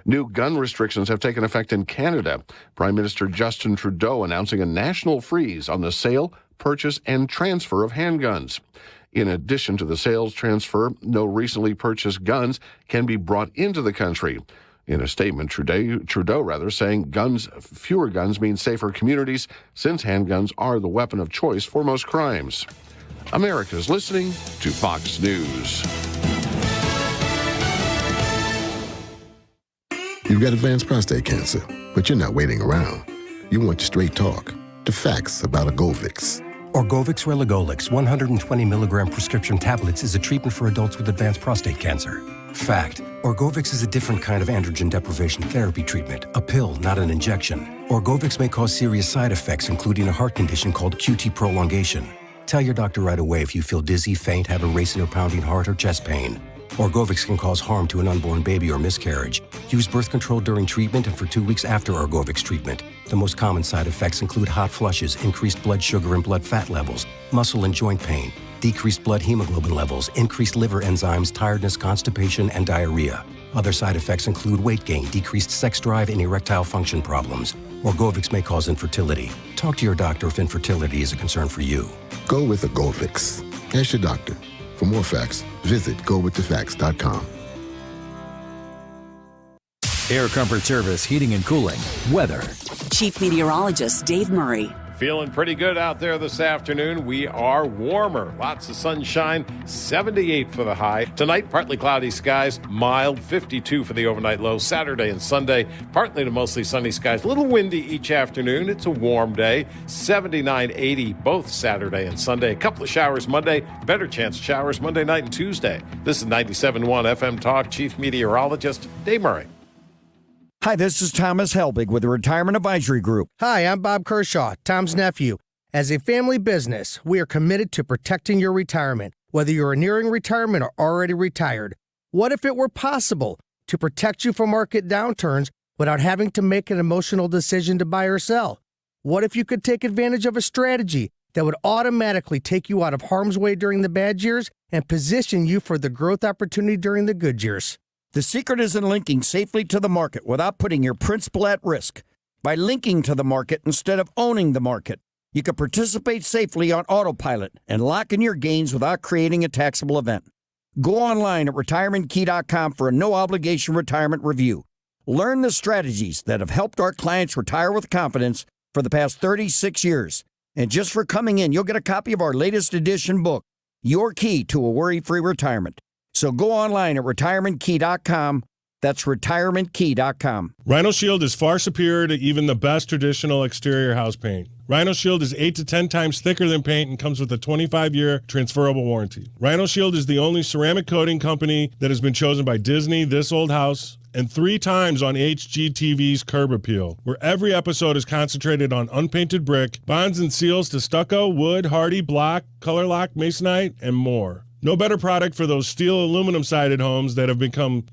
New gun restrictions have taken effect in Canada. Prime Minister Justin Trudeau announcing a national freeze on the sale, purchase, and transfer of handguns. In addition to the sales transfer, no recently purchased guns can be brought into the country. In a statement, Trudeau saying fewer guns mean safer communities, since handguns are the weapon of choice for most crimes. America's listening to Fox News. You've got advanced prostate cancer, but you're not waiting around. You want straight talk, the facts about Orgovix. Orgovix Relugolix 120 milligram prescription tablets is a treatment for adults with advanced prostate cancer. Fact: Orgovix is a different kind of androgen deprivation therapy treatment, a pill, not an injection. Orgovix may cause serious side effects, including a heart condition called QT prolongation. Tell your doctor right away if you feel dizzy, faint, have a racing or pounding heart, or chest pain. Orgovix can cause harm to an unborn baby or miscarriage. Use birth control during treatment and for 2 weeks after Orgovix treatment. The most common side effects include hot flushes, increased blood sugar and blood fat levels, muscle and joint pain, decreased blood hemoglobin levels, increased liver enzymes, tiredness, constipation, and diarrhea. Other side effects include weight gain, decreased sex drive, and erectile function problems. Orgovix may cause infertility. Talk to your doctor if infertility is a concern for you. Go with Orgovix. Ask your doctor. For more facts, visit gowiththefacts.com. Air Comfort Service Heating and Cooling. Weather. Chief Meteorologist Dave Murray. Feeling pretty good out there this afternoon. We are warmer. Lots of sunshine. 78 for the high. Tonight, partly cloudy skies. Mild. 52 for the overnight low. Saturday and Sunday, partly to mostly sunny skies. A little windy each afternoon. It's a warm day. 79, 80 both Saturday and Sunday. A couple of showers Monday. Better chance of showers Monday night and Tuesday. This is 97.1 FM Talk. Chief Meteorologist Dave Murray. Hi, this is Thomas Helbig with the Retirement Advisory Group. Hi, I'm Bob Kershaw, Tom's nephew. As a family business, we are committed to protecting your retirement, whether you're nearing retirement or already retired. What if it were possible to protect you from market downturns without having to make an emotional decision to buy or sell? What if you could take advantage of a strategy that would automatically take you out of harm's way during the bad years and position you for the growth opportunity during the good years? The secret is in linking safely to the market without putting your principal at risk. By linking to the market instead of owning the market, you can participate safely on autopilot and lock in your gains without creating a taxable event. Go online at retirementkey.com for a no-obligation retirement review. Learn the strategies that have helped our clients retire with confidence for the past 36 years. And just for coming in, you'll get a copy of our latest edition book, Your Key to a Worry-Free Retirement. So go online at retirementkey.com. That's retirementkey.com. Rhino Shield is far superior to even the best traditional exterior house paint. Rhino Shield is 8 to 10 times thicker than paint and comes with a 25-year transferable warranty. Rhino Shield is the only ceramic coating company that has been chosen by Disney, This Old House, and 3 times on HGTV's Curb Appeal, where every episode is concentrated on unpainted brick, bonds and seals to stucco, wood, hardy, block, color lock, masonite, and more. No better product for those steel aluminum-sided homes that have become,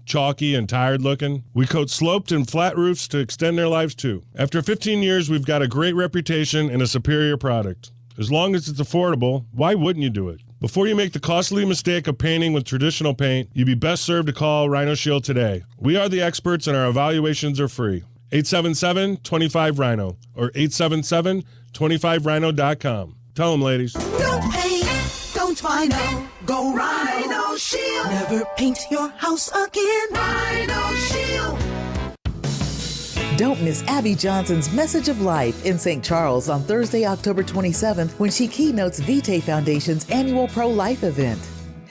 chalky and tired looking. We coat sloped and flat roofs to extend their lives too. After 15 years, we've got a great reputation and a superior product. As long as it's affordable, why wouldn't you do it? Before you make the costly mistake of painting with traditional paint, you'd be best served to call Rhino Shield today. We are the experts and our evaluations are free. 877-25-RHINO or 877-25rhino.com. Tell them, ladies. No pain, don't Rhino. Go Rhino Shield. Never paint your house again. Rhino Shield. Don't miss Abby Johnson's Message of Life in St. Charles on Thursday, October 27th, when she keynotes Vitae Foundation's annual pro-life event.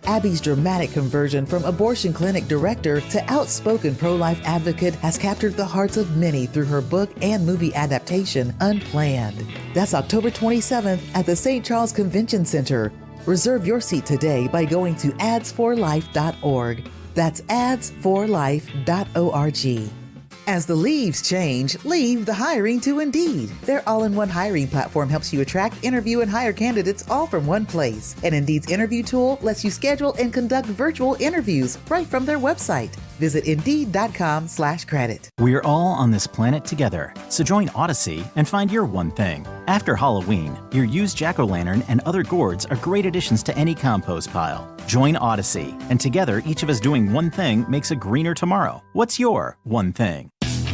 Abby's dramatic conversion from abortion clinic director to outspoken pro-life advocate has captured the hearts of many through her book and movie adaptation, Unclaimed. That's October 27th at the St. Charles Convention Center. Reserve your seat today by going to adsforlife.org. That's adsforlife.org. As the leaves change, leave the hiring to Indeed. Their all-in-one hiring platform helps you attract, interview, and hire candidates all from one place. And Indeed's interview tool lets you schedule and conduct virtual interviews right from their website. Visit Indeed.com/credit. We're all on this planet together, so join Odyssey and find your one thing. After Halloween, your used jack-o'-lantern and other gourds are great additions to any compost pile. Join Odyssey, and together, each of us doing one thing makes a greener tomorrow. What's your one thing?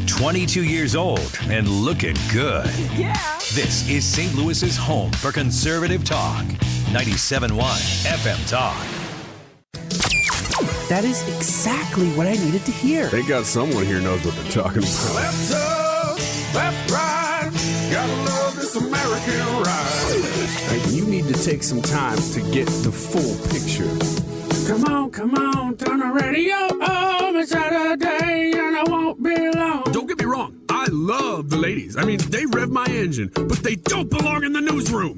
22 years old and looking good. Yeah. This is St. Louis's home for conservative talk. 97.1 FM Talk. That is exactly what I needed to hear. They got someone here knows what they're talking about. Let's up, let's ride. Gotta love this American ride. Like, you need to take some time to get the full picture. Come on, turn the radio on. It's Saturday and I won't be long. Don't get me wrong, I love the ladies. I mean, they rev my engine, but they don't belong in the newsroom.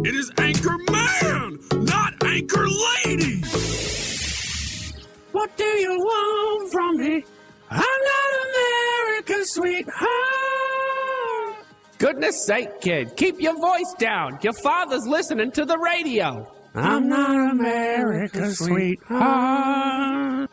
It is Anchor Man, not Anchor Lady. What do you want from me? I'm not America's sweetheart. Goodness sake, kid, keep your voice down. Your father's listening to the radio. I'm not America's sweetheart.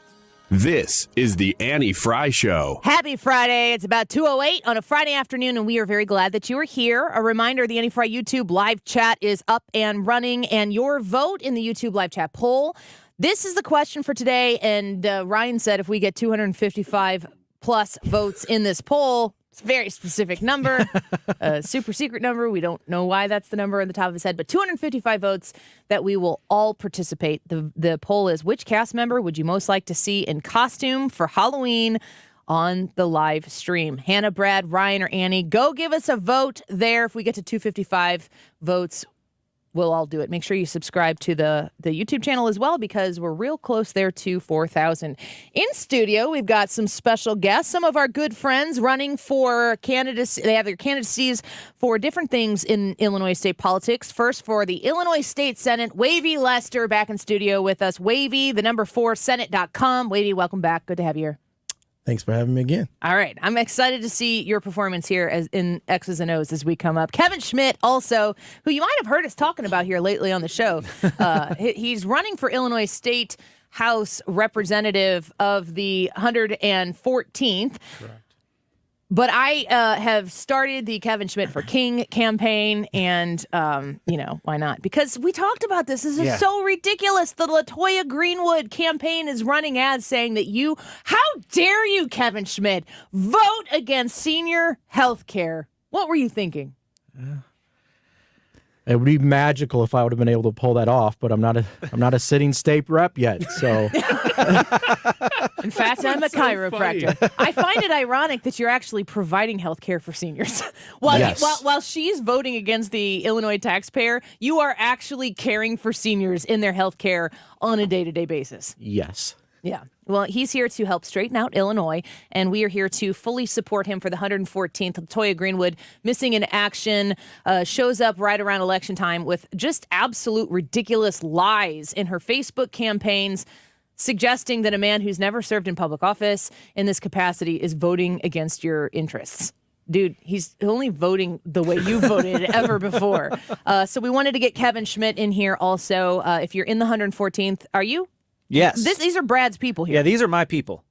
This is the Annie Frey Show. Happy Friday. It's about 2:08 on a Friday afternoon, and we are very glad that you are here. A reminder, the Annie Frey YouTube live chat is up and running, and your vote in the YouTube live chat poll. This is the question for today, and Ryan said if we get 255 plus votes in this poll, it's a very specific number, a super secret number. We don't know why that's the number on the top of his head, but 255 votes that we will all participate. The poll is, which cast member would you most like to see in costume for Halloween on the live stream? Hannah, Brad, Ryan, or Annie, go give us a vote there. If we get to 255 votes, we'll all do it. Make sure you subscribe to the YouTube channel as well, because we're real close there to 4,000. In studio, we've got some special guests, some of our good friends running for candidacy. They have their candidacies for different things in Illinois state politics. First, for the Illinois State Senate, Wavey Lester back in studio with us. Wavey, the number 4, Senate.com. Wavey, welcome back. Good to have you here. Thanks for having me again. All right. I'm excited to see your performance here as in X's and O's as we come up. Kevin Schmidt, also, who you might have heard us talking about here lately on the show. He's running for Illinois State House Representative of the 114th. Correct. But I have started the Kevin Schmidt for King campaign, and, why not? Because we talked about this. This is so ridiculous. The LaToya Greenwood campaign is running ads saying that how dare you, Kevin Schmidt, vote against senior health care. What were you thinking? It would be magical if I would have been able to pull that off, but I'm not a sitting state rep yet. So, in fact, I'm a chiropractor. I find it ironic that you're actually providing health care for seniors. While she's voting against the Illinois taxpayer, you are actually caring for seniors in their health care on a day-to-day basis. Yes. Yeah. Well, he's here to help straighten out Illinois, and we are here to fully support him for the 114th. LaToya Greenwood, missing in action, shows up right around election time with just absolute ridiculous lies in her Facebook campaigns, suggesting that a man who's never served in public office in this capacity is voting against your interests. Dude, he's only voting the way you voted ever before. So we wanted to get Kevin Schmidt in here also. If you're in the 114th, are you? Yes. These are Brad's people here. Yeah, these are my people.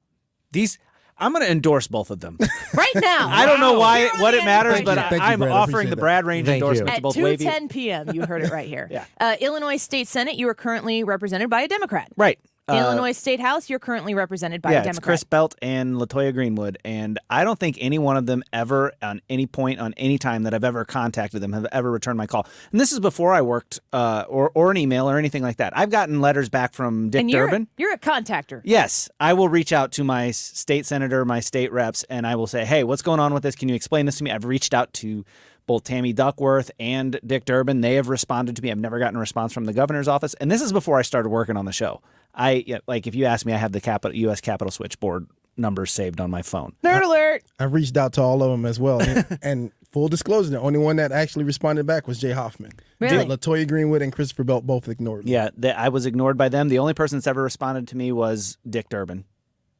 I'm going to endorse both of them. Right now. I don't know what it matters, but I'm Brad. offering the Brad range endorsement to At both Wavey. 2:10 p.m., you heard it right here. Yeah. Illinois State Senate, you are currently represented by a Democrat. Right. Illinois State House, you're currently represented by a Democrat. It's Chris Belt and LaToya Greenwood, and I don't think any one of them ever, on any point, on any time that I've ever contacted them, have ever returned my call. And this is before I worked or an email or anything like that. I've gotten letters back from Dick Durbin. You're a contactor. Yes, I will reach out to my state senator, my state reps, and I will say, hey, what's going on with this? Can you explain this to me? I've reached out to both Tammy Duckworth and Dick Durbin. They have responded to me. I've never gotten a response from the governor's office. And this is before I started working on the show. If you ask me, I have the U.S. Capitol switchboard numbers saved on my phone. Nerd alert! I've reached out to all of them as well. And full disclosure, the only one that actually responded back was Jay Hoffman. Really? LaToya Greenwood and Christopher Belt both ignored me. Yeah, I was ignored by them. The only person that's ever responded to me was Dick Durbin.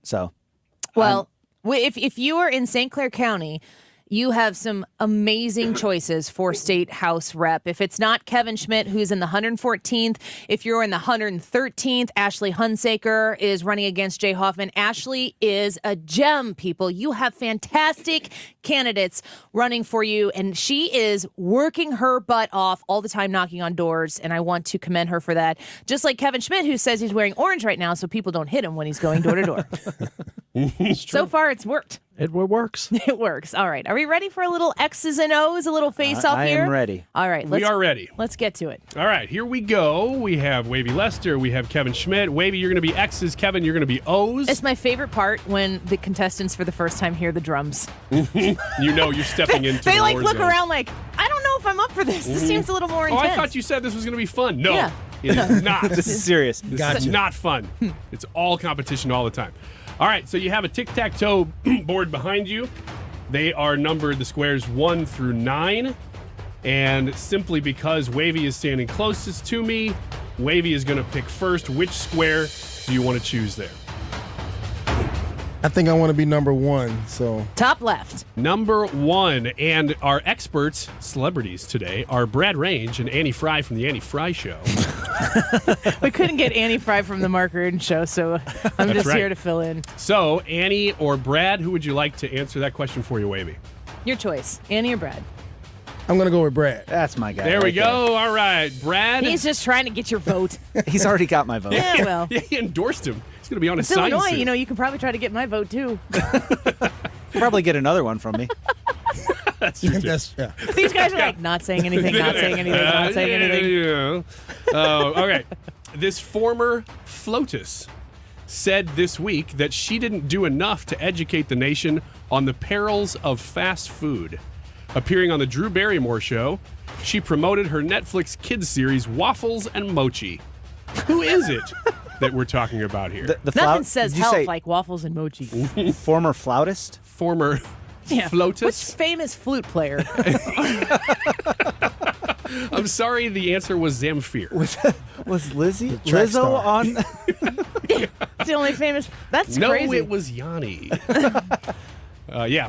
So, well, if you are in St. Clair County, you have some amazing choices for state house rep. If it's not Kevin Schmidt, who's in the 114th, if you're in the 113th, Ashley Hunsaker is running against Jay Hoffman. Ashley is a gem, people. You have fantastic candidates running for you, and she is working her butt off all the time, knocking on doors, and I want to commend her for that. Just like Kevin Schmidt, who says he's wearing orange right now so people don't hit him when he's going door to door. So far, it's worked. It works. It works. All right. Are we ready for a little X's and O's, a little face-off here? I am ready. All right. We are ready. Let's get to it. All right, here we go. We have Wavey Lester. We have Kevin Schmidt. Wavey, you're going to be X's. Kevin, you're going to be O's. It's my favorite part when the contestants for the first time hear the drums. You know you're stepping into They the war look zone. around like, I don't know if I'm up for this. This seems a little more intense. Oh, I thought you said this was going to be fun. No, Yeah. it is not. This is serious. This is not fun. It's all competition all the time. All right, so you have a tic-tac-toe board behind you. They are numbered the squares 1 through 9. And simply because Wavey is standing closest to me, Wavey is going to pick first. Which square do you want to choose there? I think I want to be number 1, so. Top left. Number 1. And our experts, celebrities today, are Brad Range and Annie Frey from The Annie Frey Show. We couldn't get Annie Frey from the Mark Reardon Show, so I'm just here to fill in. So, Annie or Brad, who would you like to answer that question for you, Wavey? Your choice, Annie or Brad? I'm going to go with Brad. That's my guy. There we go. All right, Brad. He's just trying to get your vote. He's already got my vote. Yeah, well. Yeah, he endorsed him. He's going to be on his It's sign Illinois, soon. you know, you can probably try to get my vote, too. Probably get another one from me. That's true. These guys are like, not saying anything, not saying anything, not saying anything. Okay. This former FLOTUS said this week that she didn't do enough to educate the nation on the perils of fast food. Appearing on the Drew Barrymore Show, she promoted her Netflix kids series Waffles and Mochi. Who is it that we're talking about here? Nothing says health like waffles and mochi. Former flautist? Former FLOTUS? Which famous flute player? I'm sorry, the answer was Zamfir. Was Lizzie? track Lizzo star. on? It's the only famous. That's no, crazy. it was Yanni.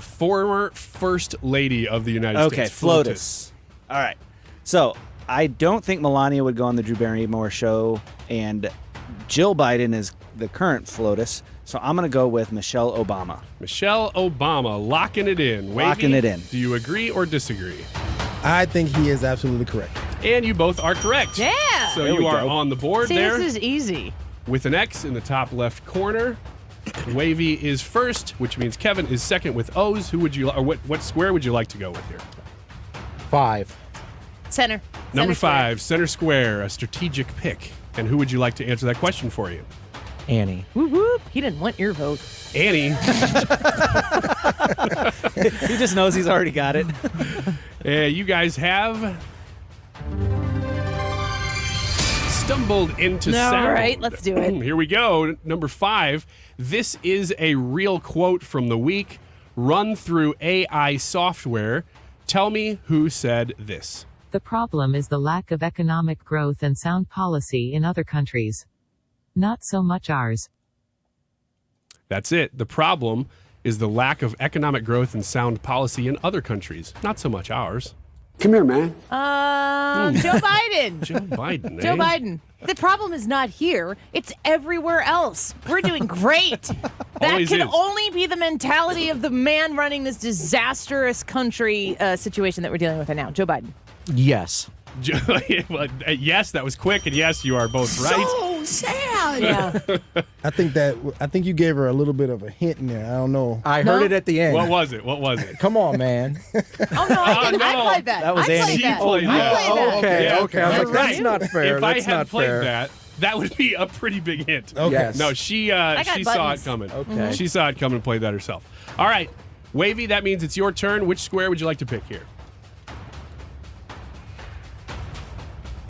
Former First Lady of the United States. Okay, FLOTUS. All right. So I don't think Melania would go on the Drew Barrymore Show, and Jill Biden is the current FLOTUS. So I'm going to go with Michelle Obama. Michelle Obama, locking it in. Locking Wavey, it in. Do you agree or disagree? I think he is absolutely correct. And you both are correct. Yeah. So There you we are go. on the board See, there this is easy. with an X in the top left corner. Wavy is first, which means Kevin is second with O's. Who would you, or what square would you like to go with here? 5. Center. Number Center 5, center square, a strategic pick. And who would you like to answer that question for you? Annie. Whoop, whoop. He didn't want your vote. Annie. He just knows he's already got it. You guys have stumbled into All sound. right, let's do it. Here we go. Number 5. This is a real quote from the week, run through AI software. Tell me who said this. The problem is the lack of economic growth and sound policy in other countries. Not so much ours. That's it. The problem is the lack of economic growth and sound policy in other countries. Not so much ours. Come here, man. Joe Biden. Joe Biden, Joe eh? Biden. The problem is not here. It's everywhere else. We're doing great. That Always can is. only be the mentality of the man running this disastrous country situation that we're dealing with right now. Joe Biden. Yes. Well, yes, that was quick, and yes, you are both right. sad. Yeah. I think you gave her a little bit of a hint in there. I don't know. I heard it at the end. What was it? Come on, man. Oh, no, I played that. That was Andy. She played that. Okay. I was like, that's Right. not fair. If That's I had not played fair. that would be a pretty big hint. Okay. Yes. No, she got saw it buttons. coming. Okay. She saw it coming and played that herself. All right, Wavey, that means it's your turn. Which square would you like to pick here?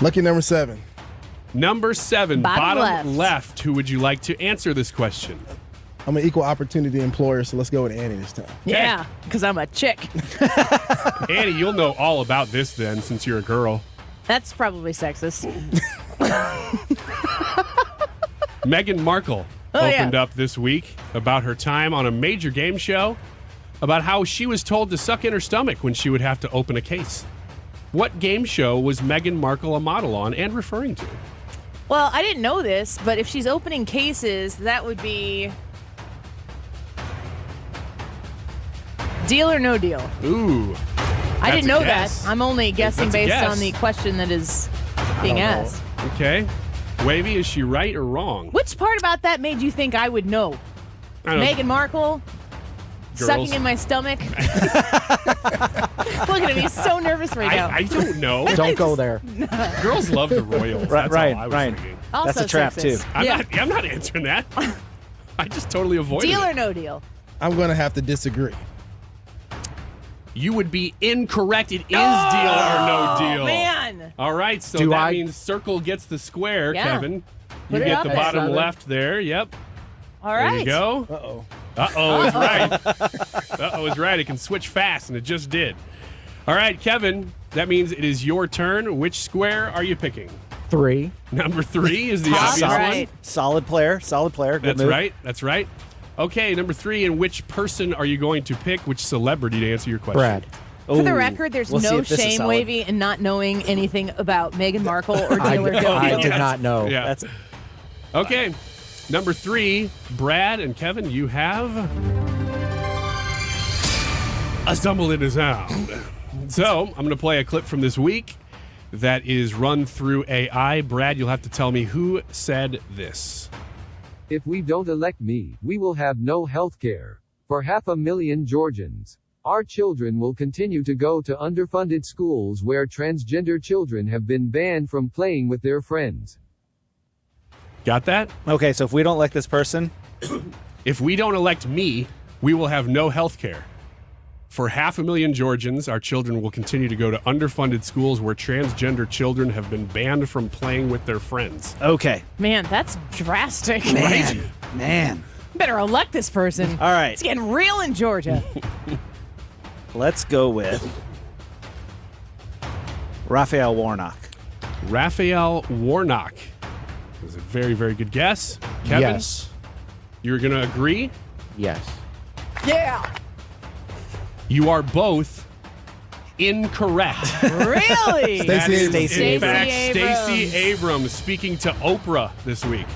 Lucky number 7. Number 7, Bottom bottom left. left. Who would you like to answer this question? I'm an equal opportunity employer, so let's go with Annie this time. Yeah, because I'm a chick. Annie, you'll know all about this then, since you're a girl. That's probably sexist. Meghan Markle opened up this week about her time on a major game show, about how she was told to suck in her stomach when she would have to open a case. What game show was Meghan Markle a model on and referring to? Well, I didn't know this, but if she's opening cases, that would be Deal or No Deal. Ooh. I didn't know guess. that. I'm only guessing That's a based guess. on the question that is being asked. Okay. Wavy, is she right or wrong? Which part about that made you think I would know? I don't know. Meghan Markle Girls. sucking in my stomach. Looking at me so nervous right now. I don't know. Don't go there. Girls love the royals. That's all I was thinking. Also That's a trap, sexist. too. I'm not answering that. I just totally avoided Deal it. or No Deal? I'm going to have to disagree. You would be incorrect. It is Deal or No Deal. Man. All right, so Do that I- means circle gets the square, Yeah. Kevin. Put You it get up the there. bottom left there. Yep. All There right. you go. Uh-oh. Uh-oh is right. Uh-oh is right. It can switch fast, and it just did. All right, Kevin, that means it is your turn. Which square are you picking? 3. Number 3 is the Top obvious right. one. Solid player. Good That's move. right. That's right. Okay, number 3, and which person are you going to pick? Which celebrity to answer your question? Brad. For the Ooh. record, there's We'll see no if this is shame, solid. Wavy, in not knowing anything about Meghan Markle or Deal or No Deal. I did not know. Yeah. That's Okay. Number 3, Brad and Kevin, you have a stumble in a sound. So I'm going to play a clip from this week that is run through AI. Brad, you'll have to tell me who said this. If we don't elect me, we will have no health care. For 500,000 Georgians, our children will continue to go to underfunded schools where transgender children have been banned from playing with their friends. Got that? okay. So if we don't elect this person, If we don't elect me, we will have no health care. For 500,000 Georgians, our children will continue to go to underfunded schools where transgender children have been banned from playing with their friends. okay. Man, that's drastic. Man. Better elect this person. All right. It's getting real in Georgia. Let's go with Raphael Warnock. Raphael Warnock is a very, very good guess. Kevin, Yes. you're going to agree? Yes. Yeah. You are both incorrect. Really? That is, Stacey in fact, Abrams. Stacey Abrams speaking to Oprah this week.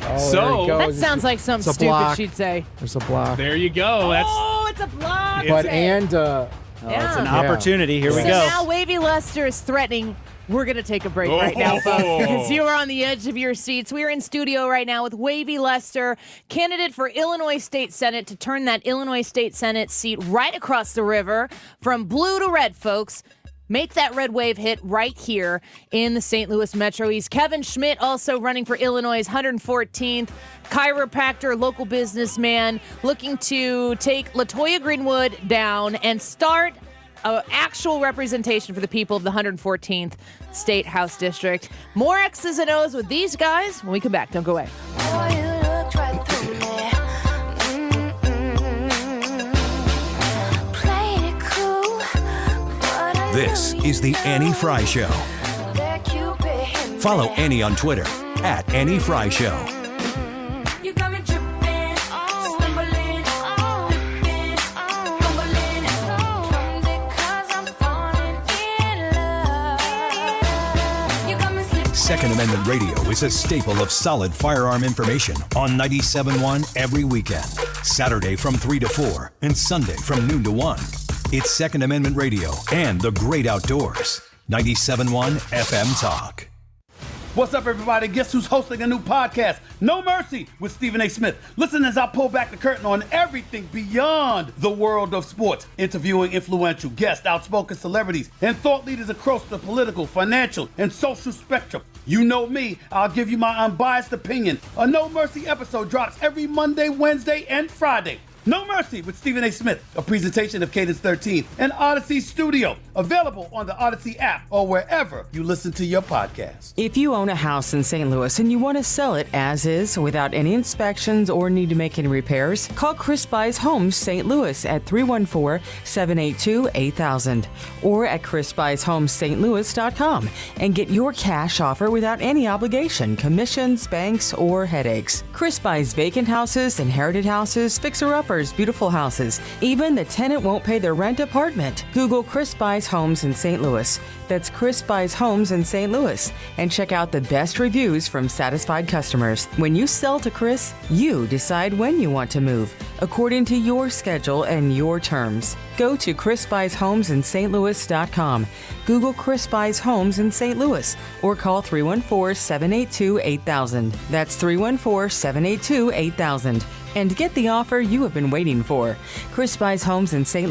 Oh, So- there it That goes. sounds like something It's a stupid block. she'd say. There's a block. There you go. That's Oh, it's a block. But It's It's an Yeah. opportunity. Here we So go. now Wavy Lester is threatening. We're going to take a break right now, folks, because you are on the edge of your seats. We are in studio right now with Wavy Lester, candidate for Illinois State Senate, to turn that Illinois State Senate seat right across the river from blue to red, folks. Make that red wave hit right here in the St. Louis Metro East. Kevin Schmidt also running for Illinois' 114th. Chiropractor, local businessman, looking to take LaToya Greenwood down and start actual representation for the people of the 114th State House District. More X's and O's with these guys when we come back. Don't go away. This is the Annie Frey Show. Follow Annie on Twitter @Annie Frey Show. Second Amendment Radio is a staple of solid firearm information on 97.1 every weekend. Saturday from 3 to 4 and Sunday from noon to 1. It's Second Amendment Radio and the great outdoors. 97.1 FM Talk. What's up, everybody? Guess who's hosting a new podcast? No Mercy with Stephen A. Smith. Listen as I pull back the curtain on everything beyond the world of sports, interviewing influential guests, outspoken celebrities, and thought leaders across the political, financial, and social spectrum. You know me, I'll give you my unbiased opinion. A No Mercy episode drops every Monday, Wednesday, and Friday. No Mercy with Stephen A. Smith, a presentation of Cadence 13 and Odyssey Studio, available on the Odyssey app or wherever you listen to your podcast. If you own a house in St. Louis and you want to sell it as is without any inspections or need to make any repairs, call Chris Buys Homes St. Louis at 314-782-8000 or at chrisbuyshomesaintlouis.com and get your cash offer without any obligation, commissions, banks, or headaches. Chris buys vacant houses, inherited houses, fixer-uppers, beautiful houses, even the tenant won't pay their rent apartment. Google Chris Buys Homes in St. Louis. That's Chris Buys Homes in St. Louis. And check out the best reviews from satisfied customers. When you sell to Chris, you decide when you want to move, according to your schedule and your terms. Go to chrisbuyshomesinstlouis.com. Google Chris Buys Homes in St. Louis or call 314-782-8000. That's 314-782-8000. And get the offer you have been waiting for. Chris Buys Homes in St.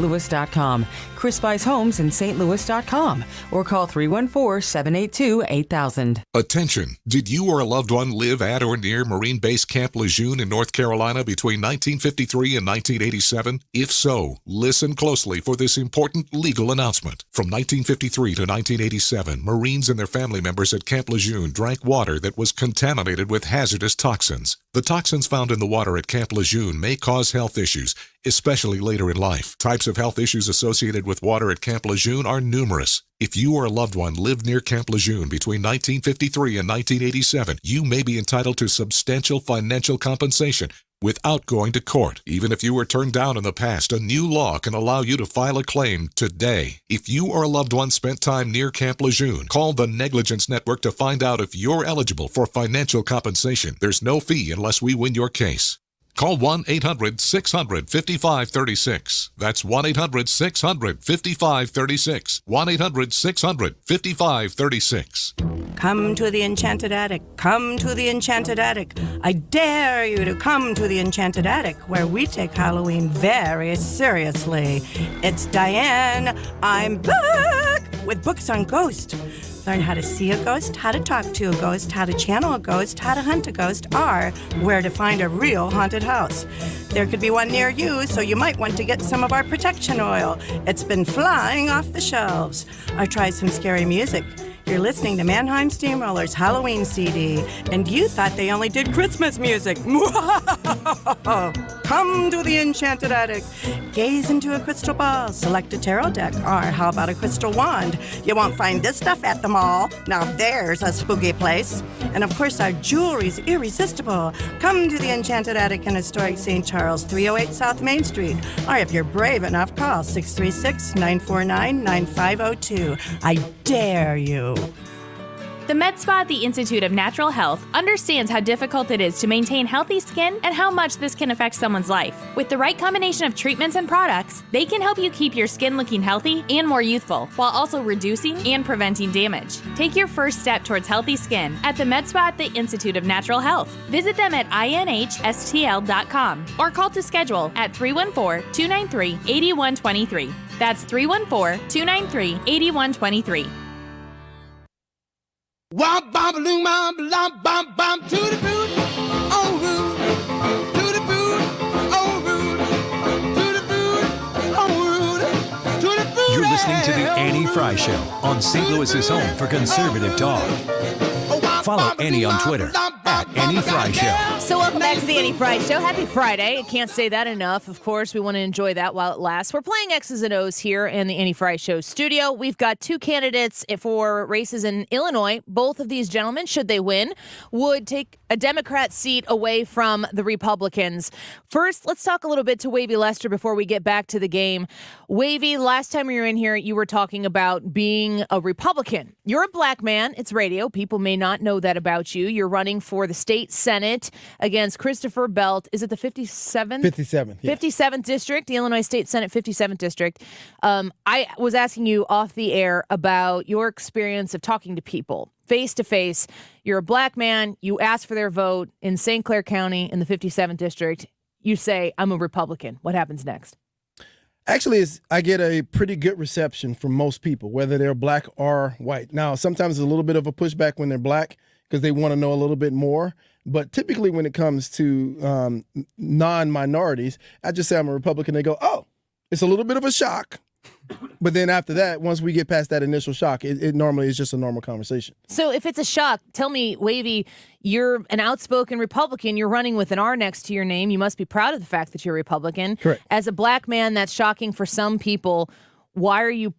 Chris Buys Homes in St. or call 314-782-8000. Attention! Did you or a loved one live at or near Marine Base Camp Lejeune in North Carolina between 1953 and 1987? If so, listen closely for this important legal announcement. From 1953 to 1987, Marines and their family members at Camp Lejeune drank water that was contaminated with hazardous toxins. The toxins found in the water at Camp Lejeune may cause health issues, especially later in life. Types of health issues associated with water at Camp Lejeune are numerous. If you or a loved one lived near Camp Lejeune between 1953 and 1987, you may be entitled to substantial financial compensation without going to court. Even if you were turned down in the past, a new law can allow you to file a claim today. If you or a loved one spent time near Camp Lejeune, call the Negligence Network to find out if you're eligible for financial compensation. There's no fee unless we win your case. Call 1-800-600-5536. That's 1-800-600-5536. 1-800-600-5536. Come to the Enchanted Attic. Come to the Enchanted Attic. I dare you to come to the Enchanted Attic, where we take Halloween very seriously. It's Diane. I'm back with books on ghosts. Learn how to see a ghost, how to talk to a ghost, how to channel a ghost, how to hunt a ghost, or where to find a real haunted house. There could be one near you, so you might want to get some of our protection oil. It's been flying off the shelves. Or try some scary music. You're listening to Mannheim Steamroller's Halloween CD, and you thought they only did Christmas music. Come to the Enchanted Attic. Gaze into a crystal ball, select a tarot deck, or how about a crystal wand? You won't find this stuff at the mall. Now there's a spooky place. And of course, our jewelry's irresistible. Come to the Enchanted Attic in historic St. Charles, 308 South Main Street. Or if you're brave enough, call 636-949-9502. I dare you. The Med Spa at the Institute of Natural Health understands how difficult it is to maintain healthy skin and how much this can affect someone's life. With the right combination of treatments and products, they can help you keep your skin looking healthy and more youthful, while also reducing and preventing damage. Take your first step towards healthy skin at the Med Spa at the Institute of Natural Health. Visit them at inhstl.com or call to schedule at 314-293-8123. That's 314-293-8123. Womp bom loom bom bom bom bom to the boot, oh root, to the boot, oh root, to the boot, oh root, to the boot. You're listening to the Annie Frey Show on St. Louis's home for conservative talk. Follow Annie on Twitter at Annie Frey Show. So welcome back to the Annie Frey Show. Happy Friday. I can't say that enough. Of course, we want to enjoy that while it lasts. We're playing X's and O's here in the Annie Frey Show studio. We've got two candidates for races in Illinois. Both of these gentlemen, should they win, would take a Democrat seat away from the Republicans. First, let's talk a little bit to Wavey Lester before we get back to the game. Wavey, last time you were in here, you were talking about being a Republican. You're a black man. It's radio. People may not know that about you. You're running for the state Senate against Christopher Belt. Is it the 57th? 57th. Yeah. 57th district, the Illinois State Senate 57th district. I was asking you off the air about your experience of talking to people face to face. You're a black man. You ask for their vote in St. Clair County in the 57th district. You say, I'm a Republican. What happens next? Actually, I get a pretty good reception from most people, whether they're black or white. Now, sometimes there's a little bit of a pushback when they're black because they want to know a little bit more. But typically when it comes to non-minorities, I just say I'm a Republican. They go, oh, it's a little bit of a shock. But then after that, once we get past that initial shock, it normally is just a normal conversation. So if it's a shock, tell me, Wavey, you're an outspoken Republican. You're running with an R next to your name. You must be proud of the fact that you're a Republican. Correct. As a black man, that's shocking for some people. Why are you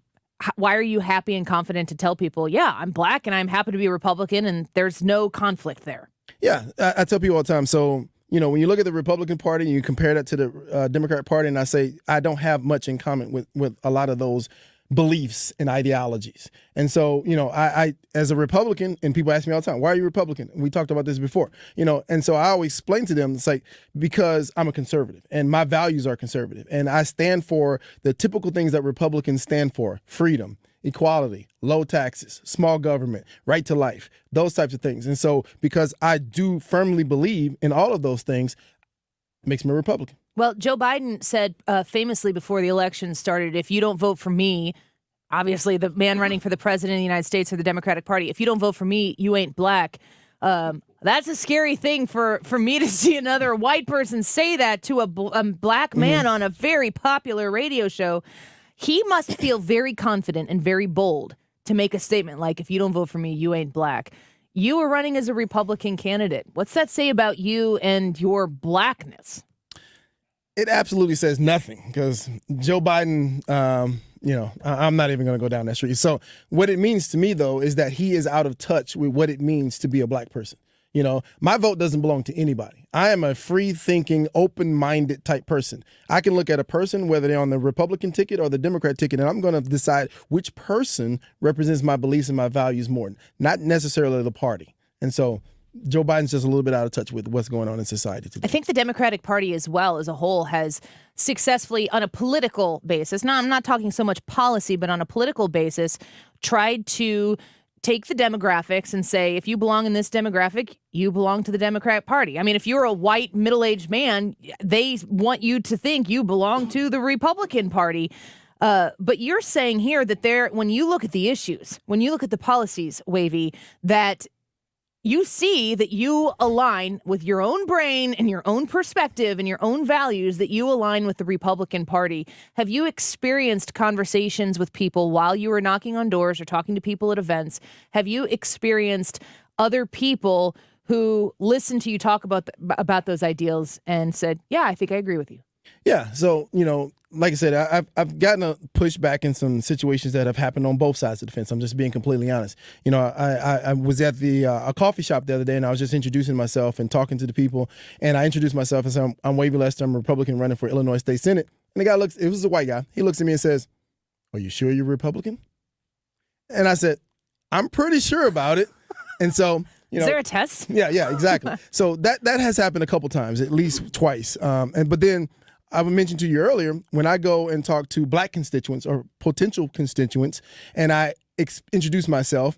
happy and confident to tell people, yeah, I'm black and I'm happy to be a Republican and there's no conflict there? Yeah, I tell people all the time. So, when you look at the Republican Party and you compare that to the Democrat Party, and I say I don't have much in common with a lot of those beliefs and ideologies. And so, I as a Republican, and people ask me all the time, why are you Republican? And we talked about this before, and so I always explain to them, it's like, because I'm a conservative and my values are conservative. And I stand for the typical things that Republicans stand for: freedom, equality, low taxes, small government, right to life, those types of things. And so because I do firmly believe in all of those things, it makes me a Republican. Well, Joe Biden said famously before the election started, if you don't vote for me, obviously the man running for the president of the United States or the Democratic Party, if you don't vote for me, you ain't black. That's a scary thing for me to see another white person say that to a black man on a very popular radio show. He must feel very confident and very bold to make a statement like, if you don't vote for me, you ain't black. You are running as a Republican candidate. What's that say about you and your blackness? It absolutely says nothing, because Joe Biden, I'm not even going to go down that street. So what it means to me, though, is that he is out of touch with what it means to be a black person. My vote doesn't belong to anybody. I am a free-thinking, open-minded type person. I can look at a person, whether they're on the Republican ticket or the Democrat ticket, and I'm going to decide which person represents my beliefs and my values more, not necessarily the party. And so Joe Biden's just a little bit out of touch with what's going on in society today. I think the Democratic Party as well as a whole has successfully, on a political basis, now I'm not talking so much policy, but on a political basis, tried to take the demographics and say, if you belong in this demographic, you belong to the Democratic Party. I mean, if you're a white middle-aged man, they want you to think you belong to the Republican Party. But you're saying here that when you look at the issues, when you look at the policies, Wavey, that you see that you align with your own brain and your own perspective and your own values, that you align with the Republican Party. Have you experienced conversations with people while you were knocking on doors or talking to people at events? Have you experienced other people who listened to you talk about those ideals and said, yeah, I think I agree with you? Yeah. So, like I said, I've gotten a pushback in some situations that have happened on both sides of the fence. I'm just being completely honest. I was at a coffee shop the other day, and I was just introducing myself and talking to the people. And I introduced myself and said, I'm Wavey Lester. I'm a Republican running for Illinois State Senate. And the guy it was a white guy. He looks at me and says, are you sure you're Republican? And I said, I'm pretty sure about it. And so, is there a test? Yeah, exactly. So that has happened a couple times, at least twice. But then I mentioned to you earlier, when I go and talk to black constituents or potential constituents, and I introduce myself,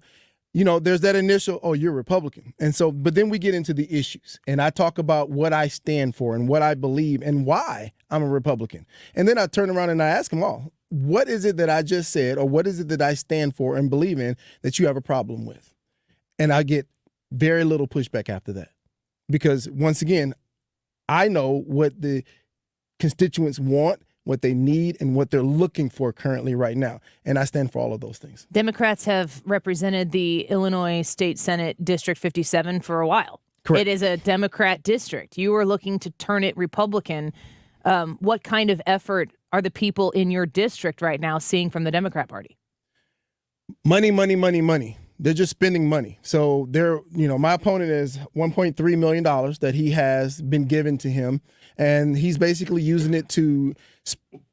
there's that initial, oh, you're Republican. And so, but then we get into the issues, and I talk about what I stand for and what I believe and why I'm a Republican. And then I turn around and I ask them all, what is it that I just said, or what is it that I stand for and believe in that you have a problem with? And I get very little pushback after that, because once again, I know what the constituents want, what they need, and what they're looking for currently right now. And I stand for all of those things. Democrats have represented the Illinois State Senate District 57 for a while. Correct. It is a Democrat district. You are looking to turn it Republican. What kind of effort are the people in your district right now seeing from the Democrat Party? Money, money, money, money. They're just spending money. So my opponent is $1.3 million that he has been given to him. And he's basically using it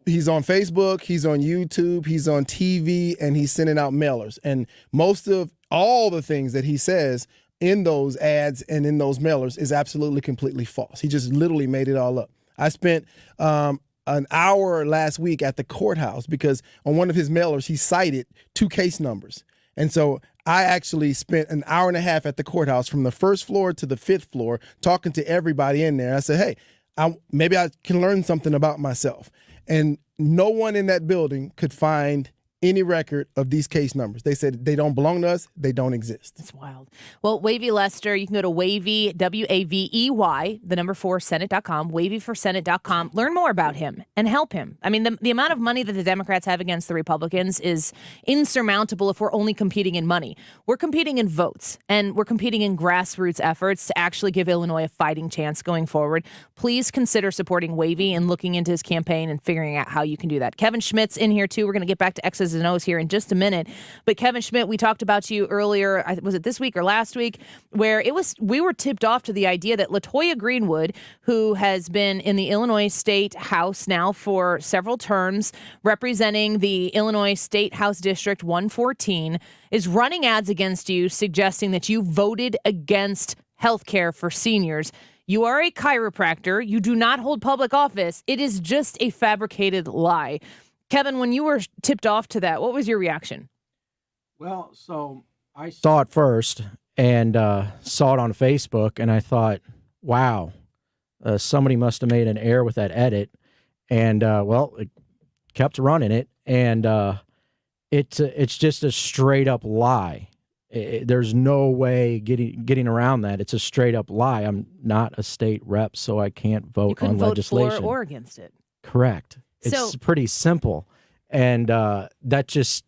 he's on Facebook, he's on YouTube, he's on TV, and he's sending out mailers. And most of all the things that he says in those ads and in those mailers is absolutely completely false. He just literally made it all up. I spent an hour last week at the courthouse because on one of his mailers, he cited 2 case numbers. And so I actually spent an hour and a half at the courthouse from the first floor to the 5th floor talking to everybody in there. I said, hey, maybe I can learn something about myself. And no one in that building could find any record of these case numbers. They said they don't belong to us. They don't exist. It's wild. Well, Wavey Lester, you can go to Wavey, Wavey, the number 4, Senate.com, waveyforsenate.com. Learn more about him and help him. I mean, the amount of money that the Democrats have against the Republicans is insurmountable if we're only competing in money. We're competing in votes, and we're competing in grassroots efforts to actually give Illinois a fighting chance going forward. Please consider supporting Wavey and looking into his campaign and figuring out how you can do that. Kevin Schmidt's in here, too. We're going to get back to X's and O's here in just a minute. But Kevin Schmidt, we talked about you earlier, was it this week or last week, where we were tipped off to the idea that LaToya Greenwood, who has been in the Illinois State House now for several terms, representing the Illinois State House District 114, is running ads against you, suggesting that you voted against health care for seniors. You are a chiropractor. You do not hold public office. It is just a fabricated lie. Kevin, when you were tipped off to that, what was your reaction? Well, so I saw it first and saw it on Facebook, and I thought, wow, somebody must have made an error with that edit. And, it kept running it, and it's just a straight-up lie. There's no way getting around that. It's a straight-up lie. I'm not a state rep, so I can't vote on legislation. You couldn't vote for or against it. Correct. It's pretty simple. And that just,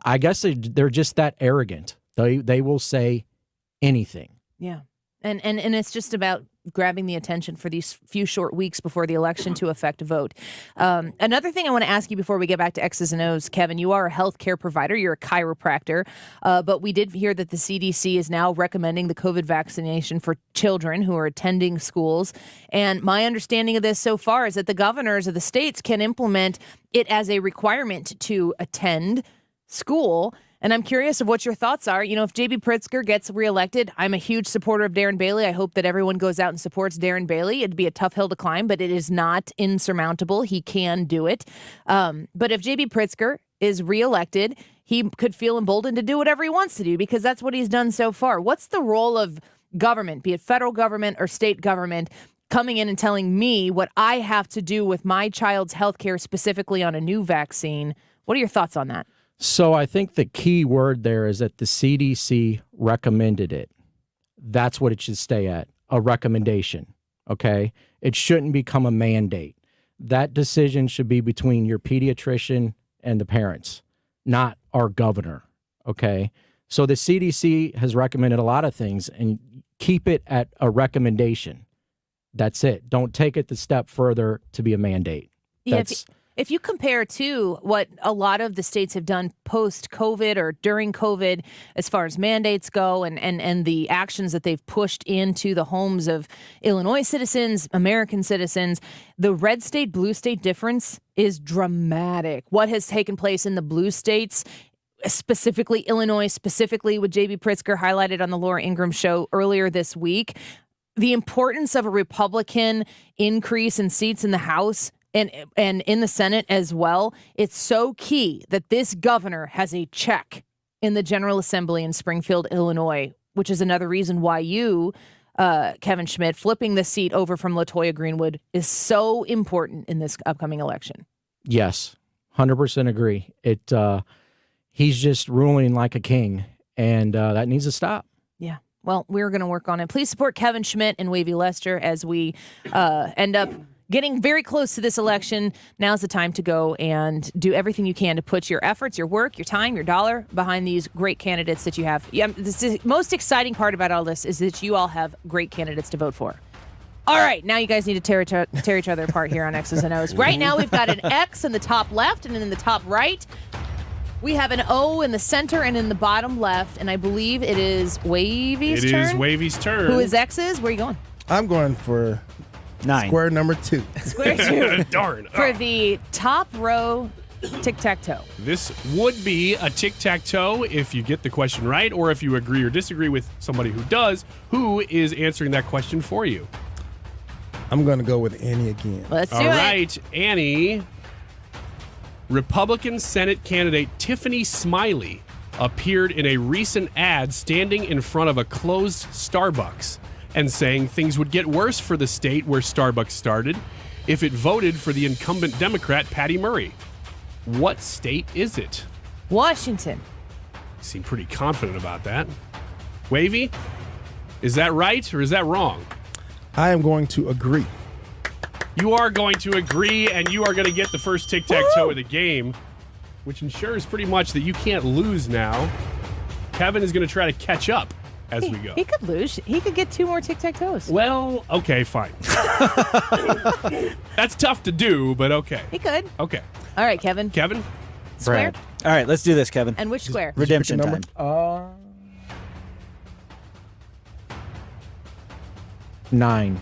I guess they're just that arrogant. They will say anything. Yeah. And it's just about grabbing the attention for these few short weeks before the election to affect a vote. Another thing I want to ask you before we get back to X's and O's, Kevin, you are a healthcare provider. You're a chiropractor. But we did hear that the CDC is now recommending the COVID vaccination for children who are attending schools. And my understanding of this so far is that the governors of the states can implement it as a requirement to attend school. And I'm curious of what your thoughts are. You know, if J.B. Pritzker gets reelected, I'm a huge supporter of Darren Bailey. I hope that everyone goes out and supports Darren Bailey. It'd be a tough hill to climb, but it is not insurmountable. He can do it. But if J.B. Pritzker is reelected, he could feel emboldened to do whatever he wants to do because that's what he's done so far. What's the role of government, be it federal government or state government, coming in and telling me what I have to do with my child's health care, specifically on a new vaccine? What are your thoughts on that? So I think the key word there is that the CDC recommended it. That's what it should stay at, a recommendation, okay? It shouldn't become a mandate. That decision should be between your pediatrician and the parents, not our governor, okay? So the CDC has recommended a lot of things, and keep it at a recommendation. That's it. Don't take it the step further to be a mandate. If you compare to what a lot of the states have done post-COVID or during COVID, as far as mandates go and the actions that they've pushed into the homes of Illinois citizens, American citizens, the red state, blue state difference is dramatic. What has taken place in the blue states, specifically Illinois, specifically with J.B. Pritzker highlighted on the Laura Ingraham show earlier this week, the importance of a Republican increase in seats in the House and in the Senate as well. It's so key that this governor has a check in the General Assembly in Springfield, Illinois, which is another reason why you, Kevin Schmidt, flipping the seat over from LaToya Greenwood is so important in this upcoming election. Yes, 100% agree. He's just ruling like a king, and that needs to stop. Yeah. Well, we're going to work on it. Please support Kevin Schmidt and Wavey Lester as we end up getting very close to this election. Now's the time to go and do everything you can to put your efforts, your work, your time, your dollar behind these great candidates that you have. Yeah, the most exciting part about all this is that you all have great candidates to vote for. All right, now you guys need to tear each other apart here on X's and O's. Right now we've got an X in the top left and in the top right. We have an O in the center and in the bottom left, and I believe it is Wavey's turn. It is Wavey's turn. Who is X's? Where are you going? I'm going for 9. Square number 2. Square 2. Darn. For the top row tic-tac-toe. This would be a tic-tac-toe if you get the question right, or if you agree or disagree with somebody who does, who is answering that question for you. I'm going to go with Annie again. Let's do it. All right, Annie. Republican Senate candidate Tiffany Smiley appeared in a recent ad standing in front of a closed Starbucks and saying things would get worse for the state where Starbucks started if it voted for the incumbent Democrat Patty Murray. What state is it? Washington. You seem pretty confident about that. Wavey, is that right or is that wrong? I am going to agree. You are going to agree, and you are going to get the first tic-tac-toe of the game, which ensures pretty much that you can't lose now. Kevin is going to try to catch up as we go. He could lose. He could get 2 more tic-tac-toes. Well, okay, fine. That's tough to do, but okay. He could. Okay. All right, Kevin. Kevin? Square? Brad. All right, let's do this, Kevin. And which square? Redemption number? time. 9.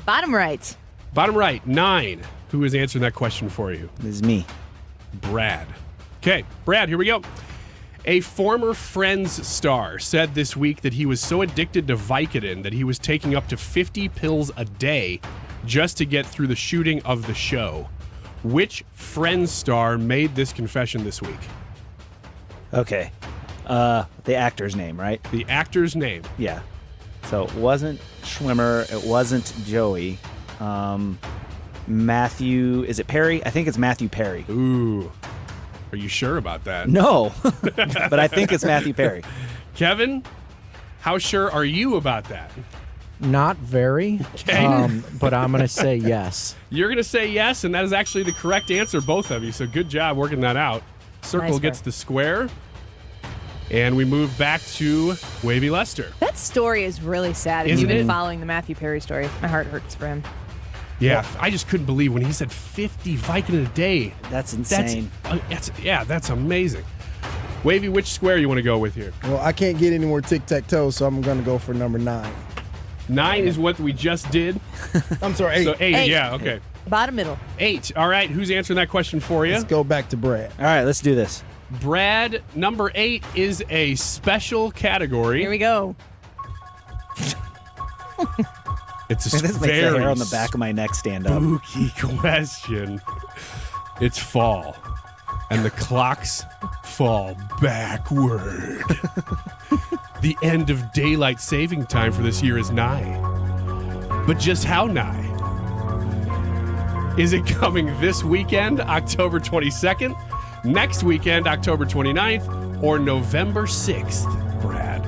Bottom right. Bottom right, 9. Who is answering that question for you? This is me. Brad. Okay, Brad, here we go. A former Friends star said this week that he was so addicted to Vicodin that he was taking up to 50 pills a day just to get through the shooting of the show. Which Friends star made this confession this week? Okay. The actor's name, right? The actor's name. Yeah. So it wasn't Schwimmer. It wasn't Joey. Matthew, is it Perry? I think it's Matthew Perry. Ooh. Are you sure about that? No, but I think it's Matthew Perry. Kevin, how sure are you about that? Not very, Okay. but I'm going to say yes. You're going to say yes, and that is actually the correct answer, both of you. So good job working that out. Circle Nice gets work. the square, and we move back to Wavey Lester. That story is really sad. If Isn't you've been it? following the Matthew Perry story, my heart hurts for him. Yeah, I just couldn't believe when he said 50 Vicodin a day. That's insane. That's amazing. Wavey, which square you want to go with here? Well, I can't get any more tic-tac-toe, so I'm going to go for number 9. 9 is what we just did. I'm sorry, 8. So 8, Eight. yeah, okay. Bottom middle. 8. All right, who's answering that question for you? Let's go back to Brad. All right, let's do this. Brad, number 8 is a special category. Here we go. It's a This makes the very hair on the back of my neck stand up. spooky question. It's fall, and the clocks fall backward. The end of daylight saving time for this year is nigh. But just how nigh? Is it coming this weekend, October 22nd, next weekend, October 29th, or November 6th, Brad?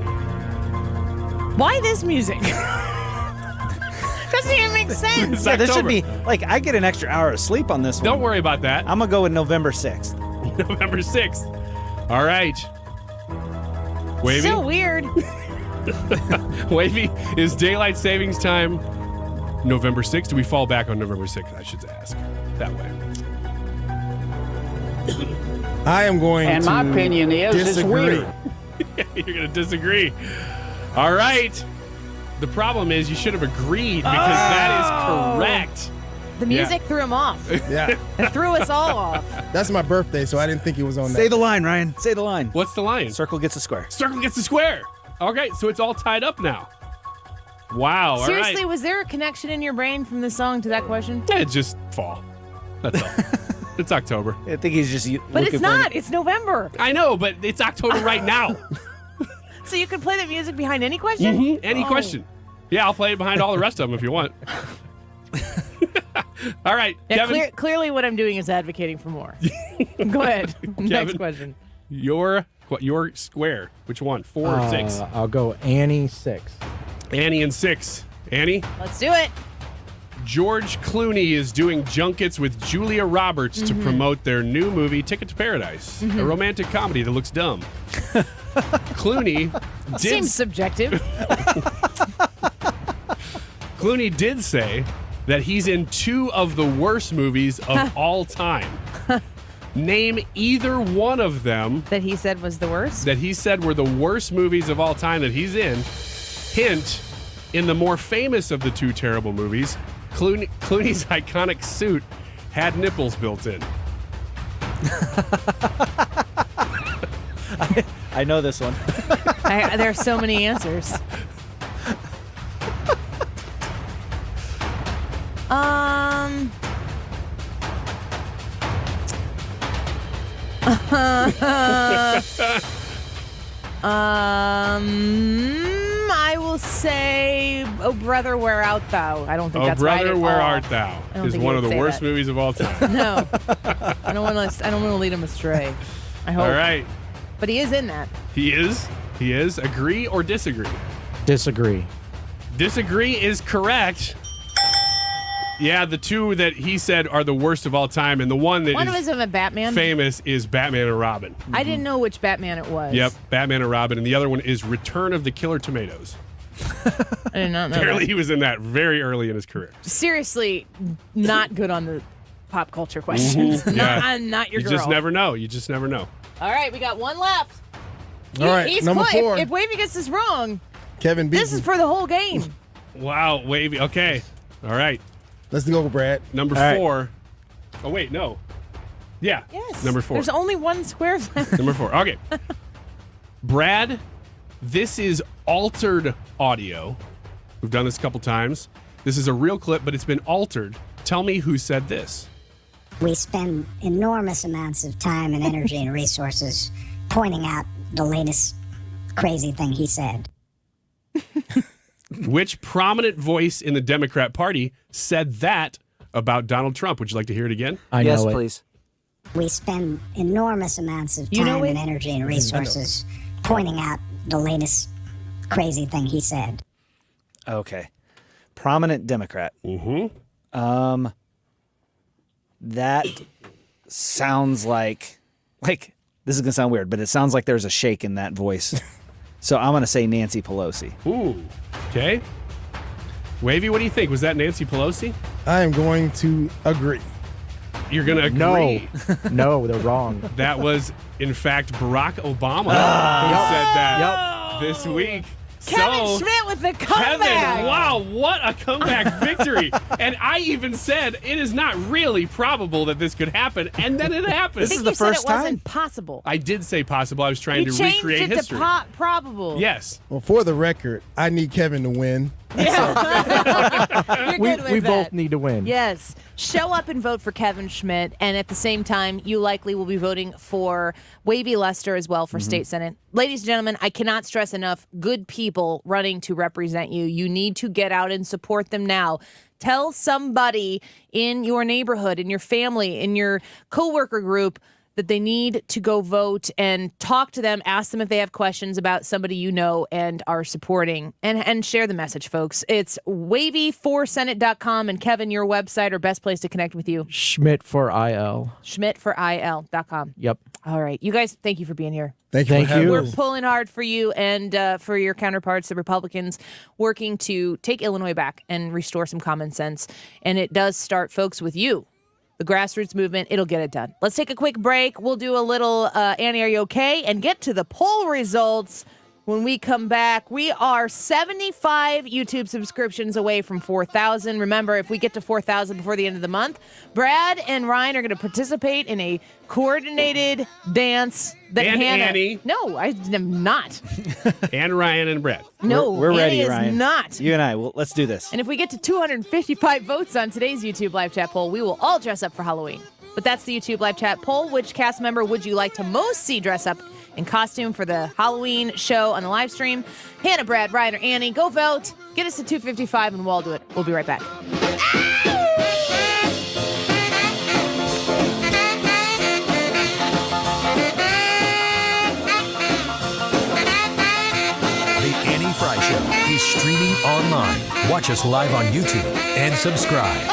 Why this music? Doesn't even make sense. It's Yeah, this should October. be like I get an extra hour of sleep on this one. Don't worry about that. I'm gonna go with November 6th. November 6th. All right. Wavey? So weird. Wavy, is daylight savings time November 6th? Do we fall back on November 6th? I should ask that way. I am going And to my opinion is it's disagree. weird. You're going to disagree. All right. The problem is you should have agreed because that is correct. The music threw him off. Yeah. It threw us all off. That's my birthday, so I didn't think it was on Say that. the line, Ryan. Say the line. What's the line? Circle gets a square. Circle gets the square. Okay, so it's all tied up now. Wow. All Seriously, right. was there a connection in your brain from the song to that question? Yeah, just fall. That's all. It's October. I think he's just But looking it's not. It's November. I know, but it's October right now. So you can play the music behind any question? Mhm, any Oh. question. Yeah, I'll play it behind all the rest of them if you want. All right, Yeah, Kevin. clearly what I'm doing is advocating for more. Go ahead. Next Kevin. question. Your square. Which one? 4 or 6? I'll go Annie 6. Annie and 6. Annie? Let's do it. George Clooney is doing junkets with Julia Roberts to promote their new movie, Ticket to Paradise, a romantic comedy that looks dumb. Clooney did Seems subjective. Clooney did say that he's in 2 of the worst movies of all time. Name either one of them That he said was the worst? that he said were the worst movies of all time that he's in. Hint, in the more famous of the 2 terrible movies, Clooney's iconic suit had nipples built in. I know this one. There are so many answers. I will say, "Oh brother, where art thou?" I don't think that's right at all. Oh brother, where art thou? I don't Is think one he of the would say worst that. movies of all time. No, I don't want to lead him astray. I hope. All right. But he is in that. He is. Agree or disagree? Disagree. Disagree is correct. Yeah, the two that he said are the worst of all time, and the one that One of is us is a Batman. famous is Batman and Robin. I didn't know which Batman it was. Yep, Batman and Robin, and the other one is Return of the Killer Tomatoes. I did not know. Apparently, that. he was in that very early in his career. Seriously, not good on the pop culture questions. Yeah. I'm not your You girl. just never know. You just never know. All right, we got one left. All right, He's number close. 4. If Wavey gets this wrong, Kevin beat this me. is for the whole game. Wow, Wavy. Okay. All right. Let's go, Brad. Number All right. 4. Oh, wait, no. Yeah. Yes. Number 4. There's only one square left. Number 4. Okay. Brad, this is altered audio. We've done this a couple times. This is a real clip, but it's been altered. Tell me who said this. We spend enormous amounts of time and energy and resources pointing out the latest crazy thing he said. Which prominent voice in the Democrat Party said that about Donald Trump? Would you like to hear it again? Yes, please. We spend enormous amounts of You know time it? and energy and resources pointing out the latest crazy thing he said. Okay. Prominent Democrat. Mm-hmm. That sounds like this is gonna sound weird, but it sounds like there's a shake in that voice. So I'm gonna say Nancy Pelosi. Ooh. Okay. Wavy, what do you think? Was that Nancy Pelosi? I am going to agree. You're going to agree? No. No, they're wrong. That was, in fact, Barack Obama who said that this week. Kevin Schmidt with the comeback. Kevin, wow, what a comeback victory. And I even said it is not really probable that this could happen, and then it happened. I think you said it wasn't possible. I did say possible. I was trying You to changed recreate it history. to probable. Yes. Well, for the record, I need Kevin to win. You're good with we that. both need to win. Yes. Show up and vote for Kevin Schmidt. And at the same time, you likely will be voting for Wavey Lester as well for state senate. Ladies and gentlemen, I cannot stress enough, good people running to represent you. You need to get out and support them now. Tell somebody in your neighborhood, in your family, in your coworker group that they need to go vote and talk to them, ask them if they have questions about somebody you know and are supporting, and share the message, folks. It's wavy4senate.com, and Kevin, your website or best place to connect with you? Schmidt for IL. Schmidtforil.com. Yep. All right. You guys, thank you for being here. Thank you. We're pulling hard for you and for your counterparts, the Republicans, working to take Illinois back and restore some common sense. And it does start, folks, with you. The grassroots movement, it'll get it done. Let's take a quick break. We'll do a little Annie, are you okay? And get to the poll results when we come back. We are 75 YouTube subscriptions away from 4,000. Remember, if we get to 4,000 before the end of the month, Brad and Ryan are going to participate in a coordinated dance. That And Hannah, Annie. No, I am not. And Ryan and Brett. No, we're Annie ready, is Ryan. not. You and I, let's do this. And if we get to 255 votes on today's YouTube live chat poll, we will all dress up for Halloween. But that's the YouTube live chat poll. Which cast member would you like to most see dress up in costume for the Halloween show on the live stream? Hannah, Brad, Ryan, or Annie, go vote. Get us to 255 and we'll all do it. We'll be right back. The Annie Frey Show is streaming online. Watch us live on YouTube and subscribe.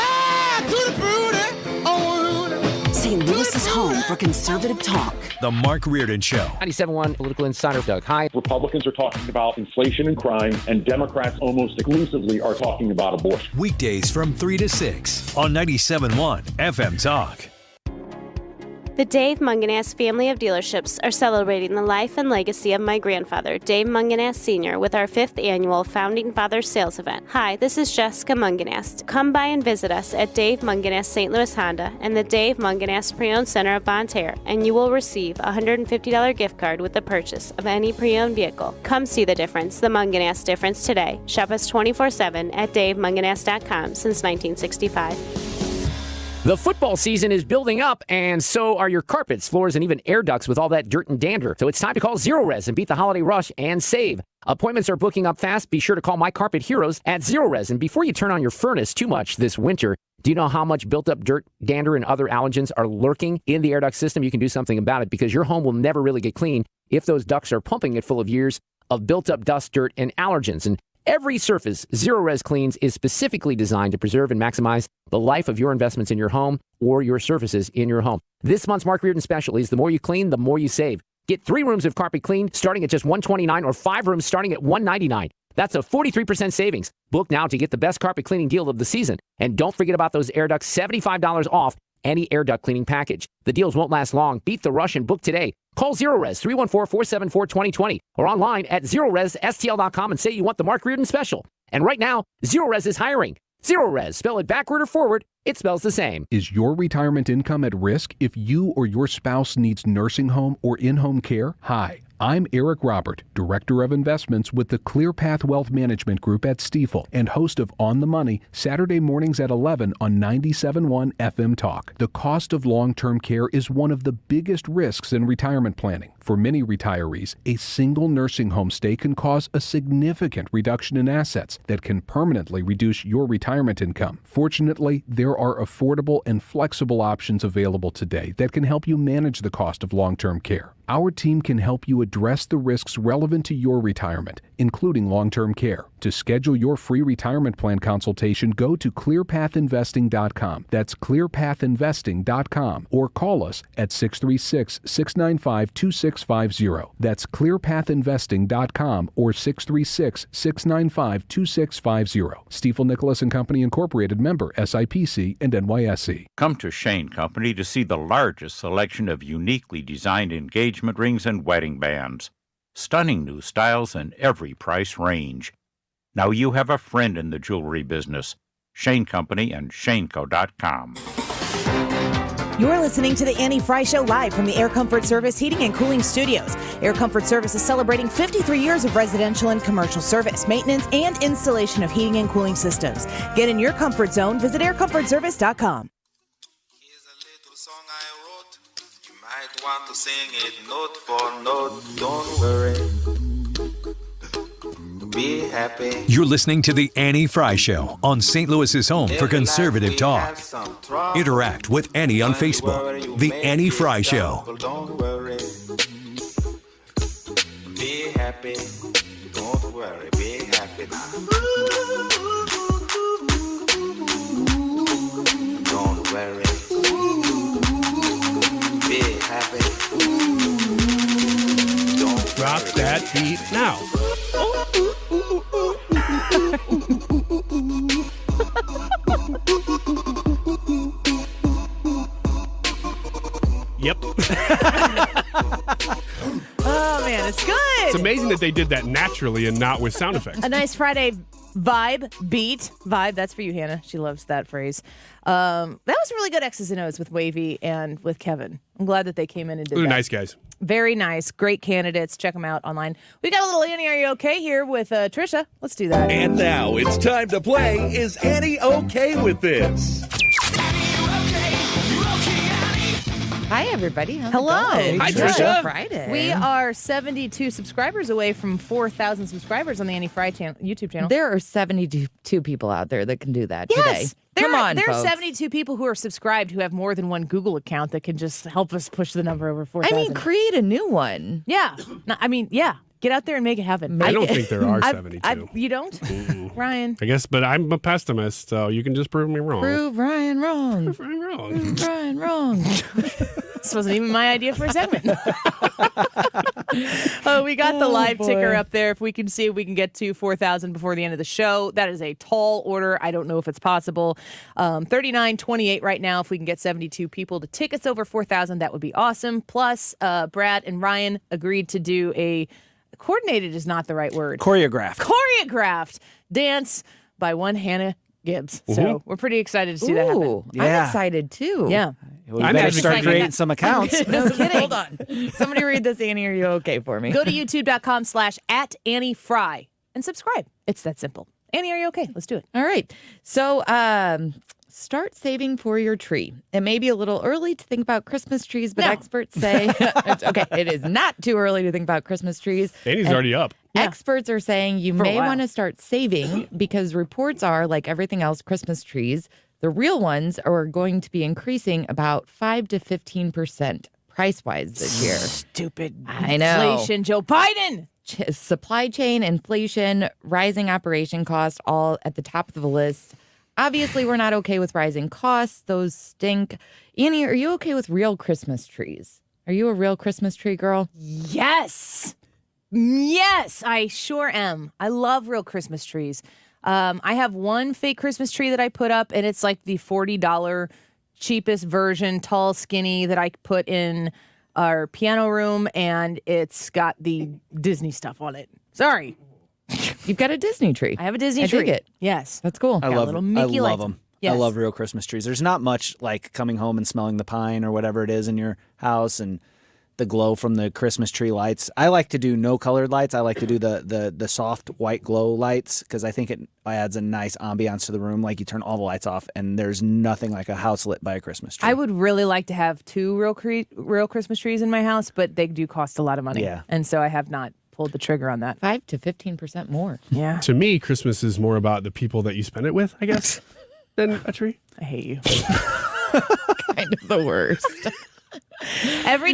St. Louis is home for conservative talk. The Mark Reardon Show. 97.1 political insider Doug Hyde. Republicans are talking about inflation and crime, and Democrats almost exclusively are talking about abortion. Weekdays from 3 to 6 on 97.1 FM Talk. The Dave Munganast family of dealerships are celebrating the life and legacy of my grandfather, Dave Munganast Sr., with our 5th annual Founding Fathers Sales Event. Hi, this is Jessica Munganast. Come by and visit us at Dave Munganast St. Louis Honda and the Dave Munganast Pre-Owned Center of Banter, and you will receive a $150 gift card with the purchase of any pre-owned vehicle. Come see the difference, the Munganast difference today. Shop us 24/7 at DaveMunganast.com since 1965. The football season is building up, and so are your carpets, floors, and even air ducts with all that dirt and dander. So it's time to call Zero Res and beat the holiday rush and save. Appointments are booking up fast. Be sure to call my carpet heroes at Zero Res. And before you turn on your furnace too much this winter, do you know how much built-up dirt, dander, and other allergens are lurking in the air duct system? You can do something about it because your home will never really get clean if those ducts are pumping it full of years of built-up dust, dirt, and allergens. And every surface Zero Res cleans is specifically designed to preserve and maximize the life of your investments in your home or your surfaces in your home. This month's Mark Reardon special is the more you clean, the more you save. Get 3 rooms of carpet clean starting at just $129 or 5 rooms starting at $199. That's a 43% savings. Book now to get the best carpet cleaning deal of the season. And don't forget about those air ducts, $75 off any air duct cleaning package. The deals won't last long. Beat the rush and book today. Call Zero Res 314-474-2020 or online at ZeroResSTL.com and say you want the Mark Reardon special. And right now, Zero Res is hiring. Zero Res, spell it backward or forward, it spells the same. Is your retirement income at risk if you or your spouse needs nursing home or in-home care? Hi, I'm Eric Robert, Director of Investments with the ClearPath Wealth Management Group at Stifel and host of On the Money, Saturday mornings at 11 on 97.1 FM Talk. The cost of long-term care is one of the biggest risks in retirement planning. For many retirees, a single nursing home stay can cause a significant reduction in assets that can permanently reduce your retirement income. Fortunately, there are affordable and flexible options available today that can help you manage the cost of long-term care. Our team can help you address the risks relevant to your retirement, including long-term care. To schedule your free retirement plan consultation, go to clearpathinvesting.com. That's clearpathinvesting.com or call us at 636-695-2650. That's clearpathinvesting.com or 636-695-2650. Stifel Nicholas and Company Incorporated, member SIPC and NYSE. Come to Shane Company to see the largest selection of uniquely designed engagement rings and wedding bands. Stunning new styles in every price range. Now you have a friend in the jewelry business. Shane Company and ShaneCo.com. You're listening to the Annie Frey Show live from the Air Comfort Service Heating and Cooling Studios. Air Comfort Service is celebrating 53 years of residential and commercial service, maintenance, and installation of heating and cooling systems. Get in your comfort zone. Visit aircomfortservice.com. Might want to sing it note for note. Don't worry. Be happy. You're listening to The Annie Frey Show on St. Louis's home for conservative talk. Interact with Annie on Facebook. The Annie Frey Show. Don't worry. Be happy. Don't worry. Be happy now. Don't worry. Be happy. Don't Drop that beat now. Yep. Oh, man, it's good. It's amazing that they did that naturally and not with sound effects. A nice Friday vibe, beat. Vibe, that's for you, Hannah. She loves that phrase. That was really good X's and O's with Wavey and with Kevin. I'm glad that they came in and did They're that. nice guys. Very nice. Great candidates. Check them out online. We got a little Annie, Are You Okay here with Trisha. Let's do that. And now it's time to play Is Annie Okay With This? Hi, everybody. How's Hello. it going? Hi, It's Trisha. Friday. We are 72 subscribers away from 4,000 subscribers on the Annie Frey YouTube channel. There are 72 people out there that can do that Yes. today. Come on, there are folks. 72 people who are subscribed who have more than one Google account that can just help us push the number over 4,000. I mean, create a new one. Yeah. No, I mean, yeah. Get out there and make it happen. I don't think there are 72. You don't? Ryan? I guess, but I'm a pessimist, so you can just prove me wrong. Prove Ryan wrong. Prove Ryan wrong. Prove Ryan wrong. This wasn't even my idea for a segment. We got the live ticker up there. If we can see if we can get to 4,000 before the end of the show. That is a tall order. I don't know if it's possible. 39:28 right now. If we can get 72 people to tickets over 4,000, that would be awesome. Plus, Brad and Ryan agreed to do a coordinated is not the right word. Choreographed dance by one Hannah Gibbs. So we're pretty excited to see that happen. Ooh, I'm excited too. Yeah. We better start creating some accounts. No kidding. Hold on. Somebody read this, Annie. Are you okay for me? Go to youtube.com/@AnnieFrey and subscribe. It's that simple. Annie, are you okay? Let's do it. All right. So start saving for your tree. It may be a little early to think about Christmas trees, but experts say, okay, it is not too early to think about Christmas trees. Danny's already up. Experts are saying you may want to start saving because reports are, like everything else, Christmas trees, the real ones are going to be increasing about 5 to 15% price-wise this year. Stupid I know. inflation, Joe Biden. Supply chain, inflation, rising operation costs, all at the top of the list. Obviously, we're not okay with rising costs. Those stink. Annie, are you okay with real Christmas trees? Are you a real Christmas tree girl? Yes. Yes, I sure am. I love real Christmas trees. I have one fake Christmas tree that I put up, and it's like the $40 cheapest version, tall, skinny, that I put in our piano room, and it's got the Disney stuff on it. Sorry. You've got a Disney tree. I have a Disney I tree. dig it. Yes. That's cool. I love lights. them. Yes. I love real Christmas trees. There's not much like coming home and smelling the pine or whatever it is in your house and the glow from the Christmas tree lights. I like to do no colored lights. I like to do the soft white glow lights because I think it adds a nice ambiance to the room. Like you turn all the lights off and there's nothing like a house lit by a Christmas tree. I would really like to have two real Christmas trees in my house, but they do cost a lot of money. Yeah. And so I have not pulled the trigger on that. 5 to 15% more. Yeah. To me, Christmas is more about the people that you spend it with, I guess, than a tree. I hate you. Kind of the worst. Every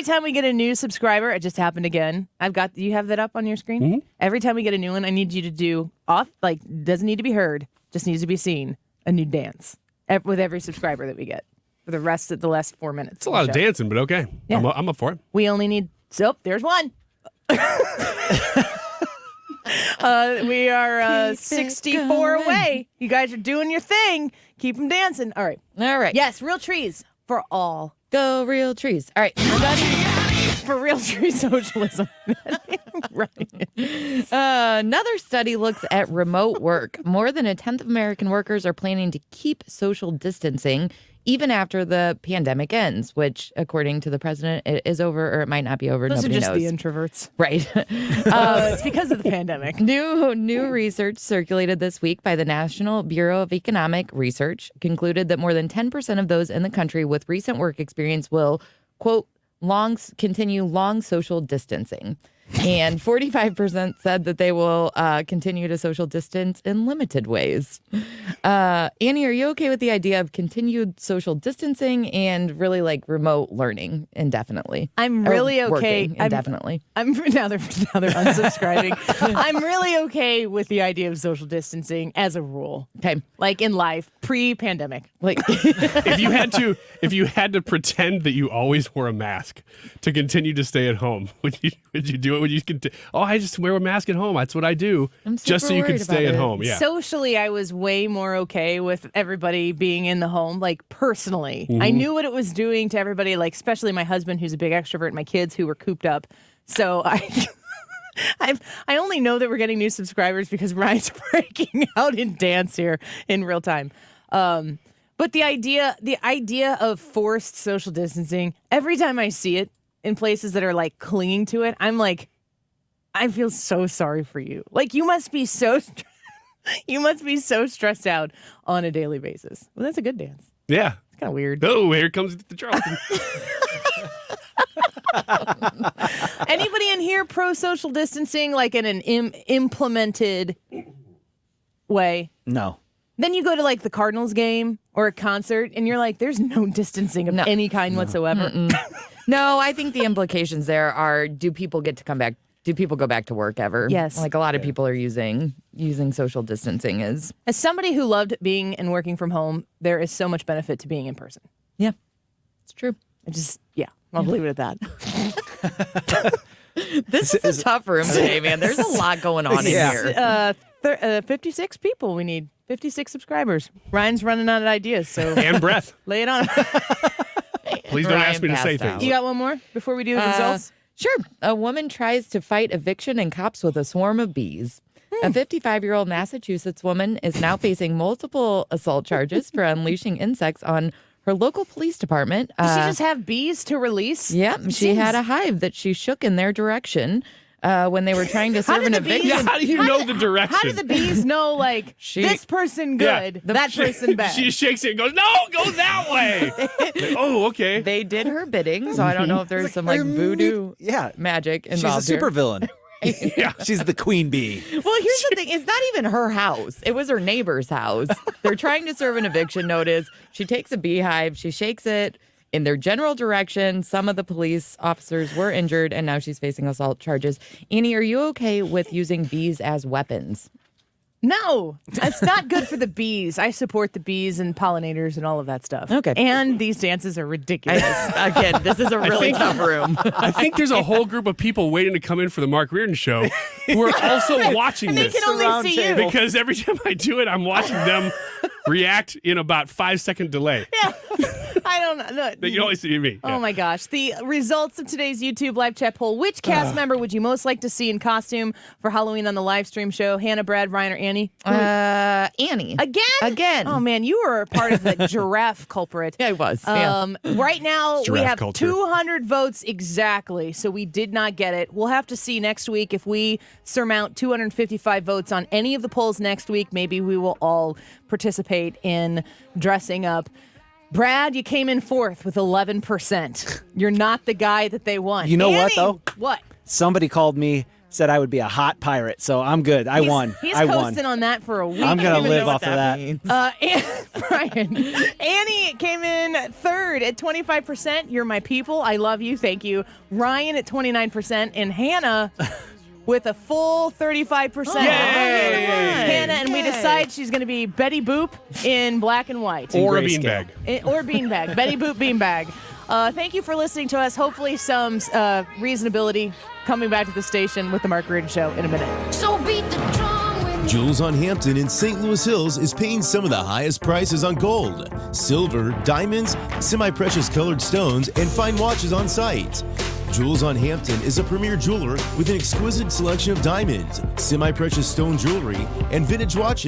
time we get a new subscriber, it just happened again. You have that up on your screen? Mm-hmm. Every time we get a new one, I need you to do doesn't need to be heard, just needs to be seen, a new dance with every subscriber that we get for the rest of the last 4 minutes. It's a lot of dancing, but okay. Yeah. I'm up for it. We only need, there's one. We are 64 away. You guys are doing your thing. Keep them dancing. All right. Yes, real trees for all. Go real trees. All right. We're done. For real tree socialism. Right. Another study looks at remote work. More than a tenth of American workers are planning to keep social distancing even after the pandemic ends, which, according to the president, it is over or it might not be over. Those Nobody are just knows. the introverts. Right. It's because of the pandemic. New research circulated this week by the National Bureau of Economic Research concluded that more than 10% of those in the country with recent work experience will, quote, continue long social distancing. And 45% said that they will continue to social distance in limited ways. Annie, are you okay with the idea of continued social distancing and really like remote learning indefinitely? I'm really okay. Indefinitely. I'm now they're unsubscribing. I'm really okay with the idea of social distancing as a rule. Okay. Like in life, pre-pandemic. Like if you had to pretend that you always wore a mask to continue to stay at home, would you do it? Would you I just wear a mask at home. That's what I do. Just so you can stay at home. Yeah. Socially, I was way more okay with everybody being in the home, like personally. Mm-hmm. I knew what it was doing to everybody, like especially my husband, who's a big extrovert, and my kids who were cooped up. So I only know that we're getting new subscribers because Ryan's breaking out in dance here in real time. But the idea of forced social distancing, every time I see it in places that are like clinging to it, I'm like, I feel so sorry for you. Like you must be so stressed out on a daily basis. Well, that's a good dance. Yeah. It's kind of weird. Oh, here comes the Charleston. Anybody in here pro social distancing, like in an implemented way? No. Then you go to like the Cardinals game or a concert and you're like, there's no distancing of any kind whatsoever. No, I think the implications there are, do people get to come back? Do people go back to work ever? Yes. Like a lot of people are using social distancing as somebody who loved being and working from home, there is so much benefit to being in person. Yeah, it's true. I'll leave it at that. This is a tough room today, man. There's a lot going on in here. 56 people we need. 56 subscribers. Ryan's running out of ideas, so and breath. Lay it on him. Please don't ask me to say things. You got one more before we do the results? Sure. A woman tries to fight eviction and cops with a swarm of bees. A 55-year-old Massachusetts woman is now facing multiple assault charges for unleashing insects on her local police department. Did she just have bees to release? Yeah, she had a hive that she shook in their direction. when they were trying to serve an eviction. Yeah, how do you know the direction? How do the bees know, like, this person good, that person bad? She shakes it and goes, no, go that way. Oh, okay. They did her bidding, so I don't know if there's some like voodoo magic involved. She's a supervillain. Yeah. She's the queen bee. Well, here's the thing. It's not even her house. It was her neighbor's house. They're trying to serve an eviction notice. She takes a beehive. She shakes it in their general direction. Some of the police officers were injured, and now she's facing assault charges. Annie, are you okay with using bees as weapons? No, it's not good for the bees. I support the bees and pollinators and all of that stuff. Okay. And these dances are ridiculous. Again, this is a really tough room. I think there's a whole group of people waiting to come in for the Mark Reardon show who are also watching And they this. can only see you. Because every time I do it, I'm watching them react in about 5-second delay. Yeah. I don't know. But you always see me. Oh my gosh. The results of today's YouTube live chat poll. Which cast member would you most like to see in costume for Halloween on the live stream show? Hannah, Brad, Ryan, or Annie? Annie. Again? Oh man, you were a part of the giraffe culprit. Yeah, I was. Right now, we Giraffe have culture. 200 votes exactly, so we did not get it. We'll have to see next week if we surmount 255 votes on any of the polls next week. Maybe we will all participate in dressing up. Brad, you came in fourth with 11%. You're not the guy that they want. You know what, Annie, though? What? Somebody called me, said I would be a hot pirate, so I'm good. I won. He's I won. coasting on that for a week. I'm going to live off of that. Brian, Annie came in third at 25%. You're my people. I love you. Thank you. Ryan at 29%. And Hannah with a full 35%. Hannah, and we decide she's going to be Betty Boop in black and white. Or a beanbag. Or beanbag. Betty Boop beanbag. Thank you for listening to us. Hopefully some reasonability coming back to the station with the Mark Reardon Show in a minute. So beat the drum with Jules on Hampton in St. Louis Hills is paying some of the highest prices on gold, silver, diamonds, semi-precious colored stones, and fine watches on site. Jules on Hampton is a premier jeweler with an exquisite selection of diamonds, semi-precious stone jewelry, and vintage watches.